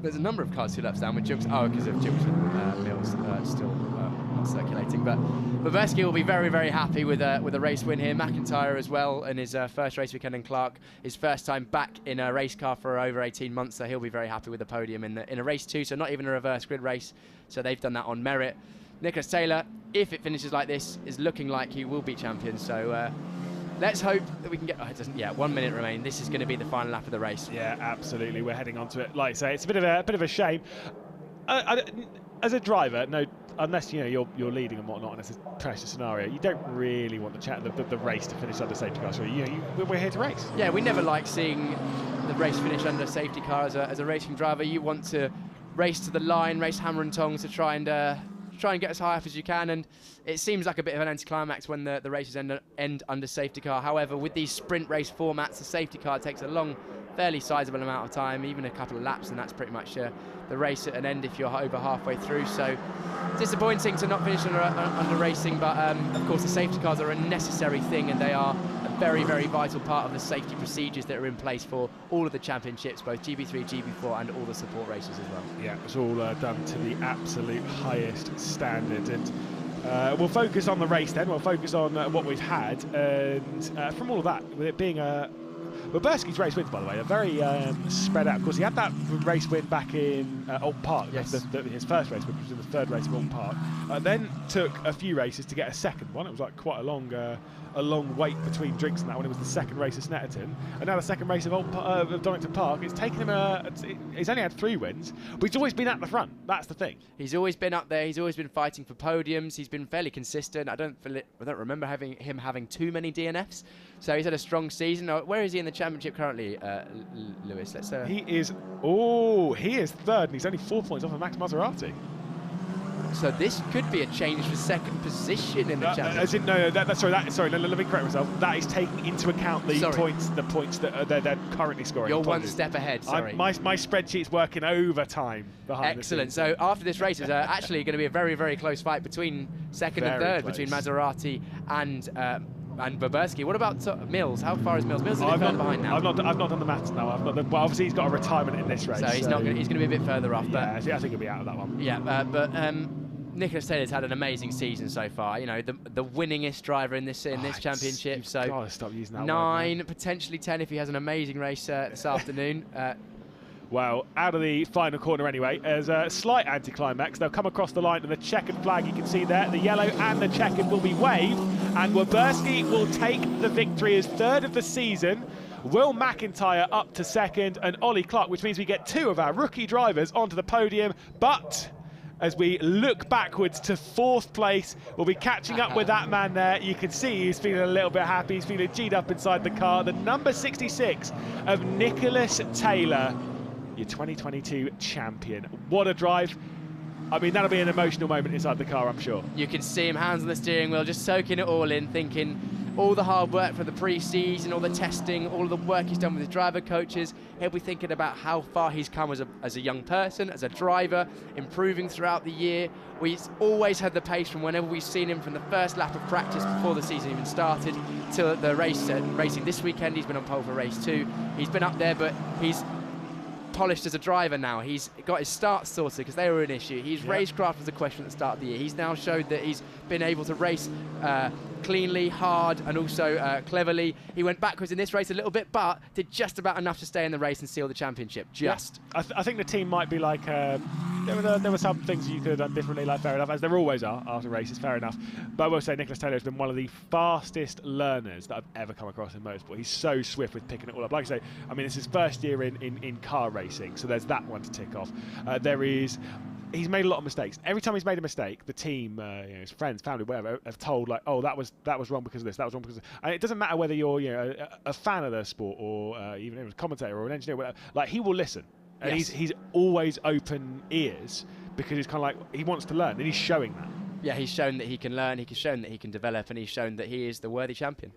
there's a number of cars 2 laps down with Jilks. Oh, because of Jilks and Mills still not circulating. But Wilberski will be very, very happy with a race win here. McIntyre as well in his first race weekend, and Clark his first time back in a race car for over 18 months, so he'll be very happy with the podium in a race 2, so not even a reverse grid race, so they've done that on merit. Nicholas Taylor, if it finishes like this, is looking like he will be champion, so let's hope that we can get. 1 minute remain. This is going to be the final lap of the race. Yeah, absolutely. We're heading onto it. Like I say, it's a bit of a shame. As a driver, no, unless you're leading and whatnot, and it's a pressure scenario, you don't really want the race to finish under safety car. So we're here to race. Yeah, we never like seeing the race finish under safety car as a racing driver. You want to race to the line, race hammer and tongs to try and get as high up as you can, and it seems like a bit of an anticlimax when the races end under safety car. However, with these sprint race formats, the safety car takes a long, fairly sizable amount of time, even a couple of laps, and that's pretty much the race at an end if you're over halfway through. So disappointing to not finish under racing, but of course the safety cars are a necessary thing, and they are a very, very vital part of the safety procedures that are in place for all of the championships, both GB3, GB4 and all the support races as well. Yeah, it's all done to the absolute highest standard, and we'll focus on the race then. We'll focus on what we've had, and from all of that, with it being Wilberski's race wins, by the way, are very spread out. Of course, he had that race win back in Old Park. Yes. His first race win, which was in the 3rd race of Old Park. Then took a few races to get a second one. It was like quite a long wait between drinks and that one. It was the 2nd race of Snetterton, and now the 2nd race of Donington Park. It's taken him he's only had 3 wins, but he's always been at the front. That's the thing. He's always been up there. He's always been fighting for podiums. He's been fairly consistent. I don't remember him having too many DNFs. So he's had a strong season. Where is he in the championship currently, Lewis? He is 3rd, and he's only 4 points off of Max Maserati. So this could be a change for 2nd position in the championship. Let me correct myself. That is taking into account the points that they're currently scoring. You're one step ahead. Sorry, my spreadsheet's working overtime behind. Excellent. So after this race is actually going to be a very, very close fight between 2nd and 3rd, between Maserati and Wilberski. What about Mills? How far is Mills? Mills is a bit further behind now. I've not done the maths now. Well, obviously he's got a retirement in this race. So he's going to be a bit further off. Yeah, I think he'll be out of that one. Yeah, but Nicholas Taylor's had an amazing season so far. You know, the winningest driver in this championship. You've So gotta stop using that 9, word, potentially 10 if he has an amazing race this afternoon. Well, out of the final corner anyway, as a slight anticlimax, they'll come across the line and the checkered flag you can see there, the yellow and the checkered will be waved, and Waberski will take the victory as third of the season. Will McIntyre up to second and Ollie Clark, which means we get 2 of our rookie drivers onto the podium. But as we look backwards to 4th place, we'll be catching up with that man there. You can see he's feeling a little bit happy. He's feeling G'd up inside the car. The number 66 of Nicholas Taylor, your 2022 champion. What a drive. I mean, that'll be an emotional moment inside the car, I'm sure. You can see him, hands on the steering wheel, just soaking it all in, thinking all the hard work for the pre-season, all the testing, all of the work he's done with his driver coaches. He'll be thinking about how far he's come as a young person, as a driver, improving throughout the year. We've always had the pace from whenever we've seen him, from the first lap of practice before the season even started to the racing this weekend. He's been on pole for race 2. He's been up there, but he's polished as a driver now. He's got his starts sorted because they were an issue. His racecraft was a question at the start of the year. He's now showed that he's been able to race cleanly, hard, and also cleverly. He went backwards in this race a little bit, but did just about enough to stay in the race and seal the championship. Just. Yeah. I think the team might be like, there were some things you could have done differently, like fair enough, as there always are after races, fair enough. But I will say Nicholas Taylor has been one of the fastest learners that I've ever come across in motorsport. He's so swift with picking it all up. Like I say, I mean, it's his first year in car racing, so there's that one to tick off. He's made a lot of mistakes. Every time he's made a mistake, the team, his friends, family, whatever, have told like, "Oh, that was wrong because of this. That was wrong because of this." And it doesn't matter whether you're a fan of the sport or even a commentator or an engineer. Whatever. Like, he will listen, and he's always open ears because he's kind of like, he wants to learn, and he's showing that. Yeah, he's shown that he can learn. He's shown that he can develop, and he's shown that he is the worthy champion.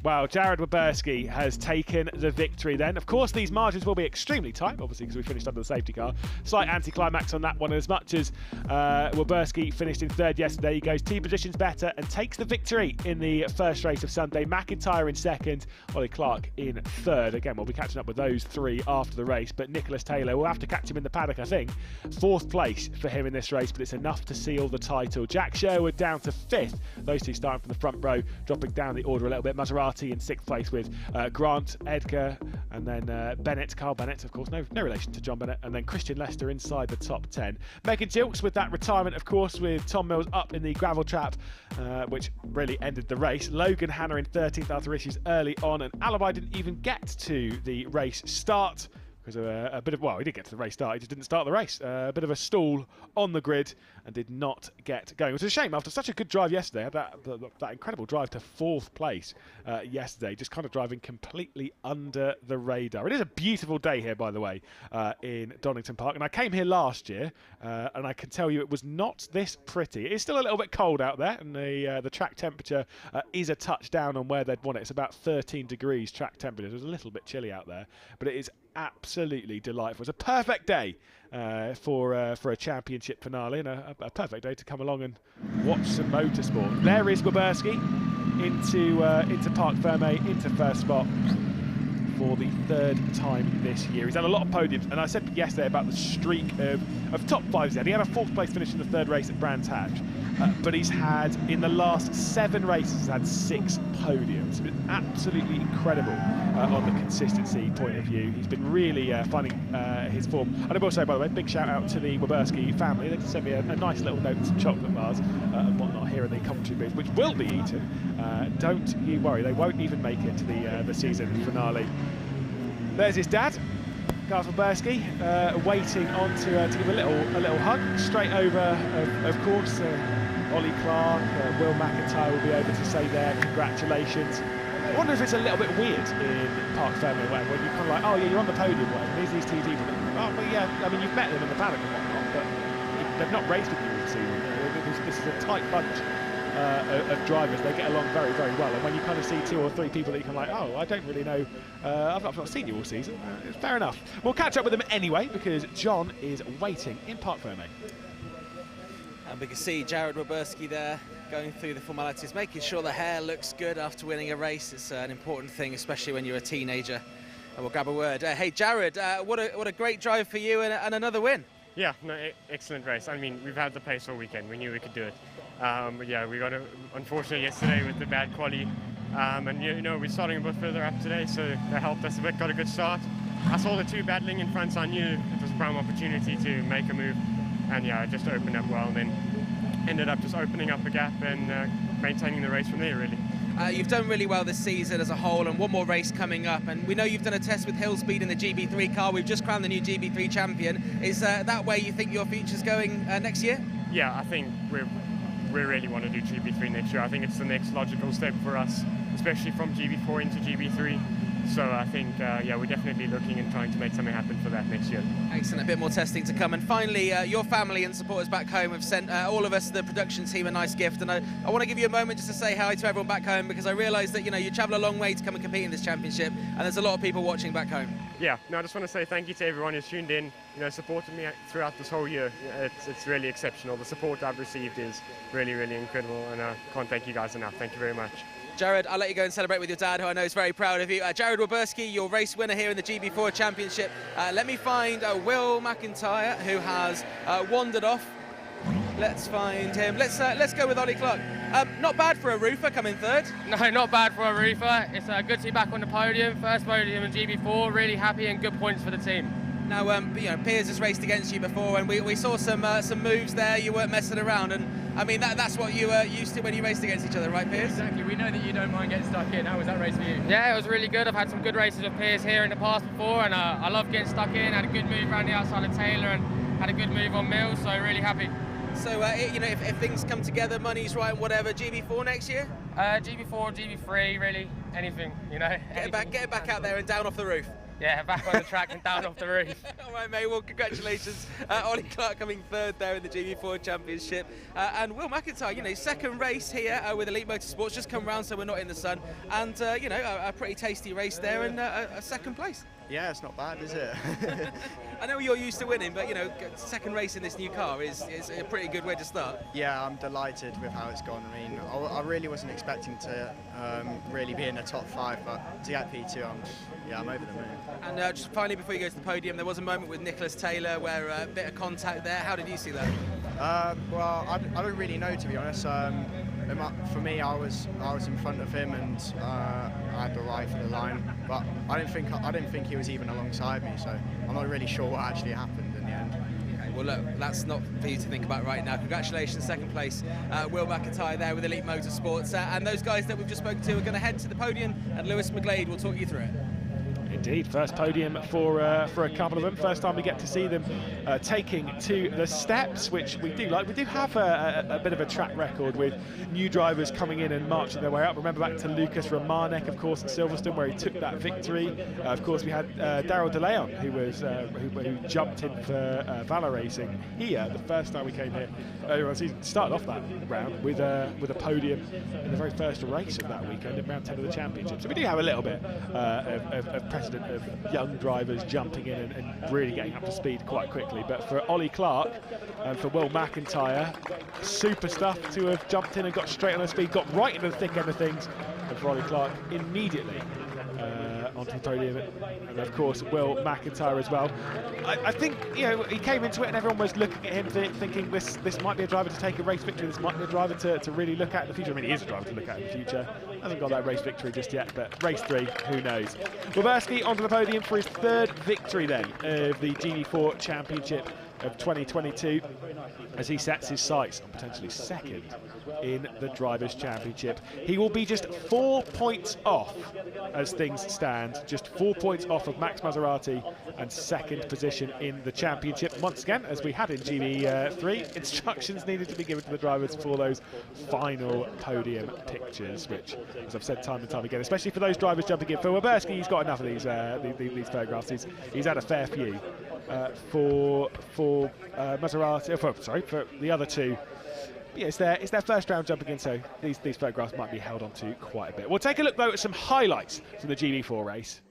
Well, Jared Waberski has taken the victory then. Of course, these margins will be extremely tight, obviously, because we finished under the safety car. Slight anticlimax on that one. As much as Waberski finished in 3rd yesterday, he goes 2 positions better and takes the victory in the first race of Sunday. McIntyre in 2nd, Ollie Clark in 3rd. Again, we'll be catching up with those 3 after the race, but Nicholas Taylor, we'll have to catch him in the paddock, I think. 4th place for him in this race, but it's enough to seal the title. Jack Sherwood down to 5th. Those 2 starting from the front row, dropping down the order a little bit. Maserati in 6th place with Grant, Edgar, and then Bennett, Carl Bennett, of course, no relation to John Bennett, and then Christian Lester inside the top 10. Megan Gilks with that retirement, of course, with Tom Mills up in the gravel trap, which really ended the race. Logan Hanna in 13th after issues early on, and Alibi didn't even get to the race start because of a bit of, well, he did get to the race start, he just didn't start the race. A bit of a stall on the grid and did not get going. It was a shame after such a good drive yesterday, that incredible drive to 4th place yesterday, just kind of driving completely under the radar. It is a beautiful day here, by the way, in Donington Park, and I came here last year, and I can tell you it was not this pretty. It is still a little bit cold out there, and the track temperature is a touch down on where they'd want it. It's about 13 degrees track temperature. It was a little bit chilly out there, but it is absolutely delightful. It's a perfect day for a championship finale, and a perfect day to come along and watch some motorsport. There is Waberski into Parc Fermé, into first spot for the 3rd time this year. He's had a lot of podiums, and I said yesterday about the streak of top 5s. He had a 4th place finish in the 3rd race at Brands Hatch, but he's had, in the last 7 races, he's had 6 podiums. It's been absolutely incredible on the consistency point of view. He's been really finding his form. And I will say, by the way, big shout out to the Waberski family. They sent me a nice little note with some chocolate bars and whatnot here in the commentary booth, which will be eaten. Don't you worry, they won't even make it to the season finale. There's his dad, Garth Waberski, waiting on to give a little hug. Straight over, of course, Ollie Clark, Will McIntyre will be able to say there, congratulations. I wonder if it's a little bit weird in Parc Fermé, when you're kind of like, oh yeah, you're on the podium, there's these 2 people. Oh, but yeah, I mean, you've met them in the paddock and whatnot, but they've not raced with you all season. This is a tight bunch of drivers. They get along very, very well. And when you kind of see 2 or 3 people that you can like, oh, I don't really know, I've not seen you all season. Fair enough. We'll catch up with them anyway, because John is waiting in Parc Fermé. And we can see Jared Waberski there going through the formalities, making sure the hair looks good after winning a race. It's an important thing, especially when you're a teenager. And we'll grab a word. Hey, Jared, what a great drive for you and another win. Yeah, no, excellent race. I mean, we've had the pace all weekend. We knew we could do it. But yeah, we got unfortunately yesterday with the bad quali. And you know, we're starting a bit further up today, so that helped us a bit, got a good start. I saw the two battling in front, so I knew it was a prime opportunity to make a move. And yeah, it just opened up well, and then ended up just opening up a gap and maintaining the race from there, really. You've done really well this season as a whole, and one more race coming up, and we know you've done a test with Hill Speed in the GB3 car. We've just crowned the new GB3 champion. Is that where you think your future's going next year? Yeah, I think we really want to do GB3 next year. I think it's the next logical step for us, especially from GB4 into GB3. So I think, yeah, we're definitely looking and trying to make something happen for that next year. Excellent, a bit more testing to come. And finally, your family and supporters back home have sent all of us, the production team, a nice gift. And I want to give you a moment just to say hi to everyone back home, because I realise that, you know, you travel a long way to come and compete in this championship, and there's a lot of people watching back home. Yeah, no, I just want to say thank you to everyone who's tuned in, you know, supported me throughout this whole year. It's really exceptional. The support I've received is really, really incredible, and I can't thank you guys enough. Thank you very much. Jared, I'll let you go and celebrate with your dad, who I know is very proud of you. Jared Waberski, your race winner here in the GB4 Championship. Let me find Will McIntyre, who has wandered off. Let's find him. Let's go with Ollie Clark. Not bad for a roofer coming third. No, not bad for a roofer. It's good to be back on the podium. First podium in GB4. Really happy and good points for the team. Now, you know, Piers has raced against you before, and we saw some moves there. You weren't messing around, and I mean that's what you were used to when you raced against each other, right, Piers? Exactly. We know that you don't mind getting stuck in. How was that race for you? Yeah, it was really good. I've had some good races with Piers here in the past before, and I love getting stuck in. Had a good move around the outside of Taylor, and had a good move on Mills, so really happy. So, you know, if things come together, money's right, whatever, GB4 next year? GB4, GB3, really, anything, you know. Get back out there and down off the roof. Yeah, back on the track and down off the roof. All right, mate, well, congratulations. Ollie Clark coming third there in the GB4 Championship. And Will McIntyre, you know, second race here with Elite Motorsports, just come round so we're not in the sun. And, you know, a pretty tasty race there and a second place. Yeah, it's not bad, is it? I know you're used to winning, but, you know, second race in this new car is a pretty good way to start. Yeah, I'm delighted with how it's gone. I mean, I really wasn't expecting to really be in the top 5, but to get P2, I'm over the moon. And just finally, before you go to the podium, there was a moment with Nicholas Taylor where a bit of contact there. How did you see that? Well, I don't really know, to be honest. For me, I was in front of him, and I had the right for the line, but I didn't think he was even alongside me, so I'm not really sure what actually happened in the end. Okay, well, look, that's not for you to think about right now. Congratulations, second place, Will McIntyre there with Elite Motorsports, and those guys that we've just spoken to are going to head to the podium, and Lewis McGlade will talk you through it. Indeed, first podium for a couple of them. First time we get to see them taking to the steps, which we do like. We do have a bit of a track record with new drivers coming in and marching their way up. Remember back to Lucas Romanek, of course, at Silverstone, where he took that victory. Of course, we had Daryl DeLeon, who jumped in for Valor Racing here the first time we came here earlier on the season. Started off that round with a podium in the very first race of that weekend in round 10 of the championship. So we do have a little bit of precedent of young drivers jumping in and really getting up to speed quite quickly. But for Ollie Clark and for Will McIntyre, super stuff to have jumped in and got straight on their speed, got right into the thick end of things. And for Ollie Clark, immediately onto the podium, and of course Will McIntyre as well. I think, you know, he came into it and everyone was looking at him thinking this might be a driver to take a race victory, this might be a driver to really look at in the future. I mean, he is a driver to look at in the future, hasn't got that race victory just yet, but race 3, who knows. Waberski onto the podium for his third victory then of the GB4 Championship of 2022, as he sets his sights on potentially second in the Drivers' Championship. He will be just 4 points off as things stand, just 4 points off of Max Maserati and second position in the championship. Once again, as we had in GB3, instructions needed to be given to the drivers for those final podium pictures, which, as I've said time and time again, especially for those drivers jumping in. For Waberski, he's got enough of these photographs. He's had a fair few. For Maserati, for the other two, yeah, it's their first round jumping in, so these photographs might be held on to quite a bit. We'll take a look though at some highlights from the GB4 race.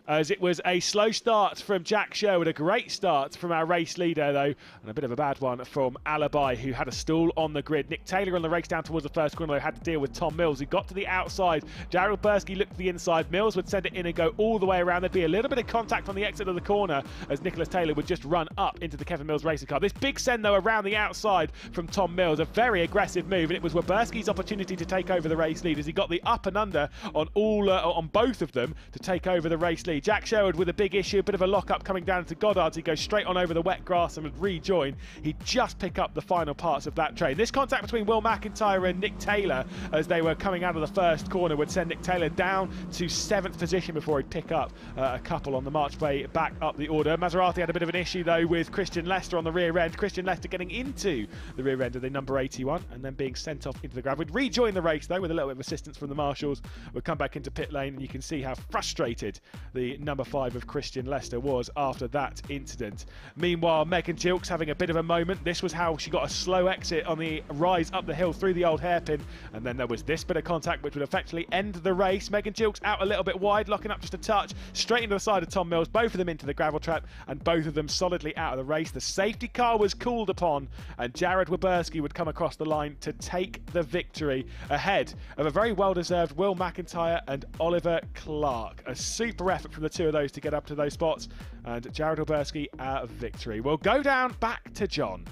as it was a slow start from Jack Sherwood, a great start from our race leader though, and a bit of a bad one from Alibi, who had a stall on the grid. Nick Taylor on the race down towards the first corner though had to deal with Tom Mills, who got to the outside. Jared Bursky looked to the inside. Mills would send it in and go all the way around. There'd be a little bit of contact on the exit of the corner as Nicholas Taylor would just run up into the Kevin Mills racing car. This big send though around the outside from Tom Mills, a very aggressive move, and it was Waberski's opportunity to take over the race lead as he got the up and under on both of them to take over the race lead. Jack Sherwood with a big issue, a bit of a lock-up coming down to Goddard's. He goes straight on over the wet grass and would rejoin. He'd just pick up the final parts of that train. This contact between Will McIntyre and Nick Taylor as they were coming out of the first corner would send Nick Taylor down to 7th position before he'd pick up a couple on the march way back up the order. Maserati had a bit of an issue though with Christian Lester on the rear end. Christian Lester getting into the rear end of the number 81 and then being sent off into the gravel. Would rejoin the race though with a little bit of assistance from the marshals. Would come back into pit lane, and you can see how frustrated the number 5 of Christian Lester was after that incident. Meanwhile, Megan Gilks having a bit of a moment. This was how she got a slow exit on the rise up the hill through the old hairpin, and then there was this bit of contact which would effectively end the race. Megan Gilks out a little bit wide, locking up just a touch, straight into the side of Tom Mills, both of them into the gravel trap, and both of them solidly out of the race. The safety car was called upon, and Jared Waberski would come across the line to take the victory ahead of a very well-deserved Will McIntyre and Oliver Clark. A super effort from the two of those to get up to those spots, and Jared Waberski out of victory. We'll go down back to John.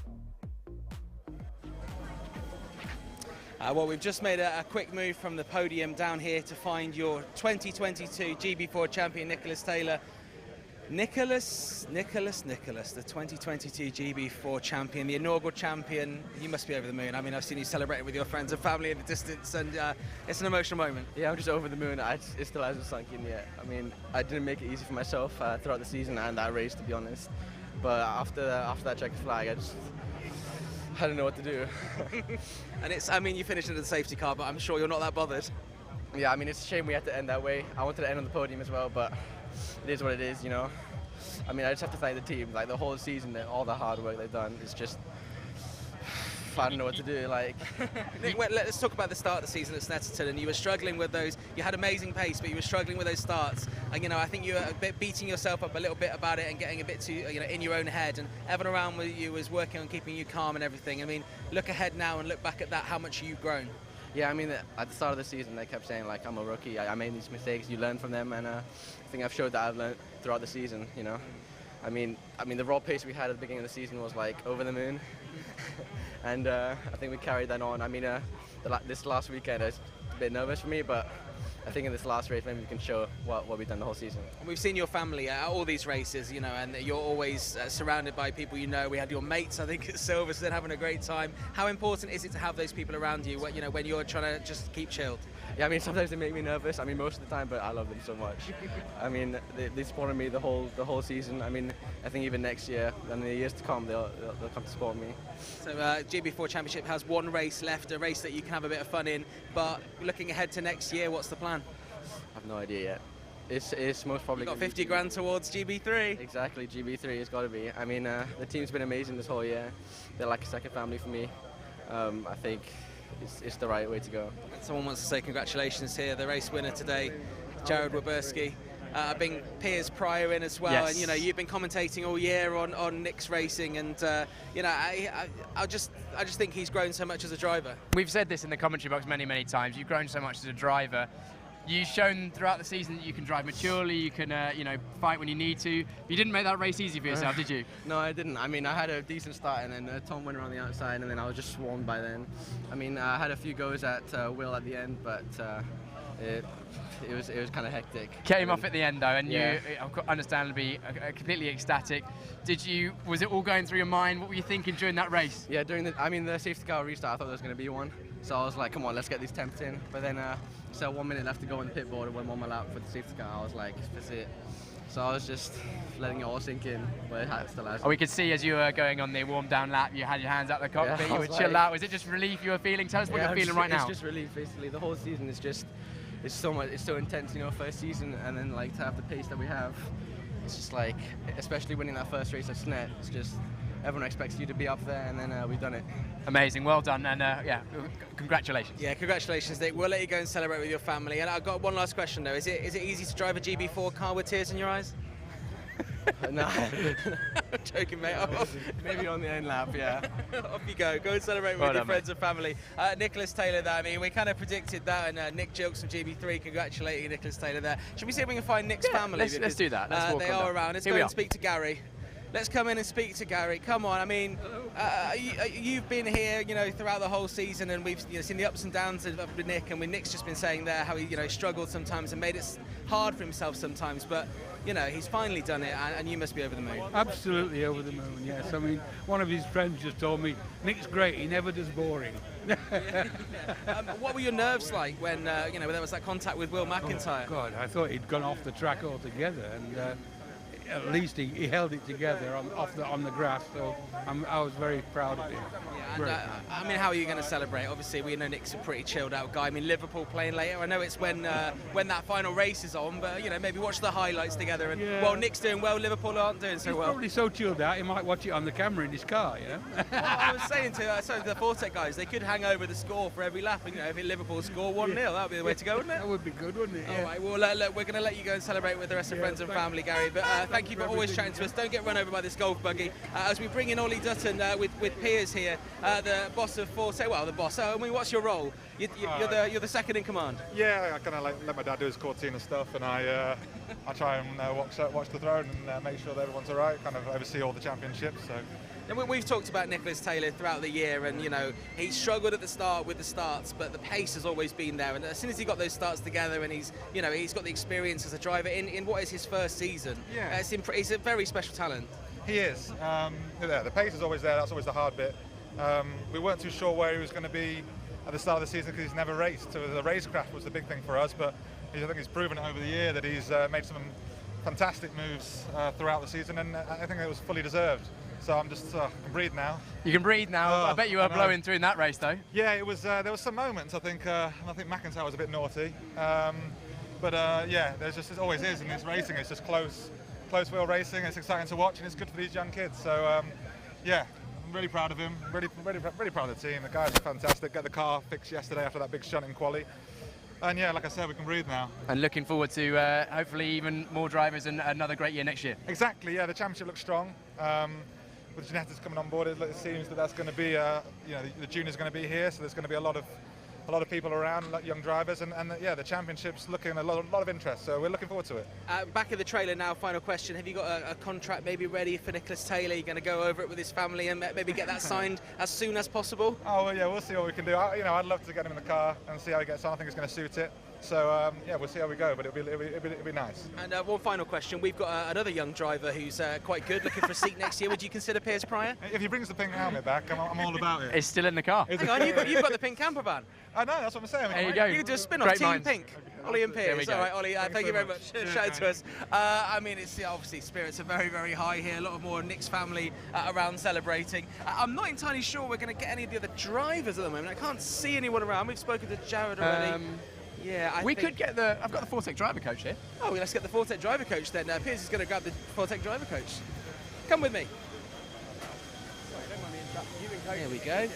Well, we've just made a quick move from the podium down here to find your 2022 GB4 champion, Nicholas Taylor. Nicholas, the 2022 GB4 champion, the inaugural champion. You must be over the moon. I mean, I've seen you celebrate with your friends and family in the distance, and it's an emotional moment. Yeah, I'm just over the moon. It still hasn't sunk in yet. I mean, I didn't make it easy for myself throughout the season and that race, to be honest. But after that checkered flag, I don't know what to do. And I mean, you finished in the safety car, but I'm sure you're not that bothered. Yeah, I mean, it's a shame we had to end that way. I wanted to end on the podium as well, but it is what it is, you know. I mean, I just have to thank the team. Like, the whole season, all the hard work they've done, it's just, I don't know what to do. Like, Nick, let's talk about the start of the season at Snetterton, and you were struggling with those. You had amazing pace, but you were struggling with those starts. And you know, I think you were a bit beating yourself up a little bit about it and getting a bit too, in your own head. And Evan around with you was working on keeping you calm and everything. I mean, look ahead now and look back at that. How much you've grown. Yeah, I mean, at the start of the season, they kept saying, like, I'm a rookie. I made these mistakes. You learn from them, and I think I've showed that I've learned throughout the season. You know, I mean, the raw pace we had at the beginning of the season was like over the moon, and I think we carried that on. I mean, this last weekend is a bit nervous for me, but I think in this last race maybe we can show what we've done the whole season. We've seen your family at all these races, and you're always surrounded by people you know. We had your mates, I think, at Silverstone having a great time. How important is it to have those people around you, when you're trying to just keep chilled? Yeah, I mean, sometimes they make me nervous. I mean, most of the time, but I love them so much. I mean, they supported me the whole season. I mean, I think even next year and the years to come, they'll come to support me. So GB4 Championship has one race left, a race that you can have a bit of fun in. But looking ahead to next year, what's the plan? I have no idea yet. It's most probably. You got 50 grand towards GB3. Exactly, GB3 it's got to be. I mean, the team's been amazing this whole year. They're like a second family for me. I think it's the right way to go. Someone wants to say congratulations here, the race winner today, Jared Waberski. Being peers prior in as well, yes. And you've been commentating all year on Nick's racing, and I just think he's grown so much as a driver. We've said this in the commentary box many times. You've grown so much as a driver. You've shown throughout the season that you can drive maturely, you can fight when you need to. You didn't make that race easy for yourself, did you? No, I didn't. I mean, I had a decent start, and then Tom went around the outside, and then I was just swarmed by then. I mean, I had a few goes at Will at the end, but it was kind of hectic. Came off at the end though, and yeah. You understandably completely ecstatic. Was it all going through your mind? What were you thinking during that race? Yeah, the safety car restart, I thought there was going to be one. So I was like, come on, let's get these temps in. But then, so 1 minute left to go on the pit board, and when on my lap for the safety car, I was like, that's it. So I was just letting it all sink in, but it still has. We could see as you were going on the warm down lap, you had your hands out the cockpit, you were chilled out. Was it just relief you were feeling? Tell us what you're feeling right now. It's just relief, basically. The whole season is just, it's so intense, first season, and then like to have the pace that we have, it's just like, especially winning that first race at Snet, it's just, everyone expects you to be up there, and then we've done it. Amazing, well done, and yeah, congratulations. Yeah, congratulations, Nick. We'll let you go and celebrate with your family. And I've got one last question though. Is it easy to drive a GB4 car with tears in your eyes? No. I'm joking, mate. Maybe on the end lap, yeah. Off you go. Go and celebrate with your friends and family. Nicholas Taylor there. I mean, we kind of predicted that, and Nick Jilks from GB3 congratulating Nicholas Taylor there. Should we see if we can find Nick's family? Let's do that. Let's walk they on are down. around. Let's Here go we and are. speak to Gary. Let's come in and speak to Gary. Come on. I mean, you've been here, you know, throughout the whole season, and we've seen the ups and downs of Nick. And Nick's just been saying there how he, struggled sometimes and made it hard for himself sometimes. But he's finally done it, and you must be over the moon. Absolutely over the moon. Yes. I mean, one of his friends just told me Nick's great. He never does boring. What were your nerves like when when there was that contact with Will McIntyre? Oh, God, I thought he'd gone off the track altogether, and at least he held it together on the grass. So I was very proud of him. Yeah, and, I mean, how are you going to celebrate? Obviously, we know Nick's a pretty chilled out guy. I mean, Liverpool playing later. I know it's when that final race is on, but maybe watch the highlights together. And while Nick's doing well, Liverpool aren't doing so He's well. probably so chilled out he might watch it on the camera in his car. Well, I was saying to the Fortec guys, they could hang over the score for every lap. And, if Liverpool score 1-0, that would be the way to go, wouldn't it? That would be good, wouldn't it? All right. Well, look, we're going to let you go and celebrate with the rest of friends and family, Gary. But thank you for always chatting to us. Don't get run over by this golf buggy. As we bring in Ollie Dutton with Piers here, the boss of Fortec. Well, the boss. I mean, what's your role? You're the second in command. Yeah, I kind of let my dad do his Cortina stuff, and I try and watch the throne and make sure that everyone's all right. Kind of oversee all the championships. So. And we've talked about Nicholas Taylor throughout the year, and he struggled at the start with the starts, but the pace has always been there. And as soon as he got those starts together, and he's got the experience as a driver in what is his first season. Yeah, he's a very special talent. He is. The pace is always there. That's always the hard bit. We weren't too sure where he was going to be at the start of the season because he's never raced. So the racecraft was the big thing for us, but I think he's proven it over the year that he's made some fantastic moves throughout the season, and I think it was fully deserved. So I'm just I can breathe now. You can breathe now. I bet you were blowing through in that race, though. Yeah, it was. There was some moments. I think McIntyre was a bit naughty, but it always is in this racing. It's just close wheel racing. It's exciting to watch, and it's good for these young kids. So I'm really proud of him. Really proud of the team. The guys are fantastic. Got the car fixed yesterday after that big shunt in quali. And yeah, like I said, we can breathe now. And looking forward to hopefully even more drivers and another great year next year. Exactly, yeah, the championship looks strong. With genetics coming on board, it seems that's going to be, the junior's going to be here, so there's going to be a lot of people around, like young drivers, and the championship's looking a lot of interest, so we're looking forward to it. Back of the trailer now, final question. Have you got a contract maybe ready for Nicholas Taylor? You're going to go over it with his family and maybe get that signed as soon as possible? Oh, well, yeah, we'll see what we can do. I'd love to get him in the car and see how he gets on. I think it's going to suit it. So, we'll see how we go, but it'll be nice. And one final question. We've got another young driver who's quite good, looking for a seat next year. Would you consider Piers Pryor? If he brings the pink helmet back, I'm all about it. It's still in the car. Hang on, you've got the pink camper van. I know, that's what I'm saying. There you go. You can do a spin-off, Team minds. Pink. Ollie and Piers. All right, Ollie, thank you very much. Cheers, Shout out to us. I mean, it's obviously spirits are very, very high here. A lot of more Nick's family around celebrating. I'm not entirely sure we're going to get any of the other drivers at the moment. I can't see anyone around. We've spoken to Jared already. Yeah, we could get I've got the Fortec driver coach here. Oh, well, let's get the Fortec driver coach then. Piers is going to grab the Fortec driver coach. Come with me. Here we go.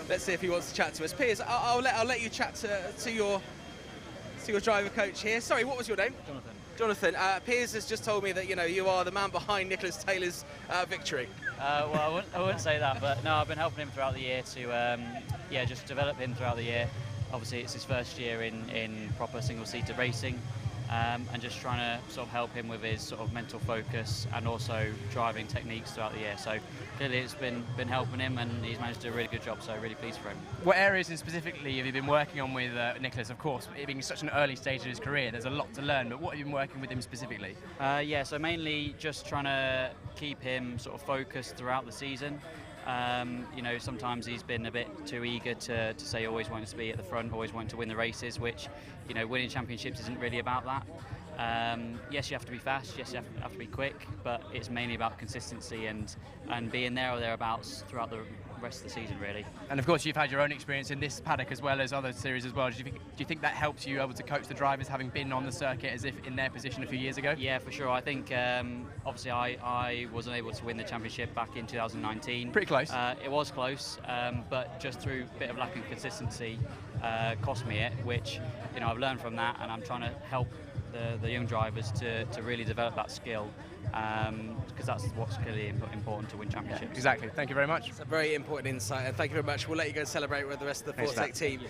Let's see if he wants to chat to us. Piers, I'll let you chat to your driver coach here. Sorry, what was your name? Jonathan. Piers has just told me that you are the man behind Nicholas Taylor's victory. Well, I wouldn't say that, but no, I've been helping him throughout the year to just develop him throughout the year. Obviously, it's his first year in proper single-seater racing, and just trying to sort of help him with his sort of mental focus and also driving techniques throughout the year. So clearly it's been helping him, and he's managed to do a really good job, so really pleased for him. What areas specifically have you been working on with Nicholas? Of course, it being such an early stage of his career, there's a lot to learn, but what have you been working with him specifically? So mainly just trying to keep him sort of focused throughout the season. Sometimes he's been a bit too eager to say always wanting to be at the front, always wanting to win the races, which, winning championships isn't really about that. Yes, you have to be fast, yes, you have to be quick, but it's mainly about consistency and being there or thereabouts throughout the rest of the season, really. And of course, you've had your own experience in this paddock as well as other series as well. Do you think that helps you able to coach the drivers, having been on the circuit as if in their position a few years ago? Yeah, for sure. I think obviously I wasn't able to win the championship back in 2019. Pretty close. It was close, but just through a bit of lack of consistency cost me it, which I've learned from that, and I'm trying to help the young drivers to really develop that skill, because that's what's clearly important to win championships. Yeah, exactly. Thank you very much. It's a very important insight, and thank you very much. We'll let you go and celebrate with the rest of the Fortec team.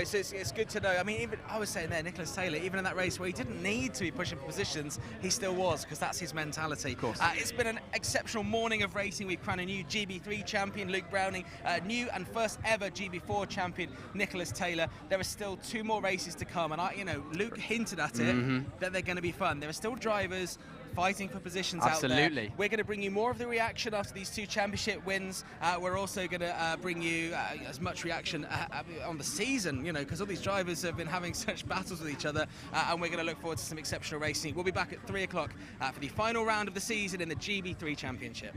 So it's good to know. I mean, even I was saying there, Nicholas Taylor, even in that race where he didn't need to be pushing for positions, he still was, because that's his mentality. Of course. It's been an exceptional morning of racing. We've crowned a new GB3 champion, Luke Browning, new and first ever GB4 champion, Nicholas Taylor. There are still 2 more races to come, and Luke hinted at it that they're going to be fun. There are still drivers fighting for positions out there. Absolutely. We're going to bring you more of the reaction after these 2 championship wins. We're also going to bring you as much reaction on the season, because all these drivers have been having such battles with each other, and we're going to look forward to some exceptional racing. We'll be back at 3 o'clock for the final round of the season in the GB3 Championship.